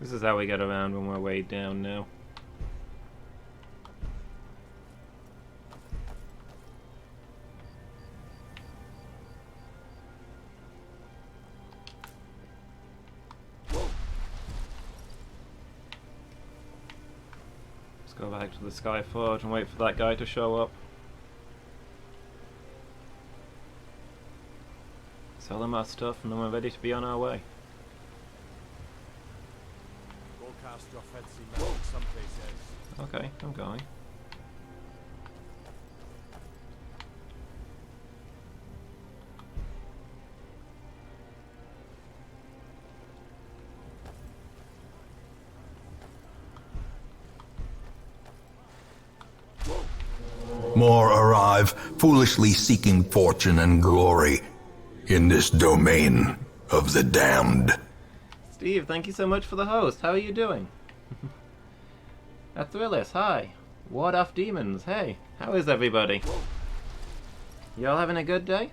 This is how we get around when we're way down now. Let's go back to the Skyforge and wait for that guy to show up. Sell him our stuff and then we're ready to be on our way. Cast your fancy magic someplace else. Okay, I'm going. More arrive, foolishly seeking fortune and glory in this domain of the damned. Steve, thank you so much for the host. How are you doing? Athrillis, hi. Ward off demons, hey. How is everybody? You all having a good day?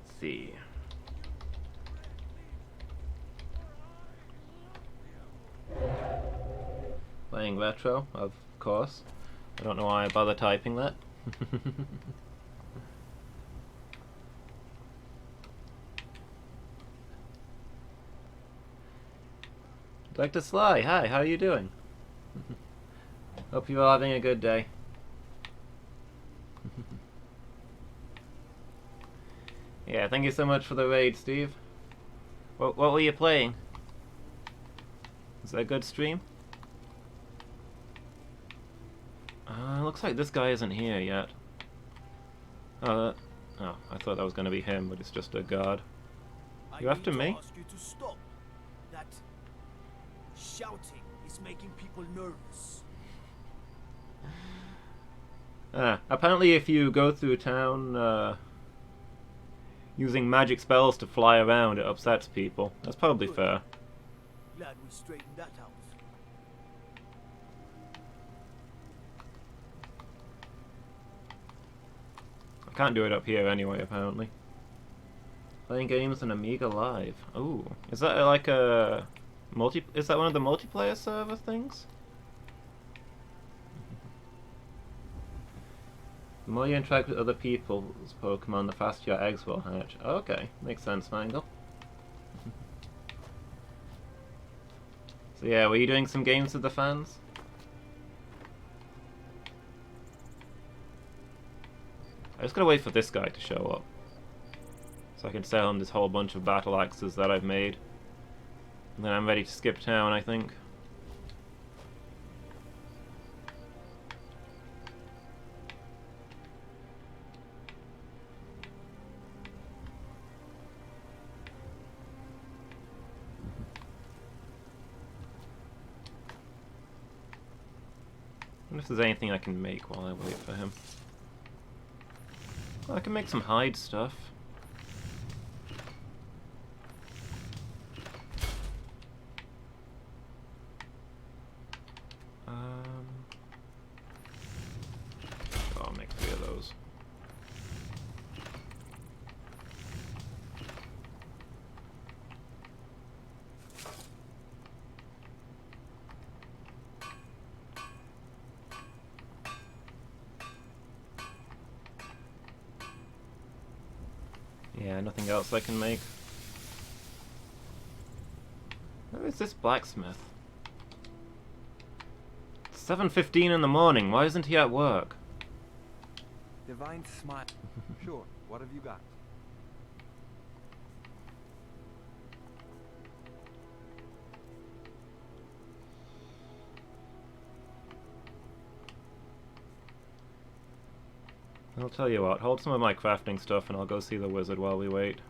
Let's see. Playing retro, of course. I don't know why I bother typing that. Dr. Sly, hi, how are you doing? Hope you're all having a good day. Yeah, thank you so much for the raid, Steve. What were you playing? Is that a good stream? Looks like this guy isn't here yet. Oh, I thought that was going to be him, but it's just a guard. You after me? Ask you to stop. That shouting is making people nervous. Apparently if you go through town using magic spells to fly around, it upsets people. That's probably fair. Glad we straightened that out. I can't do it up here anyway, apparently. Playing games on Amiga Live. Ooh, is that like a is that one of the multiplayer server things? The more you interact with other people's Pokemon, the faster your eggs will hatch. Okay, makes sense, Mangle. So yeah, were you doing some games with the fans? I just gotta wait for this guy to show up, so I can sell him this whole bunch of battle axes that I've made. And then I'm ready to skip town, I think. wonder if there's anything I can make while I wait for him. Well, I can make some hide stuff. Oh, I'll make 3 of those. Yeah, nothing else I can make. Where is this blacksmith? It's 7:15 in the morning. Why isn't he at work? Divine smile. Sure, what have you got? I'll tell you what, hold some of my crafting stuff and I'll go see the wizard while we wait.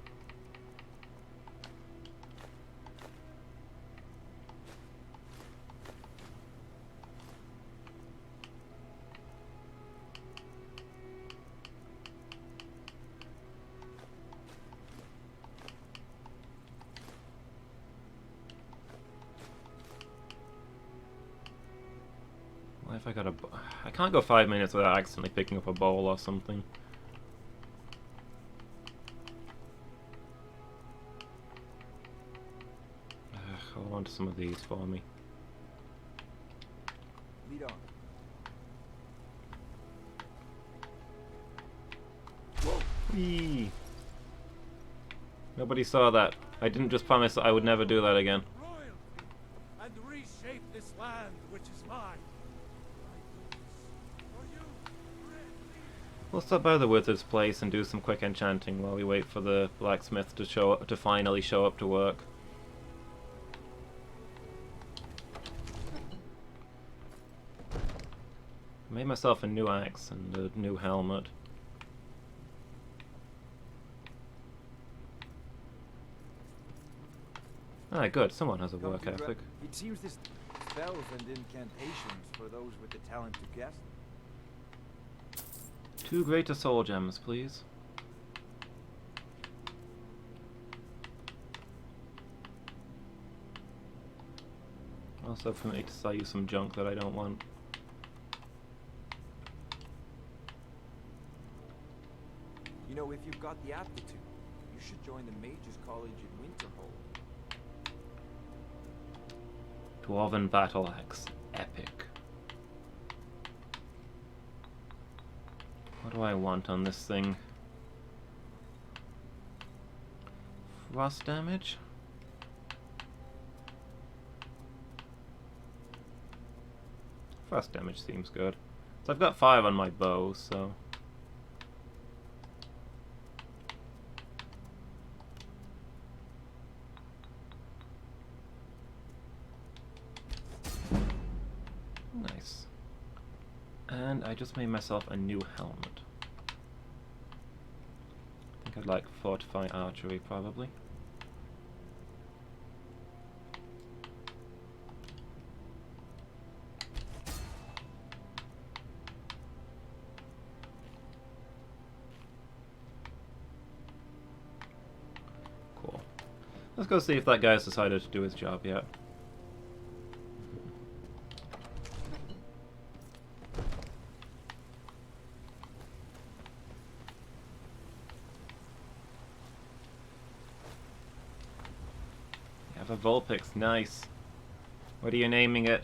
Why if I got a... I can't go 5 minutes without accidentally picking up a bowl or something. Hold on to some of these for me. Lead on. Whee! Nobody saw that. I didn't just promise that I would never do that again. Royalty, and reshape this land which is mine. We'll stop by the wizard's place and do some quick enchanting while we wait for the blacksmith to show up, to finally show up to work. I made myself a new axe and a new helmet. Ah, good. Someone has a work ethic. It seems this spells and incantations for those with the talent to guess. 2 greater soul gems, please. Also for me to sell you some junk that I don't want. You know, if you've got the aptitude, you should join the Mages College in Winterhold. Dwarven battle axe. Epic. What do I want on this thing? Frost damage? Frost damage seems good. So I've got 5 on my bow, so... Nice. And I just made myself a new helmet. I think I'd like fortify archery, probably. Cool. Let's go see if that guy's decided to do his job yet. A Vulpix, nice. What are you naming it?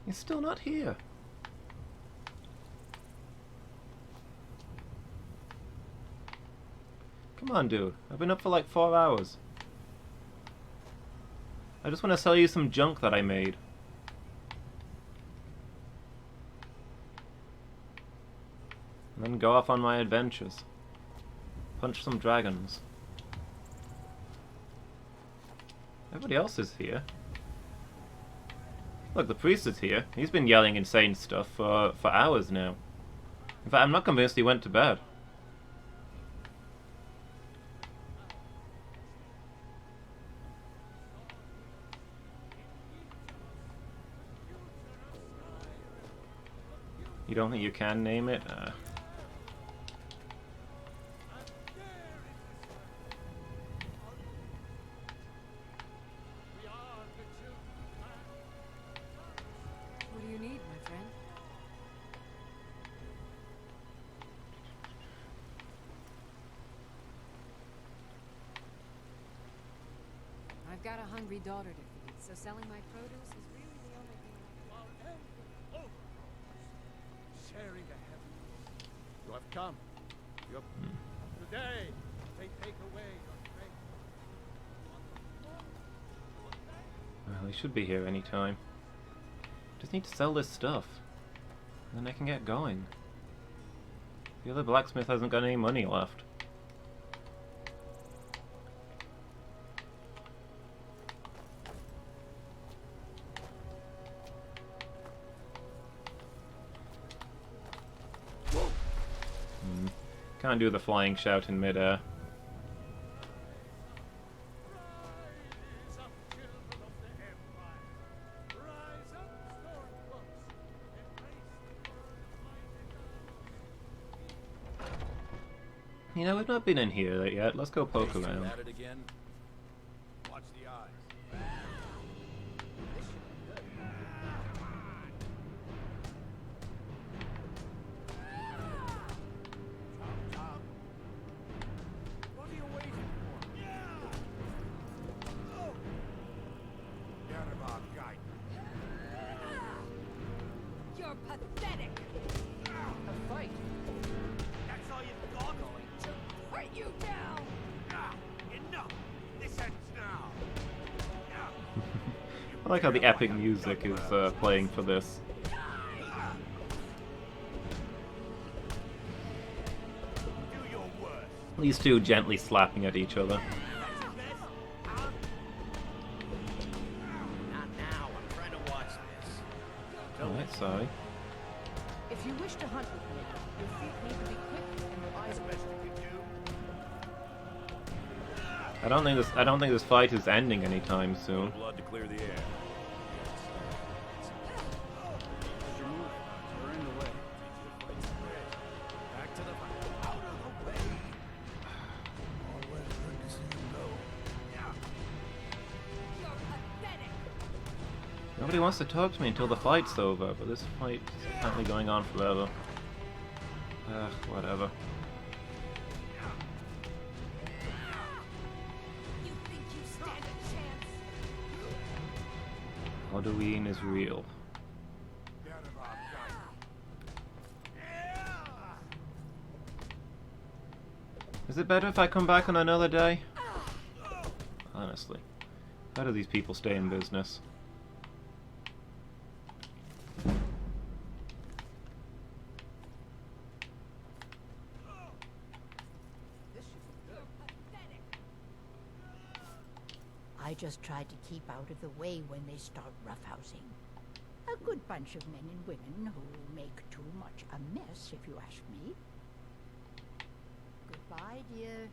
He's still not here. Come on, dude. I've been up for like 4 hours. I just want to sell you some junk that I made. And then go off on my adventures. Punch some dragons. Everybody else is here. Look, the priest is here. He's been yelling insane stuff for hours now. In fact, I'm not convinced he went to bed. You don't think you can name it? What do you need, my friend? I've got a hungry daughter to feed, so selling my produce is really the only thing I can. Sharing the heaven. You have come. Today, they take away your strength. Well, he should be here anytime. Just need to sell this stuff. And then I can get going. The other blacksmith hasn't got any money left. Can't do the flying shout in midair. Rise up, children of the Empire. Rise up, Stormcloaks. Embrace the world You know, we've not been in here yet. Let's go poke around. At it again. Watch the eyes. What are you waiting for? Out of our guide. You're pathetic! A fight. That's all you've got? To put you down! Enough! This ends now! I like how the epic music is playing for this. Do your worst. These two gently slapping at each other. Not now. I'm trying to watch this. Alright, sorry. If you wish to hunt with me, your feet need to be quick and your eyes Best you can do. I don't think this fight is ending anytime soon. Blood to clear the air. You're in the way. Back to the fight. Out of the way! Always good to see you go. You're pathetic! Nobody wants to talk to me until the fight's over, but this fight is apparently going on forever. Ugh, whatever. You think you stand a chance? Halloween is real. Out of our guide. Is it better if I come back on another day? Honestly. How do these people stay in business? I just try to keep out of the way when they start roughhousing. A good bunch of men and women who make too much a mess, if you ask me. Goodbye, dear.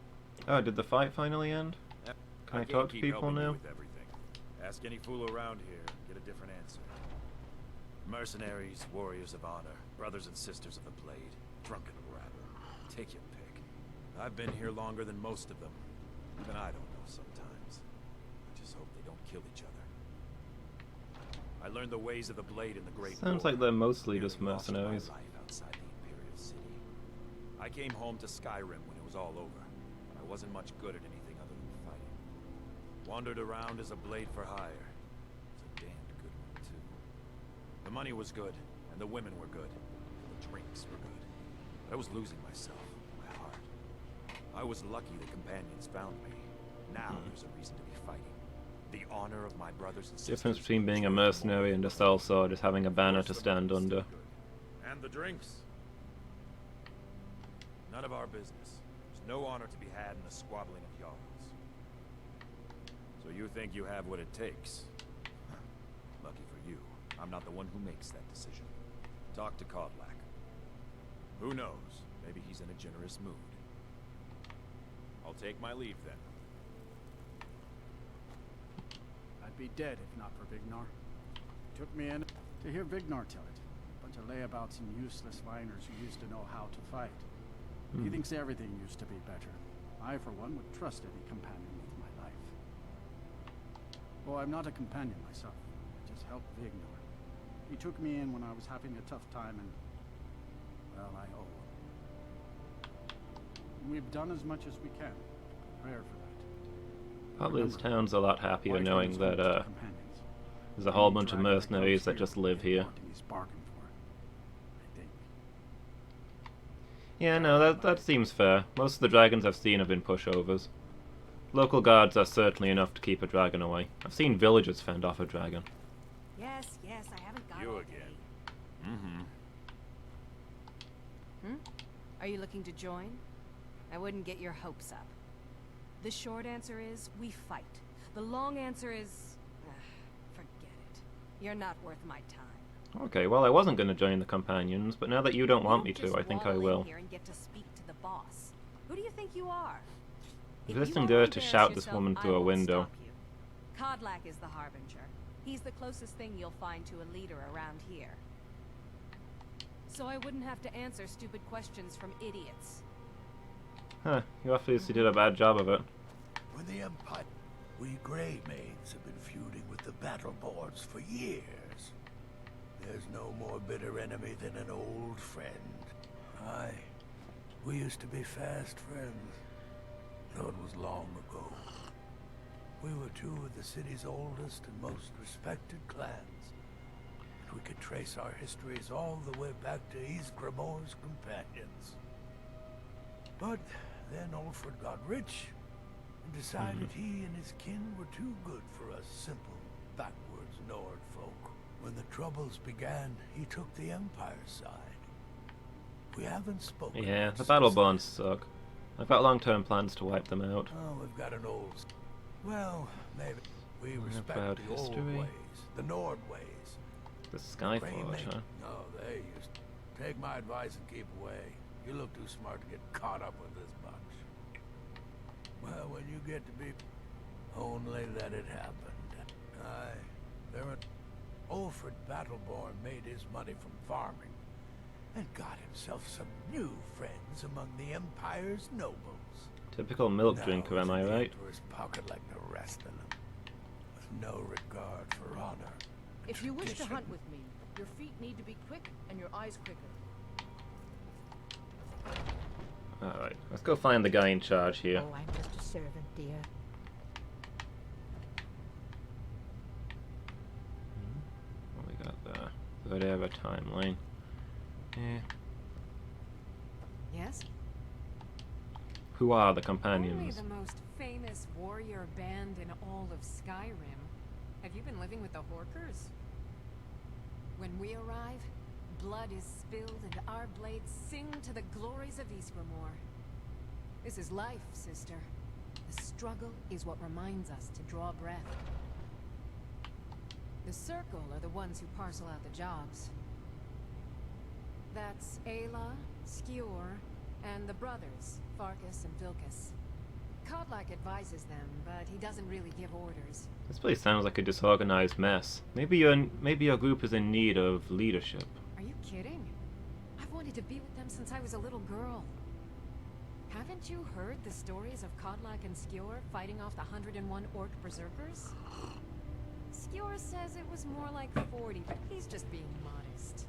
Oh, did the fight finally end? Yep. Can I can't talk to keep people helping you now? with everything. Ask any fool around here, get a different answer. Mercenaries, warriors of honor, brothers and sisters of the blade, drunken rabble. Take your pick. I've been here longer than most of them. Even I don't know sometimes. I just hope they don't kill each other. I learned the ways of the blade in the Great Sounds War. like they're mostly Nearly just lost my mercenaries. life outside the Imperial City. I came home to Skyrim when it was all over. I wasn't much good at anything other than fighting. Wandered around as a blade for hire. It's a damned good one, too. The money was good, and the women were good. The drinks were good. But I was losing myself, my heart. I was lucky the companions found me. Now there's a reason to be fighting. The honor of my brothers and sisters. Difference between being a mercenary and a sellsword is having a banner to stand under. And the drinks. None of our business. There's no honor to be had in the squabbling of yards. So you think you have what it takes? Lucky for you, I'm not the one who makes that decision. Talk to Kodlak. Who knows? Maybe he's in a generous mood. I'll take my leave then. I'd be dead if not for Vignar. Took me in to hear Vignar tell it. A bunch of say about some useless miners who used to know how to fight. He thinks everything used to be better. I, for one, would trust any companion with my life. Oh, I'm not a companion myself. I just help Vignor. He took me in when I was having a tough time and... well, I owe him. We've done as much as we can to prepare for that. Probably this town's a lot happier knowing that there's a whole bunch of mercenaries that just live here. Yeah, no, that seems fair. Most of the dragons I've seen have been pushovers. Local guards are certainly enough to keep a dragon away. I've seen villagers fend off a dragon. Yes, I haven't got You all again. day. Are you looking to join? I wouldn't get your hopes up. The short answer is, we fight. The long answer is... forget it. You're not worth my time. Okay, well I wasn't going to join the companions, but now that you don't want me to, I think I will. Here and get to speak to the boss. Who do you think you are? Resisting dare to shout this woman through a window. Kodlak is the harbinger. He's the closest thing you'll find to a leader around here. So I wouldn't have to answer stupid questions from idiots. Huh, you obviously did a bad job of it. When the Empire... We Grey Maids have been feuding with the Battleborns for years. There's no more bitter enemy than an old friend. Aye, we used to be fast friends, though it was long ago. We were two of the city's oldest and most respected clans. And we could trace our histories all the way back to Ysgramor's companions. But then Ulfred got rich and decided he and his kin were too good for us simple, backwards Nord folk. When the Troubles began, he took the Empire's side. We haven't spoken. Yeah, the Battleborns suck. I've got long-term plans to wipe them out. Oh, we've got an old... Well, maybe we respect about the history? old ways, the Nord ways. The Skyforge, huh? No, they used to. Take my advice and keep away. You look too smart to get caught up with this bunch. Well, when you get to be... Only let it happen. Aye, there are... Ulfred Battleborn made his money from farming and got himself some new friends among the Empire's nobles. Typical milk drinker, am I right? Into his pocket like the rest of them, with no regard for honor. If you wish to hunt with me, your feet need to be quick and your eyes quicker. Alright, let's go find the guy in charge here. Oh, I'm just a servant, dear. What we got there? Whatever timeline. Yeah. Yes? Who are the Only companions? the most famous warrior band in all of Skyrim. Have you been living with the Horkers? When we arrive, blood is spilled and our blades sing to the glories of Ysgramor. This is life, sister. The struggle is what reminds us to draw breath. The Circle are the ones who parcel out the jobs. That's Ayla, Skjor, and the brothers, Farkas and Vilkas. Kodlak advises them, but he doesn't really give orders. This place sounds like a disorganized mess. Maybe your group is in need of leadership. Are you kidding? I've wanted to be with them since I was a little girl. Haven't you heard the stories of Kodlak and Skjor fighting off the 101 orc berserkers? Skjor says it was more like 40, but he's just being modest.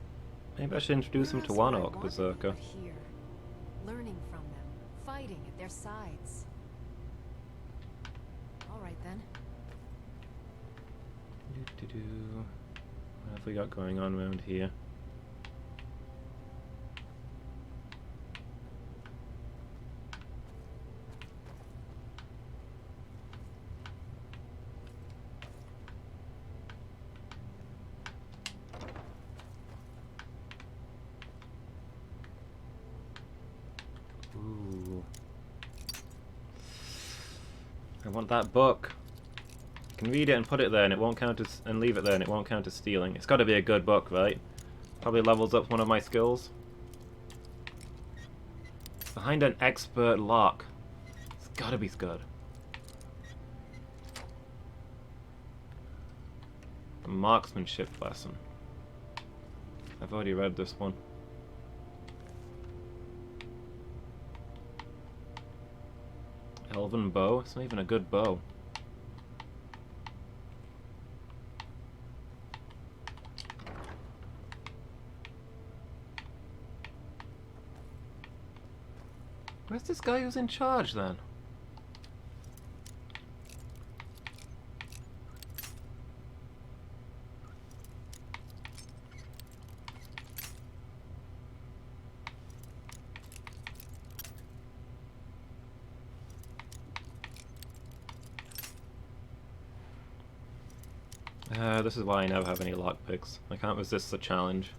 Maybe I should introduce him to one orc berserker. Here, learning from them, fighting at their sides. All right then. What have we got going on around here? Ooh. I want that book. I can read it and put it there and it won't count as, and leave it there and it won't count as stealing. It's got to be a good book, right? Probably levels up one of my skills. Behind an expert lock. It's got to be good. A marksmanship lesson. I've already read this one. Elven bow? It's not even a good bow. Where's this guy who's in charge then? This is why I never have any lockpicks. I can't resist the challenge.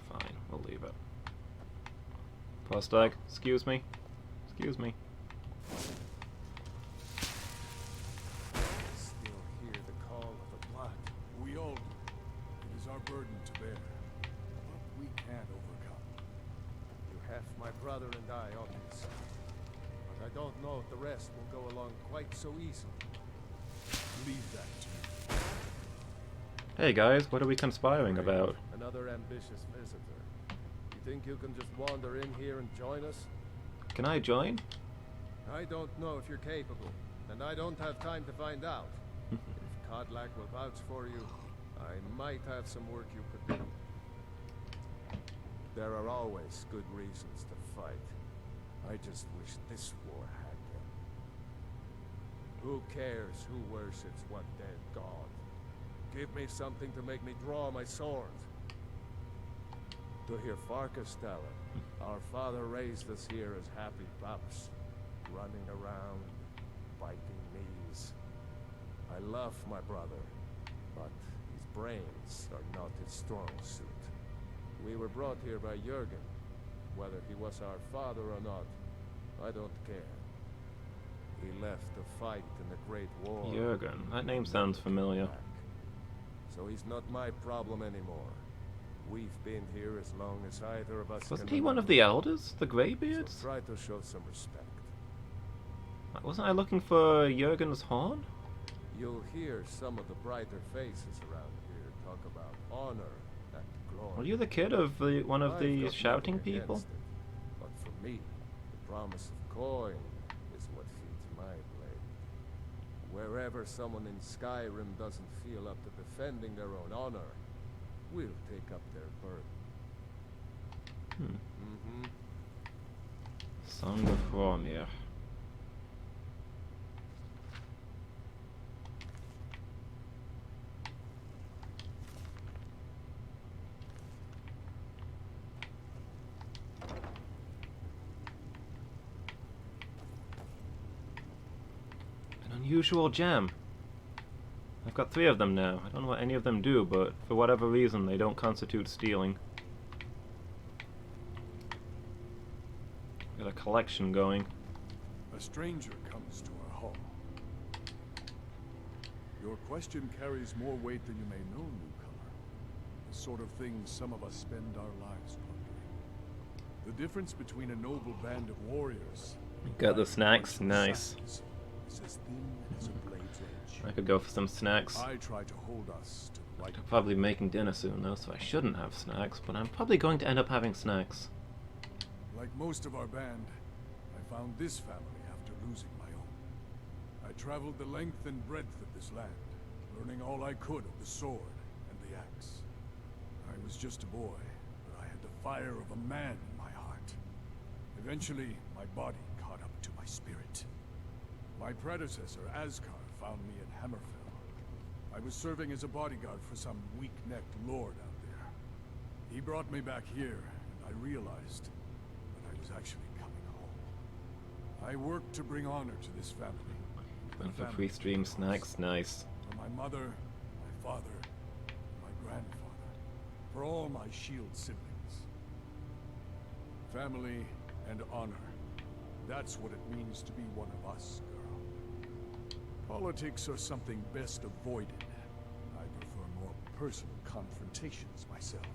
Fine, we'll leave it. Postag, excuse me. Excuse me. Still hear the call of the blood. We all do. It is our burden to bear. But we can't overcome. You have my brother and I on your side. But I don't know if the rest will go along quite so easily. Leave that to me. Hey guys, what are we conspiring about? Another ambitious visitor. You think you can just wander in here and join us? Can I join? I don't know if you're capable, and I don't have time to find out. If Kodlak will vouch for you, I might have some work you could do. There are always good reasons to fight. I just wish this war had them. Who cares who worships what dead god? Give me something to make me draw my sword. To hear Farkas tell it, our father raised us here as happy pups, running around, biting knees. I love my brother, but his brains are not his strong suit. We were brought here by Jürgen. Whether he was our father or not, I don't care. He left to fight in the Great War. Jürgen, that name sounds familiar. So he's not my problem anymore. We've been here as long as either of us Wasn't can he one of remember. the elders? The Greybeards? So try to show some respect. Wasn't I looking for Jürgen's horn? You'll hear some of the brighter faces around here talk about honor and glory. Were you the kid of one of I've the got shouting nothing people? against it, but for me, the promise of coin is what feeds my blade. Wherever someone in Skyrim doesn't feel up to defending their own honor, we'll take up their burden. Song of Hromir. An unusual gem. I've got 3 of them now. I don't know what any of them do, but for whatever reason they don't constitute stealing. Got a collection going. A stranger comes to our hall. Your question carries more weight than you may know, newcomer. The sort of thing some of us spend our lives pondering. The difference between a noble band of warriors... Got the snacks? Nice. ...is as thin as a blade's edge. I could go for some snacks. I try to hold us to the right... I'm probably making dinner soon though, so I shouldn't have snacks, but I'm probably going to end up having snacks. Like most of our band, I found this family after losing my own. I traveled the length and breadth of this land, learning all I could of the sword and the axe. I was just a boy, but I had the fire of a man in my heart. Eventually, my body caught up to my spirit. My predecessor, Askar, found me in Hammerfell. I was serving as a bodyguard for some weak-necked lord out there. He brought me back here, and I realized that I was actually coming home. I worked to bring honor to this family. Went for free stream snacks, nice. For my mother, my father, my grandfather. For all my shield siblings. Family and honor. That's what it means to be one of us, girl. Politics are something best avoided. I prefer more personal confrontations myself.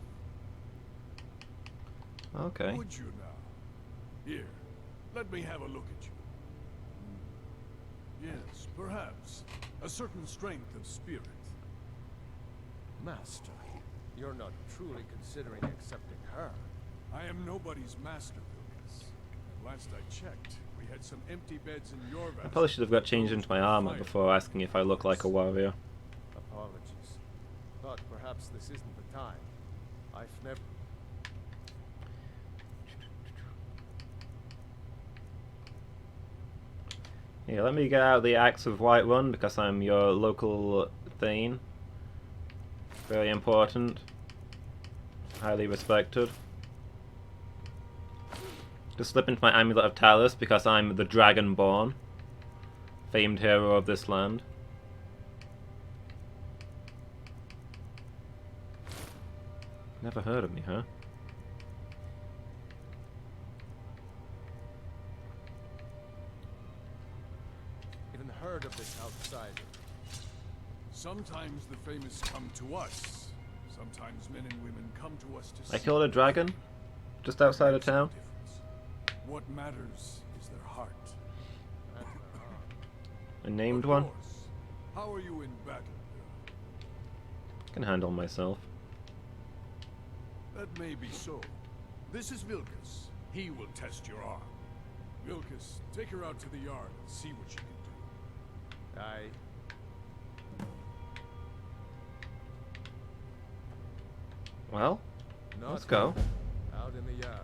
Okay. Would you now? Here, let me have a look at you. Yes, perhaps. A certain strength of spirit. Master, you're not truly considering accepting her. I am nobody's master, Vilkas. Last I checked, we had some empty beds in your I probably should have got changed into my armor before asking if I look like a warrior. Apologies. But perhaps this isn't the time. I've never... Yeah, let me get out the Axe of Whiterun because I'm your local Thane. Very important. Highly respected. Just slip into my Amulet of Talus because I'm the Dragonborn. Famed hero of this land. Never heard of me, huh? even heard of this outsider. Sometimes the famous come to us. Sometimes men and women come to us to I killed a dragon just outside of town. What matters is their heart. I named one. How are you in battle? Can handle myself. That may be so. This is Vilkas. He will test your arm. Vilkas, take her out to the yard and see what she can do. Aye. Well, let's go. Out in the yard.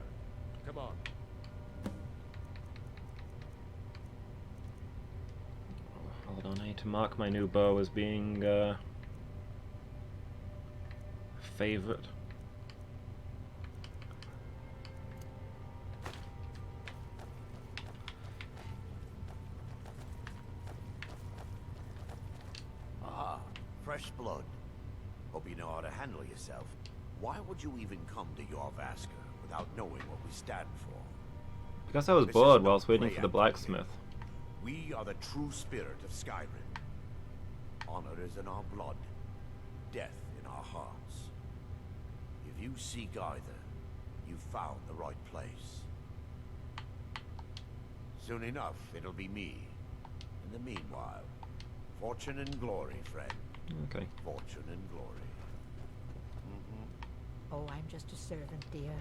Come on. Hold on, I need to mark my new bow as being favorite. Ah, fresh blood. Hope you know how to handle yourself. Why would you even come to Jorvaska without knowing what we stand for? Because I was bored whilst waiting for the blacksmith. We are the true spirit of Skyrim. Honor is in our blood, death in our hearts. If you seek either, you've found the right place. Soon enough, it'll be me. In the meanwhile, fortune and glory, friend. Okay. Fortune and glory. Oh, I'm just a servant, dear.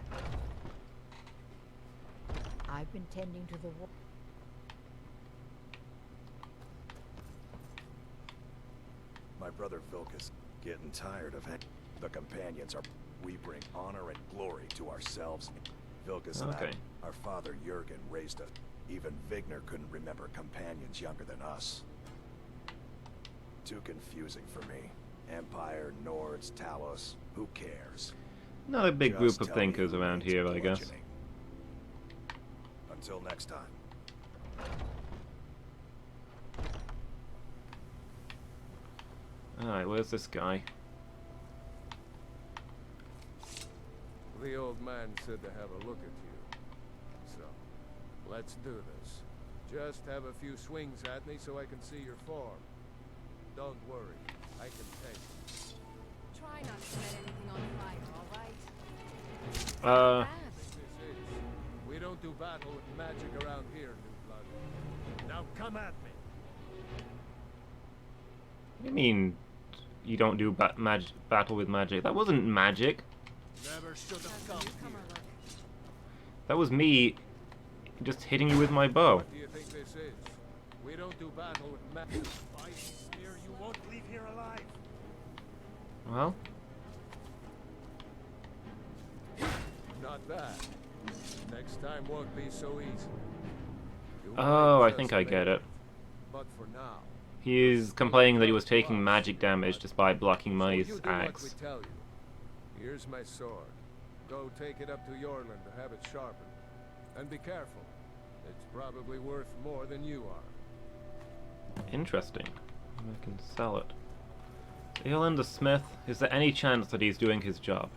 I've been tending to the war. My brother Vilkas getting tired of it. The companions are... We bring honor and glory to ourselves. Vilkas and I, our father Jurgen raised us. Even Vigner couldn't remember companions younger than us. Too confusing for me. Empire, Nords, Talos, who cares? Not a big group of thinkers around here, I guess. Until next time. Alright, where's this guy? The old man said to have a look at you. So, let's do this. Just have a few swings at me so I can see your form. Don't worry, I can take it. Try not to set anything on fire, alright? We don't do battle with magic around here, New Blood. Now come at me. What do you mean you don't do battle with magic? That wasn't magic. Never should have come here. That was me just hitting you with my bow. What do you think this is? We don't do battle with magic. If I smear, you won't leave here alive. Well, Not bad. Next time won't be so easy. oh, I think I get it. But for now, He's complaining that he was taking magic damage just by blocking my you do what we axe. tell you. Here's my sword. Go take it up to Yorland to have it sharpened. And be careful. It's probably worth more than you are. Interesting. I can sell it. Eland the Smith, is there any chance that he's doing his job?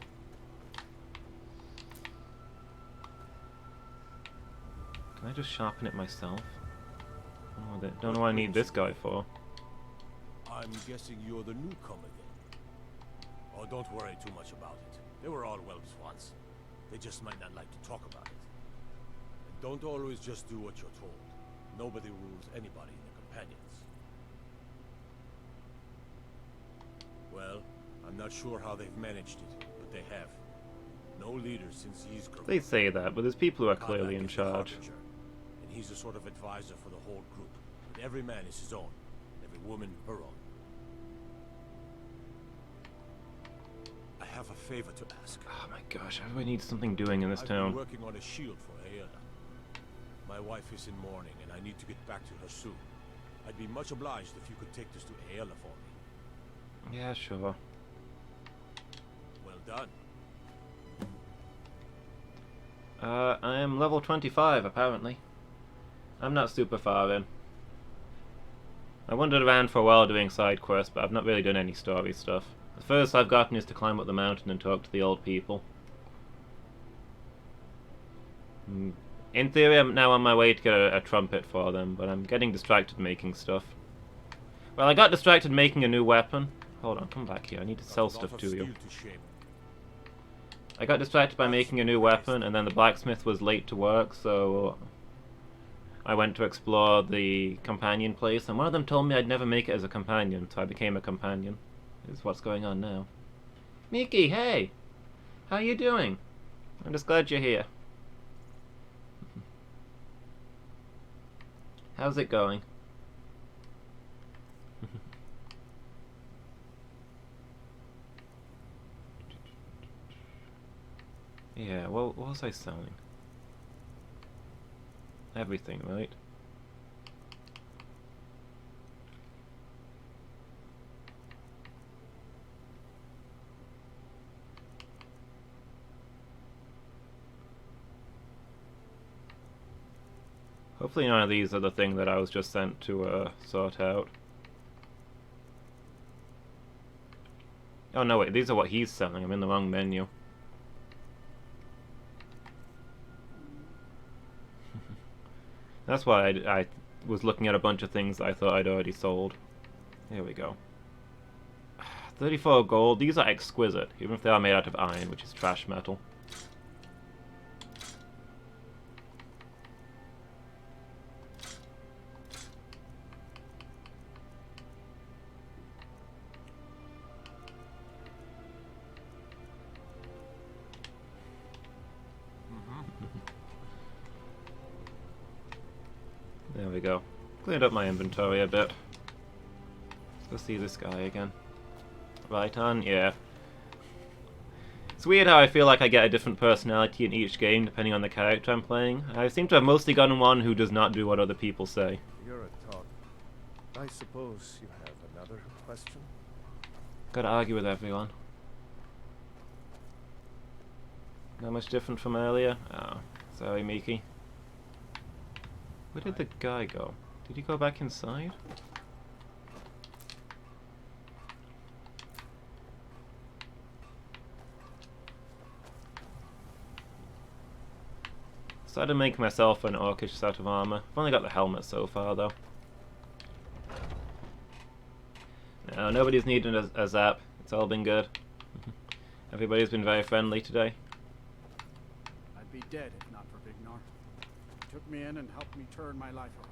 Can I just sharpen it myself? Don't know what I need this guy for. I'm guessing you're the newcomer then. Oh, don't worry too much about it. They were all welcome once. They just might not like to talk about it. And don't always just do what you're told. Nobody rules anybody in the companions. I'm not sure how they've managed it, but they have. No leader since Ysgrim. They say that, but there's people who are clearly in Karlach is the charge. harbinger, and he's a sort of advisor for the whole group. But every man is his own, every woman her own. I have a favor to ask. Oh my gosh, everybody needs something doing in this I've town. been working on a shield for Aela. My wife is in mourning, and I need to get back to her soon. I'd be much obliged if you could take this to Aela for me. Yeah, sure. Well done. I am level 25, apparently. I'm not super far in. I wandered around for a while doing side quests, but I've not really done any story stuff. The furthest I've gotten is to climb up the mountain and talk to the old people. In theory, I'm now on my way to get a trumpet for them, but I'm getting distracted making stuff. Well, I got distracted making a new weapon. Hold on, come back here. I need to sell stuff to you. I got distracted by making a new weapon, and then the blacksmith was late to work, so I went to explore the companion place, and one of them told me I'd never make it as a companion, so I became a companion. This is what's going on now. Miki, hey! How you doing? I'm just glad you're here. How's it going? Yeah, well, what was I selling? Everything, right? Hopefully none of these are the thing that I was just sent to sort out. Oh no, wait, these are what he's selling. I'm in the wrong menu. That's why I was looking at a bunch of things that I thought I'd already sold. Here we go. 34 gold. These are exquisite, even if they are made out of iron, which is trash metal. There we go. Cleaned up my inventory a bit. Let's go see this guy again. Right on, yeah. It's weird how I feel like I get a different personality in each game depending on the character I'm playing. I seem to have mostly gotten one who does not do what other people say. You're a talk. I suppose you have another question? Gotta argue with everyone. Not much different from earlier? Oh, sorry Miki. Where did the guy go? Did he go back inside? Decided to make myself an orcish set of armor. I've only got the helmet so far though. No, nobody's needed a zap. It's all been good. Everybody's been very friendly today. I'd be dead if not for Vignar. He took me in and helped me turn my life around.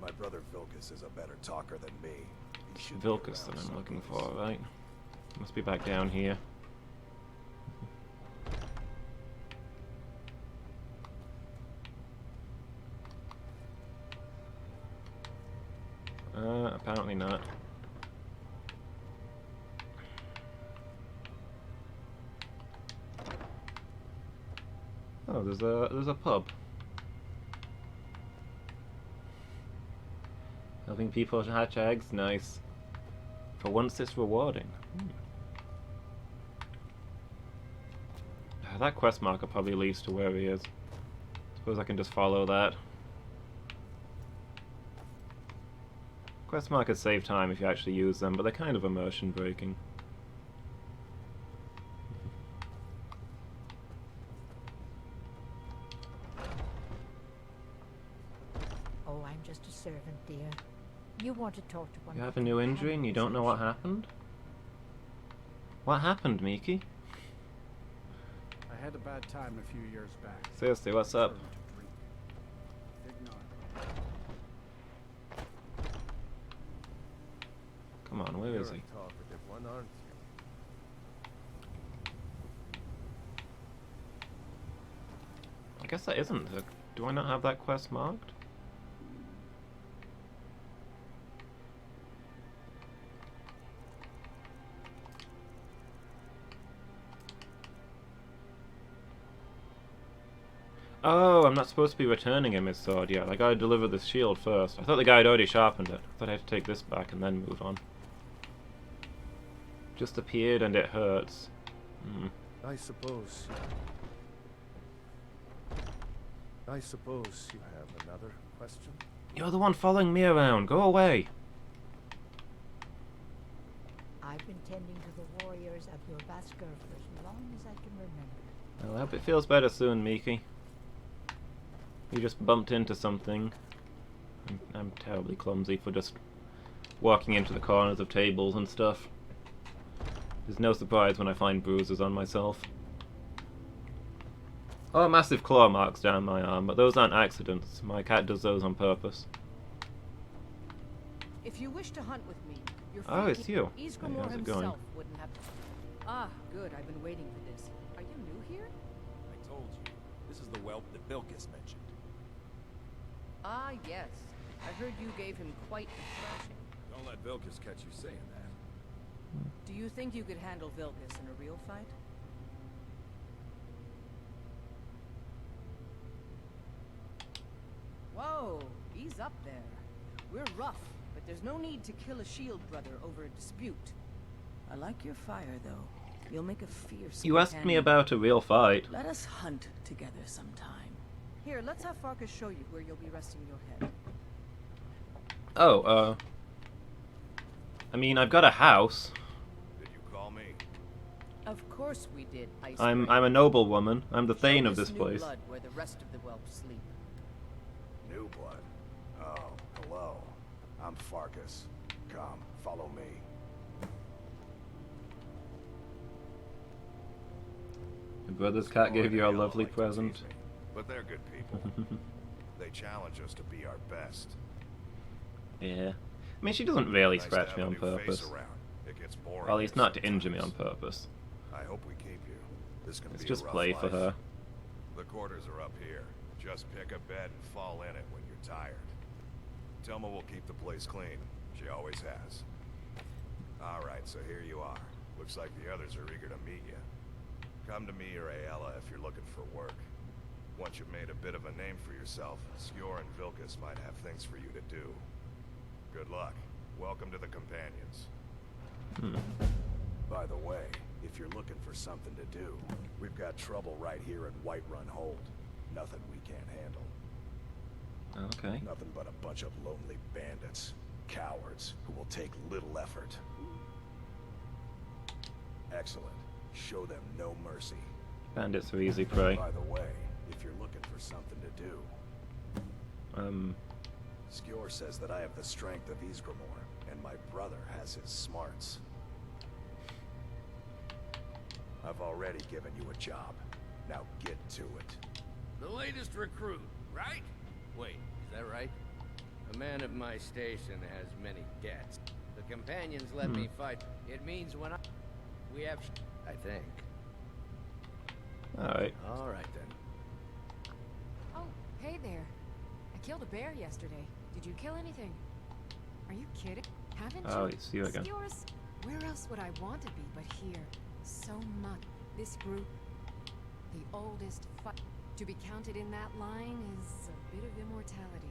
My brother Vilkas is a better talker than me. He should Vilkas that I'm looking for, right? Must be back down here. Apparently not. Oh, there's a pub. Helping people to hatch eggs, nice. For once, it's rewarding. That quest marker probably leads to where he is. Suppose I can just follow that. Quest markers save time if you actually use them, but they're kind of immersion breaking. Oh, I'm just a servant, dear. You want to talk to one You of have a the new injury and you don't know what happened? What happened, Miki? I had a bad time a few years back. Seriously, what's up? Come on, where is You're he? a talkative one, aren't you? I guess that isn't. Do I not have that quest marked? Oh, I'm not supposed to be returning him his sword yet. I gotta deliver this shield first. I thought the guy had already sharpened it. I thought I had to take this back and then move on. Just appeared and it hurts. I suppose you have another question? You're the one following me around. Go away. I've been tending to the warriors of your Basker for as long as I can remember. Well, I hope it feels better soon, Miki. You just bumped into something. I'm terribly clumsy for just walking into the corners of tables and stuff. There's no surprise when I find bruises on myself. Oh, massive claw marks down my arm, but those aren't accidents. My cat does those on purpose. If you wish to hunt with me, your Oh, it's you. Hey, Ysgramor how's it going? himself wouldn't have. Ah, good. I've been waiting for this. Are you new here? I told you. This is the whelp that Vilkas mentioned. Ah, yes. I heard you gave him quite a thrashing. Don't let Vilkas catch you saying that. Do you think you could handle Vilkas in a real fight? Whoa, ease up there. We're rough, but there's no need to kill a shield brother over a dispute. I like your fire, though. You'll make a fierce You asked me companion. about a real fight. Let us hunt together sometime. Here, let's have Farkas show you where you'll be resting your head. Oh, I mean, I've got a house. Did you call me? Of course we did, Ice I'm Brain. a noble woman. I'm the Thane Show of this new place. blood where the rest of the whelps sleep. New blood. Oh, hello. I'm Farkas. Come, follow me. Your brother's cat gave you a lovely Like to present. tease me, but they're good people. They challenge us to be our best. Yeah. I mean, she doesn't really Nice to scratch have me a on new face purpose. around. It gets boring Or at least not to sometimes. injure me on purpose. I hope we keep you. This can It's be just a rough play for life. her. The quarters are up here. Just pick a bed and fall in it when you're tired. Telma will keep the place clean. She always has. Alright, so here you are. Looks like the others are eager to meet you. Come to me or Ayala if you're looking for work. Once you've made a bit of a name for yourself, Skjor and Vilkas might have things for you to do. Good luck. Welcome to the Companions. By the way, if you're looking for something to do, we've got trouble right here in Whiterun Hold. Nothing we can't handle. Okay. Nothing but a bunch of lonely bandits. Cowards who will take little effort. Excellent. Show them no mercy. Bandits are easy prey. By the way, if you're looking for something to do, Skjor says that I have the strength of Ysgramor, and my brother has his smarts. I've already given you a job. Now get to it. The latest recruit, right? Wait, is that right? A man of my station has many debts. The companions let me fight. It means when we have I think. Alright. Alright then. Oh, hey there. I killed a bear yesterday. Did you kill anything? Are you kidding? Haven't Oh, you? it's you again. Skjor's- Where else would I want to be but here? So much. This group, the oldest to be counted in that line is a bit of immortality.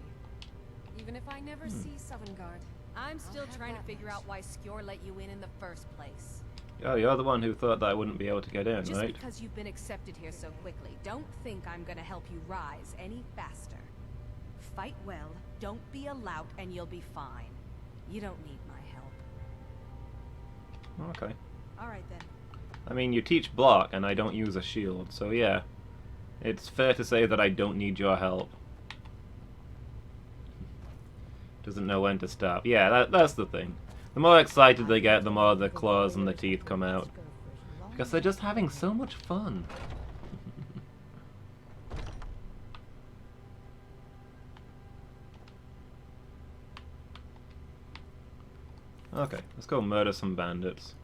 Even if I never see Sovngarde. I'm still have trying to that figure much. out why Skjor let you in the first place. Oh, you're the one who thought that I wouldn't be able to get in, Just right? because you've been accepted here so quickly, don't think I'm gonna help you rise any faster. Fight well, don't be a lout, and you'll be fine. You don't need my help. Okay. Alright then. I mean, you teach block, and I don't use a shield, so yeah. It's fair to say that I don't need your help. Doesn't know when to stop. Yeah, that's the thing. The more excited they get, the more the claws and the teeth come out. Because they're just having so much fun. Okay, let's go murder some bandits.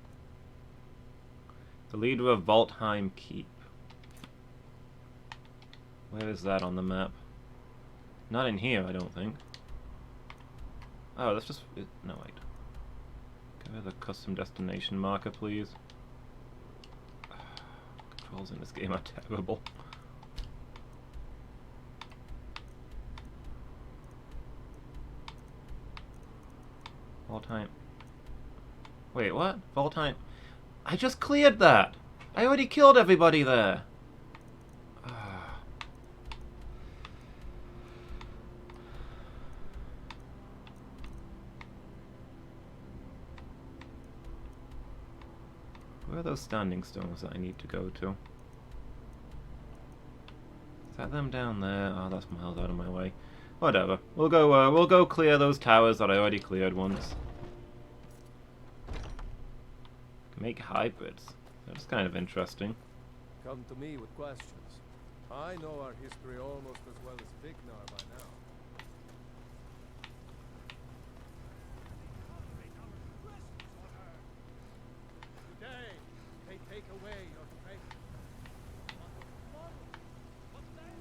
The leader of Voltheim Keep. Where is that on the map? Not in here, I don't think. Oh, that's just... no, wait. Give me the custom destination marker, please. Controls in this game are terrible. Voltheim. Wait, what? Voltheim. I just cleared that! I already killed everybody there! Where are those standing stones that I need to go to? Is that them down there? Oh, that's miles out of my way. Whatever. We'll go clear those towers that I already cleared once. Make hybrids. That's kind of interesting. Come to me with questions. I know our history almost as well as Vignar by now. Today, they take away your faith. What's that?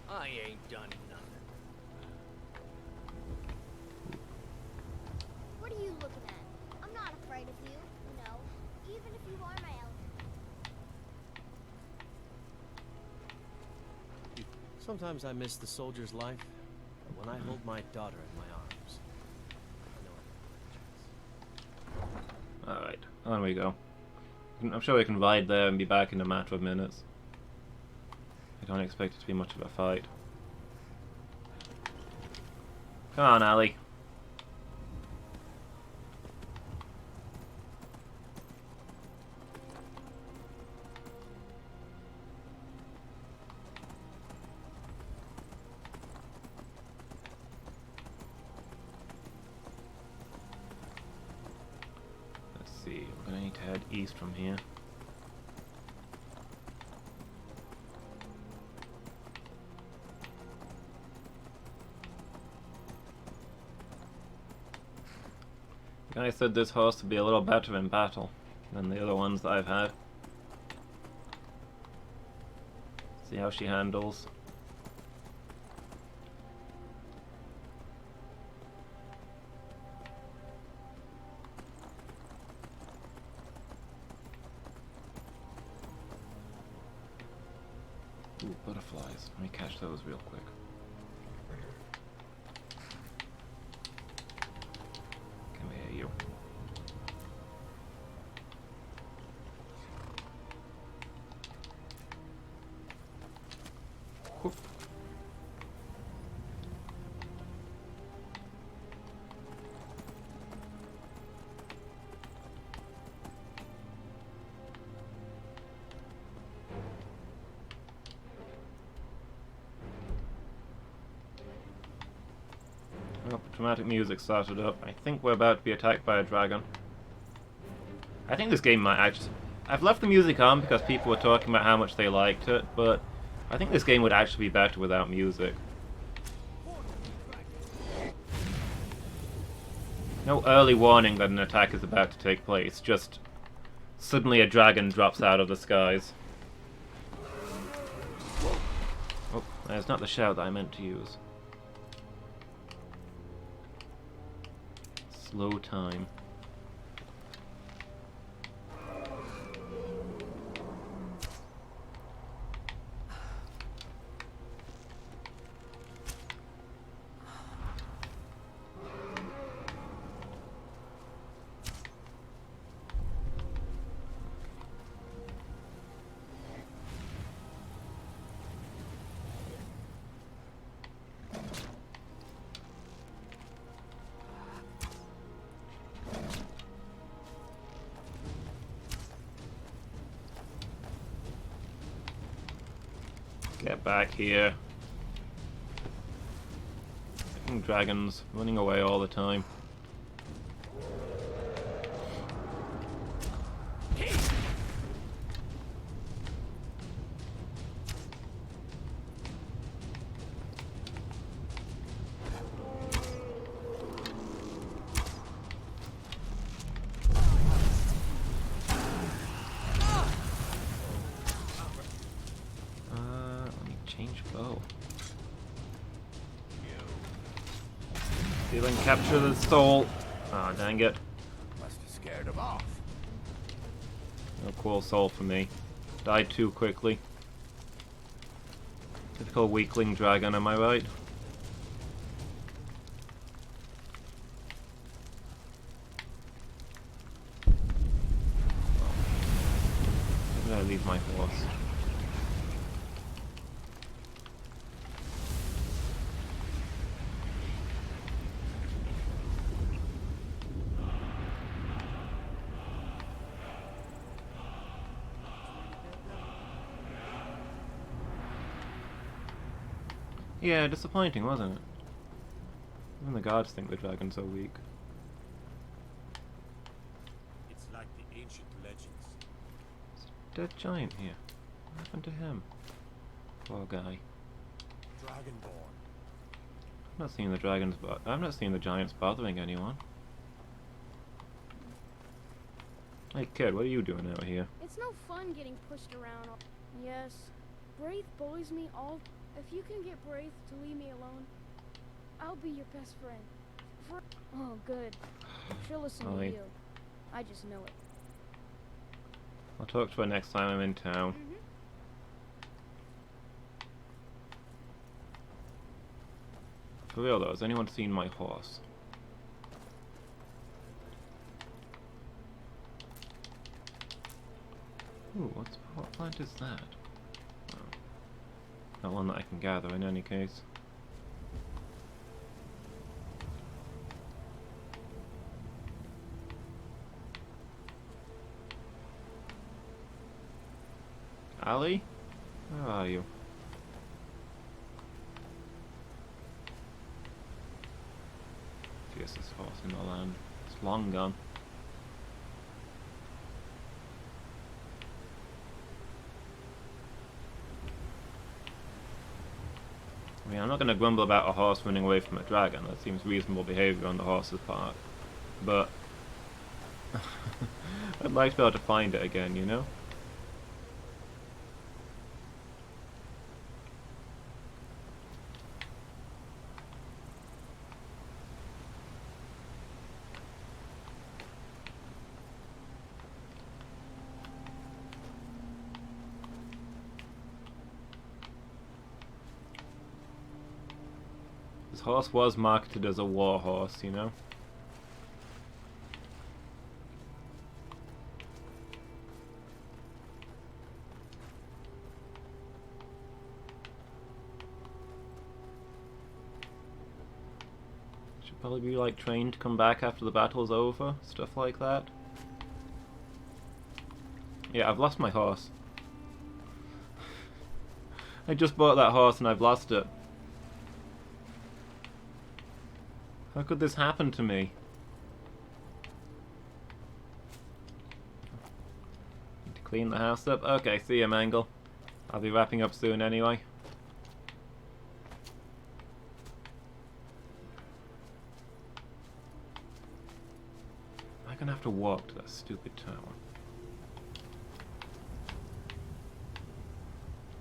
I ain't done nothing. What are you looking at? I'm not afraid of you, you know, even if you are my elder. Sometimes I miss the soldier's life, but when I hold my daughter in my arms, I know I Alright, on we go. I'm sure we can ride there and be back in a matter of minutes. I don't expect it to be much of a fight. Come on, Ali. Let's see, we're gonna need to head east from here. I said this horse would be a little better in battle than the other ones that I've had. See how she handles. Ooh, butterflies. Let me catch those real quick. Come here, you. Whoop. Oh, dramatic music started up. I think we're about to be attacked by a dragon. I think this game might actually... I've left the music on because people were talking about how much they liked it, but I think this game would actually be better without music. No early warning that an attack is about to take place, just suddenly a dragon drops out of the skies. Oh, that's not the shout that I meant to use. Slow time. Get back here. Fucking dragons running away all the time. Change bow. See if I can capture the soul. Ah, dang it. Must have scared him off. No cool soul for me. Died too quickly. Typical weakling dragon, am I right? Where did I leave my horse? Yeah, disappointing, wasn't it? Even the gods think the dragon's so weak. It's like the ancient legends. Dead giant here. What happened to him? Poor guy. Dragonborn. I'm not seeing the dragons, but I'm not seeing the giants bothering anyone. Hey kid, what are you doing out here? It's no fun getting pushed around. Yes, Braith bullies me all. If you can get Braith to leave me alone, I'll be your best friend. Oh, good. She'll listen to you. I just know it. I'll talk to her next time I'm in town. For real though, has anyone seen my horse? Ooh, what plant is that? Oh. Not one that I can gather in any case. Ali? Where are you? Fiercest horse in the land. It's long gone. I mean, I'm not going to grumble about a horse running away from a dragon. That seems reasonable behaviour on the horse's part. But I'd like to be able to find it again, you know? This horse was marketed as a war horse, you know? Should probably be like trained to come back after the battle's over, stuff like that. Yeah, I've lost my horse. I just bought that horse and I've lost it. How could this happen to me? Need to clean the house up. Okay, see ya, Mangle. I'll be wrapping up soon anyway. Am I gonna have to walk to that stupid tower?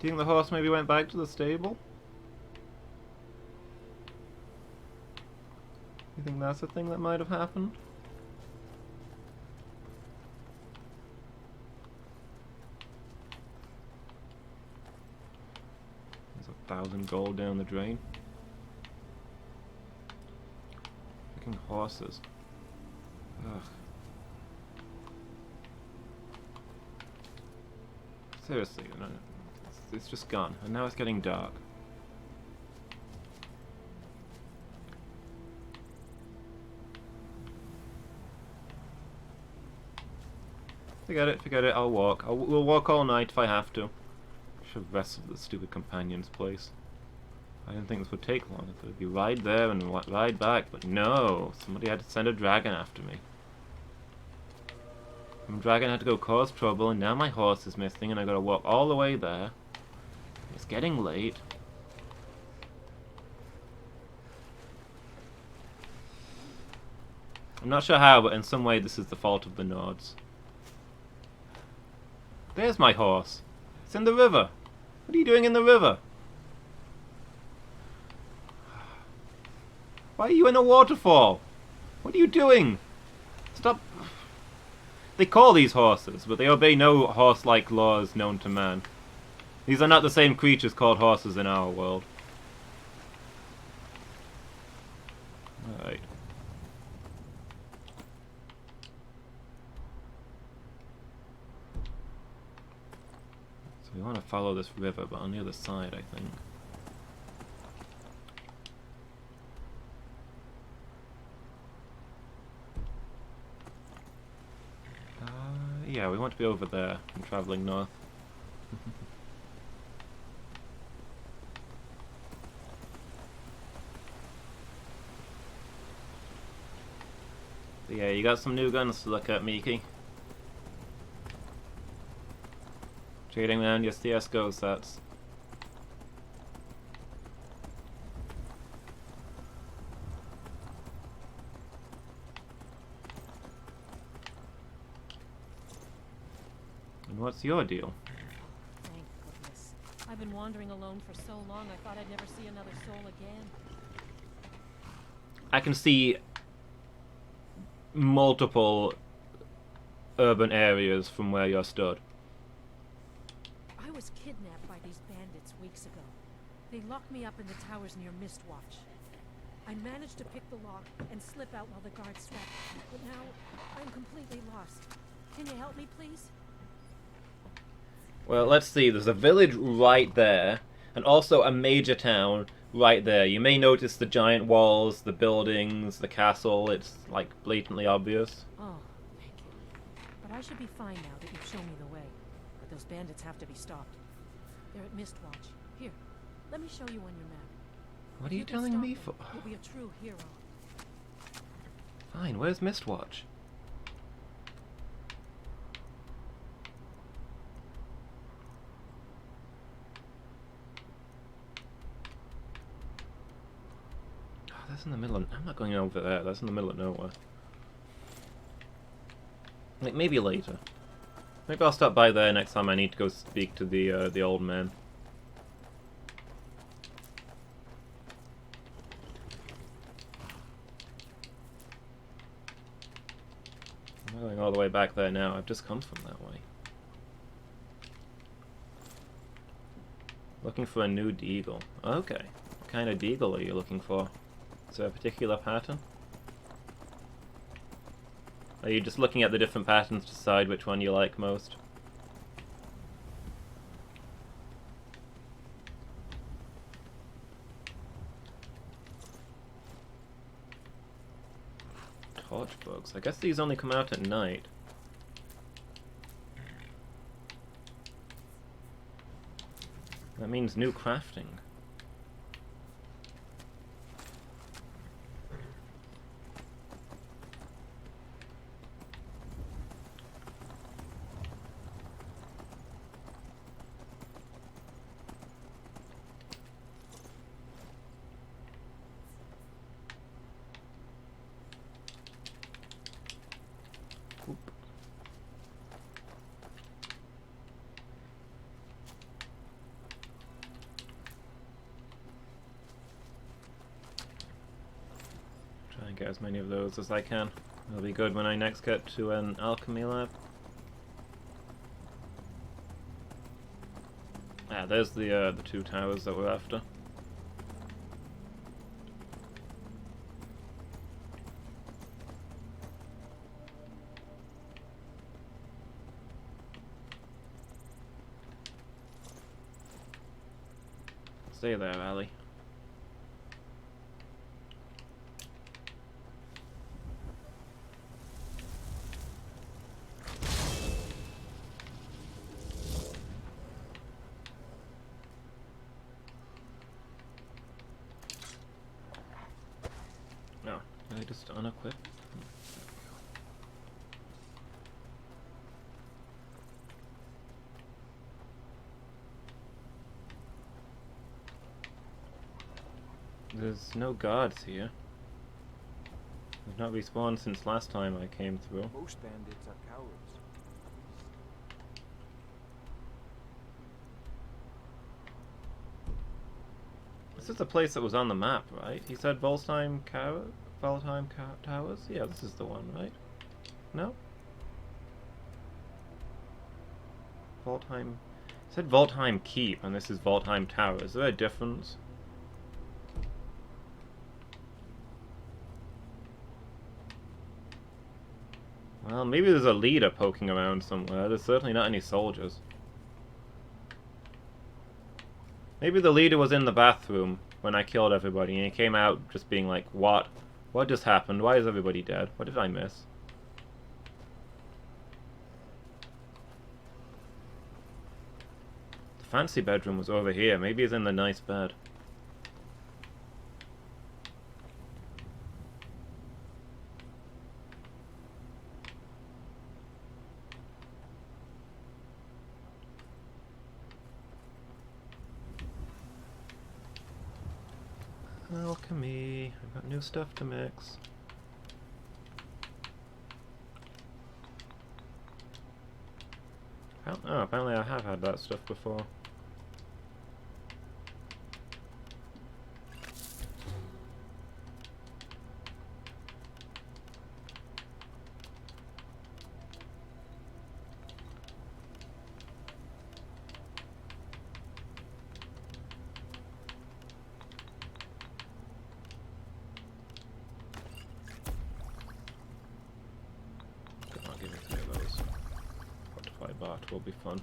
Do you think the horse maybe went back to the stable? You think that's a thing that might have happened? There's 1,000 gold down the drain. Freaking horses. Ugh. Seriously, it's just gone, and now it's getting dark. Forget it, I'll walk. We'll walk all night if I have to. Should have rested at the stupid companion's place. I didn't think this would take long. It would be ride there and ride back, but no! Somebody had to send a dragon after me. And the dragon had to go cause trouble, and now my horse is missing, and I gotta walk all the way there. It's getting late. I'm not sure how, but in some way this is the fault of the Nords. There's my horse. It's in the river. What are you doing in the river? Why are you in a waterfall? What are you doing? Stop. They call these horses, but they obey no horse-like laws known to man. These are not the same creatures called horses in our world. Alright. So we want to follow this river, but on the other side, I think. Yeah, we want to be over there and traveling north. But yeah, you got some new guns to look at, Miki. Trading down your CSGO sets. And what's your deal? Thank goodness. I've been wandering alone for so long, I thought I'd never see another soul again. I can see multiple urban areas from where you're stood. I was kidnapped by these bandits weeks ago. They locked me up in the towers near Mistwatch. I managed to pick the lock and slip out while the guards strapped me, but now I'm completely lost. Can you help me, please? Well, let's see. There's a village right there, and also a major town right there. You may notice the giant walls, the buildings, the castle. It's, like, blatantly obvious. Oh, thank you. But I should be fine now that you've shown me the way. But those bandits have to be stopped. They're at Mistwatch. Here, let me show you on your map. What are you telling me for? You'll be a true hero. Fine, where's Mistwatch? That's in the middle of... I'm not going over there. That's in the middle of nowhere. Like, maybe later. Maybe I'll stop by there next time I need to go speak to the old man. I'm going all the way back there now. I've just come from that way. Looking for a new deagle. Okay. What kind of deagle are you looking for? Is there a particular pattern? Are you just looking at the different patterns to decide which one you like most? Torch bugs. I guess these only come out at night. That means new crafting. Get as many of those as I can. It'll be good when I next get to an alchemy lab. Ah, there's the two towers that we're after. Stay there, Ali. Did I just unequip? There's no guards here. They've not respawned since last time I came through. Most bandits are cowards. This is the place that was on the map, right? He said Volsheim Towers? Yeah, this is the one, right? No? Voltheim... It said Voltheim Keep, and this is Voltheim Tower. Is there a difference? Well, maybe there's a leader poking around somewhere. There's certainly not any soldiers. Maybe the leader was in the bathroom when I killed everybody, and he came out just being like, what? What just happened? Why is everybody dead? What did I miss? The fancy bedroom was over here. Maybe he's in the nice bed. Alchemy. I've got new stuff to mix. Oh, apparently I have had that stuff before. Will be fun.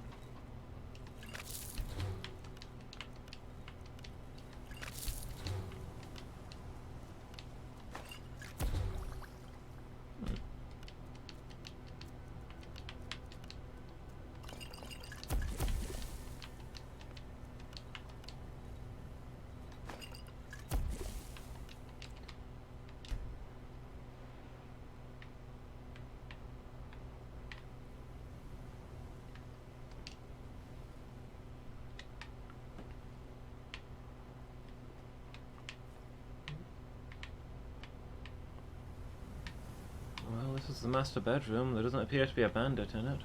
Well, this is the master bedroom. There doesn't appear to be a bandit in it.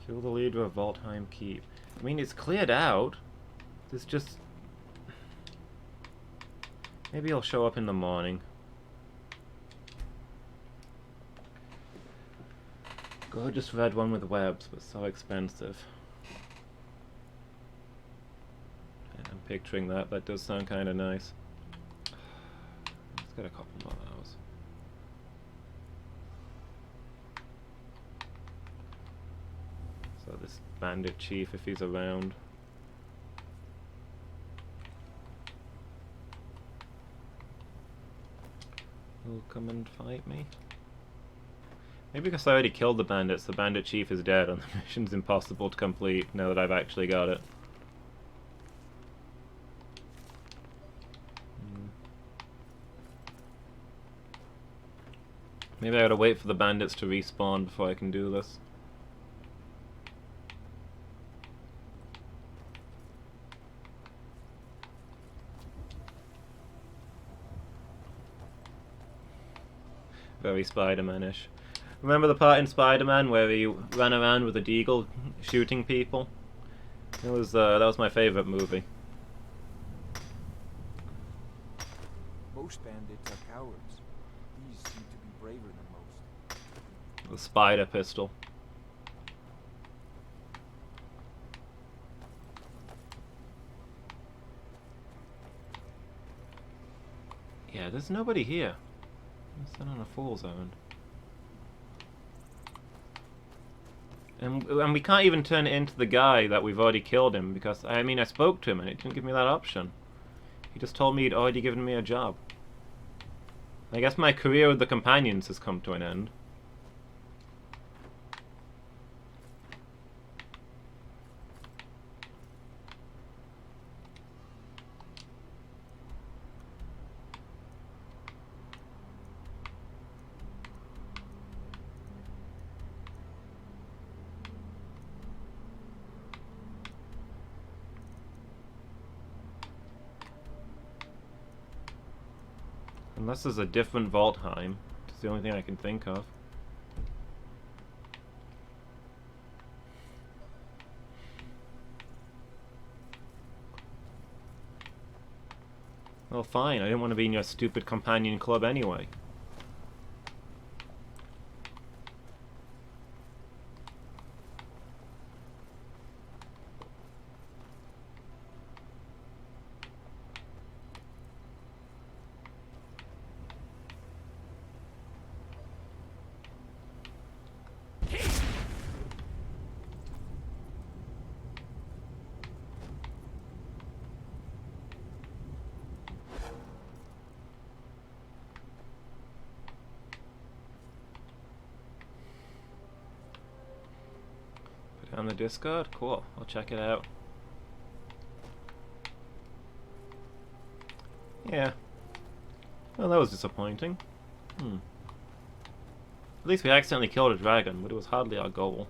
Kill the leader of Voltheim Keep. I mean, it's cleared out. There's just... Maybe he'll show up in the morning. Gorgeous red one with webs, but so expensive. I'm picturing that. That does sound kind of nice. Let's get a couple more hours. So this bandit chief, if he's around. He'll come and fight me. Maybe because I already killed the bandits, the bandit chief is dead and the mission's impossible to complete now that I've actually got it. Maybe I gotta wait for the bandits to respawn before I can do this. Very Spider-Man-ish. Remember the part in Spider-Man where he ran around with a deagle shooting people? It was that was my favorite movie. Most bandits are cowards. These seem to be braver than most. The spider pistol. Yeah, there's nobody here. I'm still on a fool's errand. And we can't even turn it into the guy that we've already killed him, because, I mean, I spoke to him and it didn't give me that option. He just told me he'd already given me a job. I guess my career with the companions has come to an end. Unless there's a different Voltheim. It's the only thing I can think of. Well, fine. I didn't want to be in your stupid companion club anyway. On the Discord? Cool. I'll check it out. Yeah. Well, that was disappointing. At least we accidentally killed a dragon, but it was hardly our goal.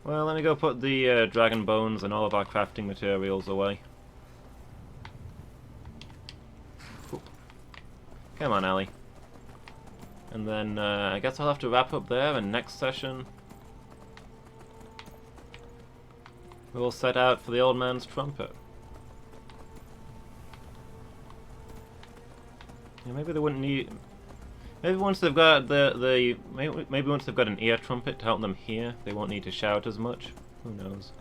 Well, let me go put the dragon bones and all of our crafting materials away. Oop. Come on, Ellie. And then I guess I'll have to wrap up there, and next session we'll set out for the old man's trumpet. Yeah, maybe they wouldn't need. Maybe once they've got maybe once they've got an ear trumpet to help them hear, they won't need to shout as much. Who knows?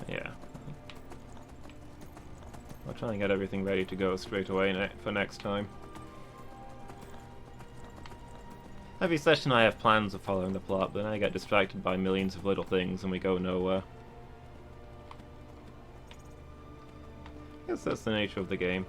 Yeah. I'll try and get everything ready to go straight away for next time. Every session I have plans of following the plot, but then I get distracted by millions of little things and we go nowhere. I guess that's the nature of the game.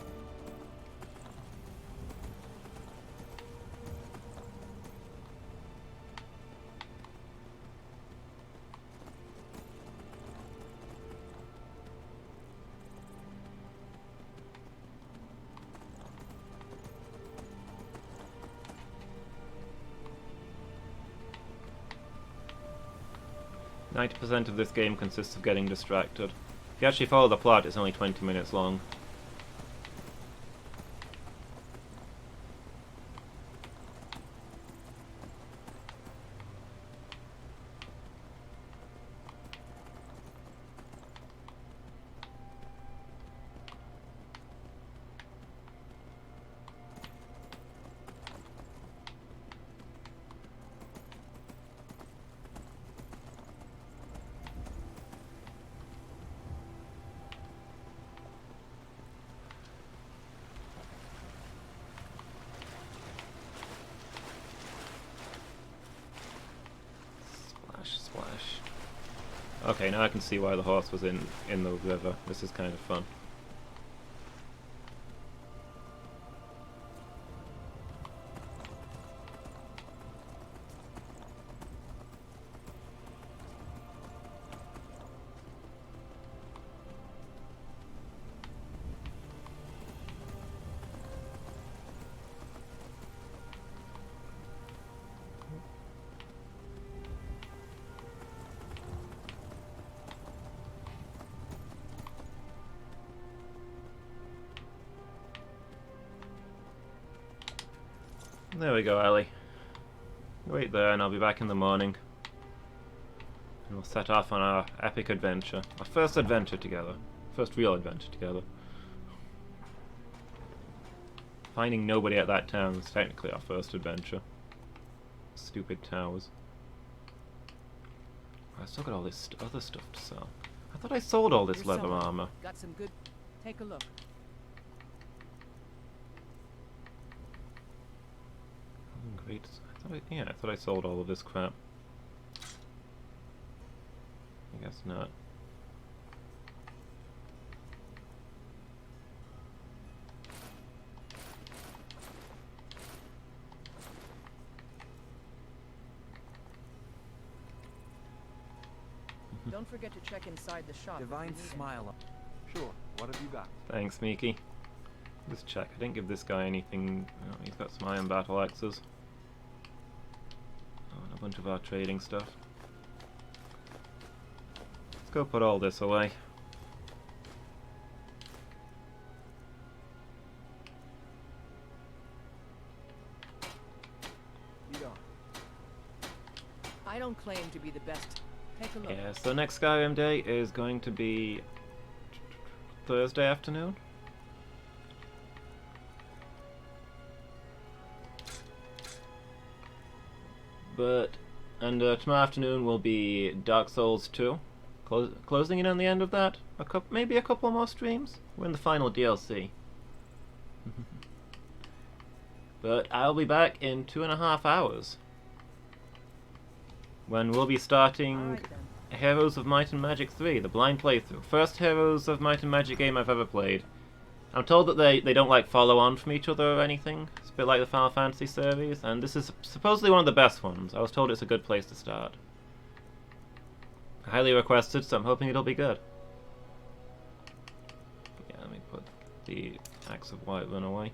%90 of this game consists of getting distracted. If you actually follow the plot, it's only 20 minutes long. Okay, now I can see why the horse was in the river. This is kind of fun. There we go, Ellie. Wait there and I'll be back in the morning. And we'll set off on our epic adventure. Our first adventure together. First real adventure together. Finding nobody at that town is technically our first adventure. Stupid towers. I still got all this other stuff to sell. I thought I sold all this leather armor. Got some good. Take a look. Great. I thought I sold all of this crap. I guess not. Don't forget to check inside the shop. Divine smile. Sure. What have you got? Thanks, Miki. Just check. I didn't give this guy anything. Oh, he's got some iron battle axes. Oh, and a bunch of our trading stuff. go put all this away. I don't claim to be the best. Take a look. Yeah, so next Skyrim day is going to be Thursday afternoon. And tomorrow afternoon will be Dark Souls 2. Closing in on the end of that. Maybe a couple more streams. We're in the final DLC. But I'll be back in 2.5 hours. When we'll be starting Heroes of Might and Magic 3, the blind playthrough. First Heroes of Might and Magic game I've ever played. I'm told that they don't like follow on from each other or anything. It's a bit like the Final Fantasy series, and this is supposedly one of the best ones. I was told it's a good place to start. Highly requested, so I'm hoping it'll be good. Yeah, let me put the Axe of Whiterun away.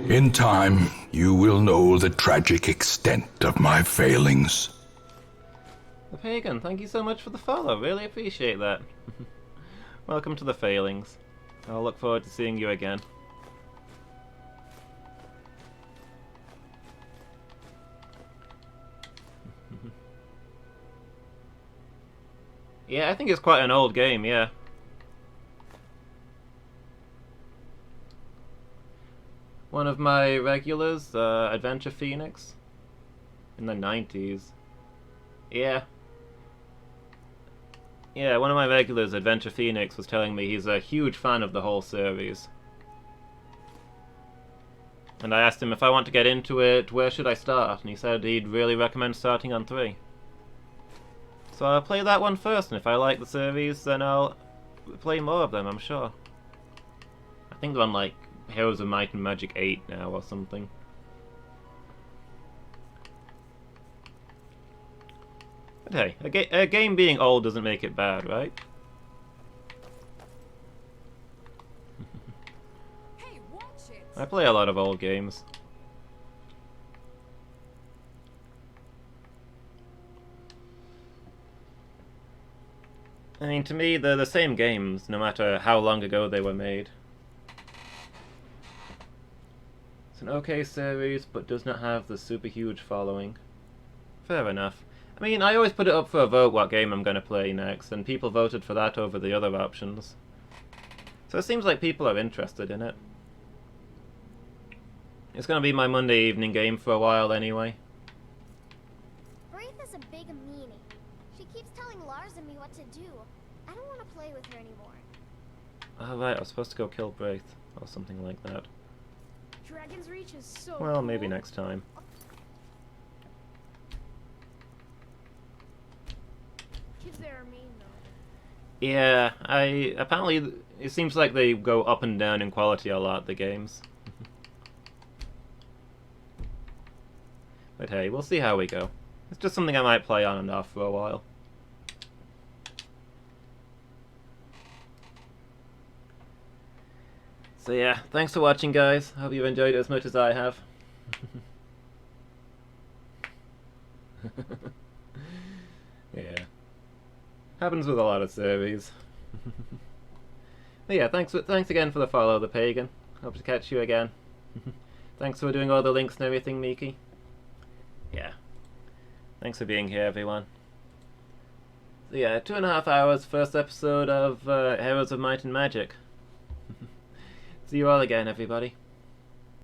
In time, you will know the tragic extent of my failings. The Pagan, thank you so much for the follow. Really appreciate that. Welcome to the failings. I'll look forward to seeing you again. Yeah, I think it's quite an old game, yeah. One of my regulars, Adventure Phoenix, in the 90s. Yeah. Yeah, one of my regulars, Adventure Phoenix, was telling me he's a huge fan of the whole series. And I asked him if I want to get into it, where should I start? And he said he'd really recommend starting on 3. So I'll play that one first, and if I like the series, then I'll play more of them, I'm sure. I think they're on, like, Heroes of Might and Magic 8 now, or something. But hey, a game being old doesn't make it bad, right? Hey, watch it. I play a lot of old games. I mean, to me, they're the same games, no matter how long ago they were made. It's an okay series, but does not have the super huge following. Fair enough. I mean, I always put it up for a vote what game I'm going to play next, and people voted for that over the other options. So it seems like people are interested in it. It's going to be my Monday evening game for a while anyway. Braith is a big meanie. She keeps telling Lars and me what to do. I don't want to play with her anymore. Oh right, I was supposed to go kill Braith, or something like that. Dragon's Reach is so Well, cool. maybe next time. Kids there are mean, though. Yeah, apparently it seems like they go up and down in quality a lot, the games. But hey, we'll see how we go. It's just something I might play on and off for a while. So yeah, thanks for watching, guys. Hope you've enjoyed it as much as I have. Yeah. Happens with a lot of series. But yeah, thanks again for the follow, the Pagan. Hope to catch you again. Thanks for doing all the links and everything, Miki. Yeah. Thanks for being here, everyone. So yeah, 2.5 hours, first episode of Heroes of Might and Magic. See you all again, everybody.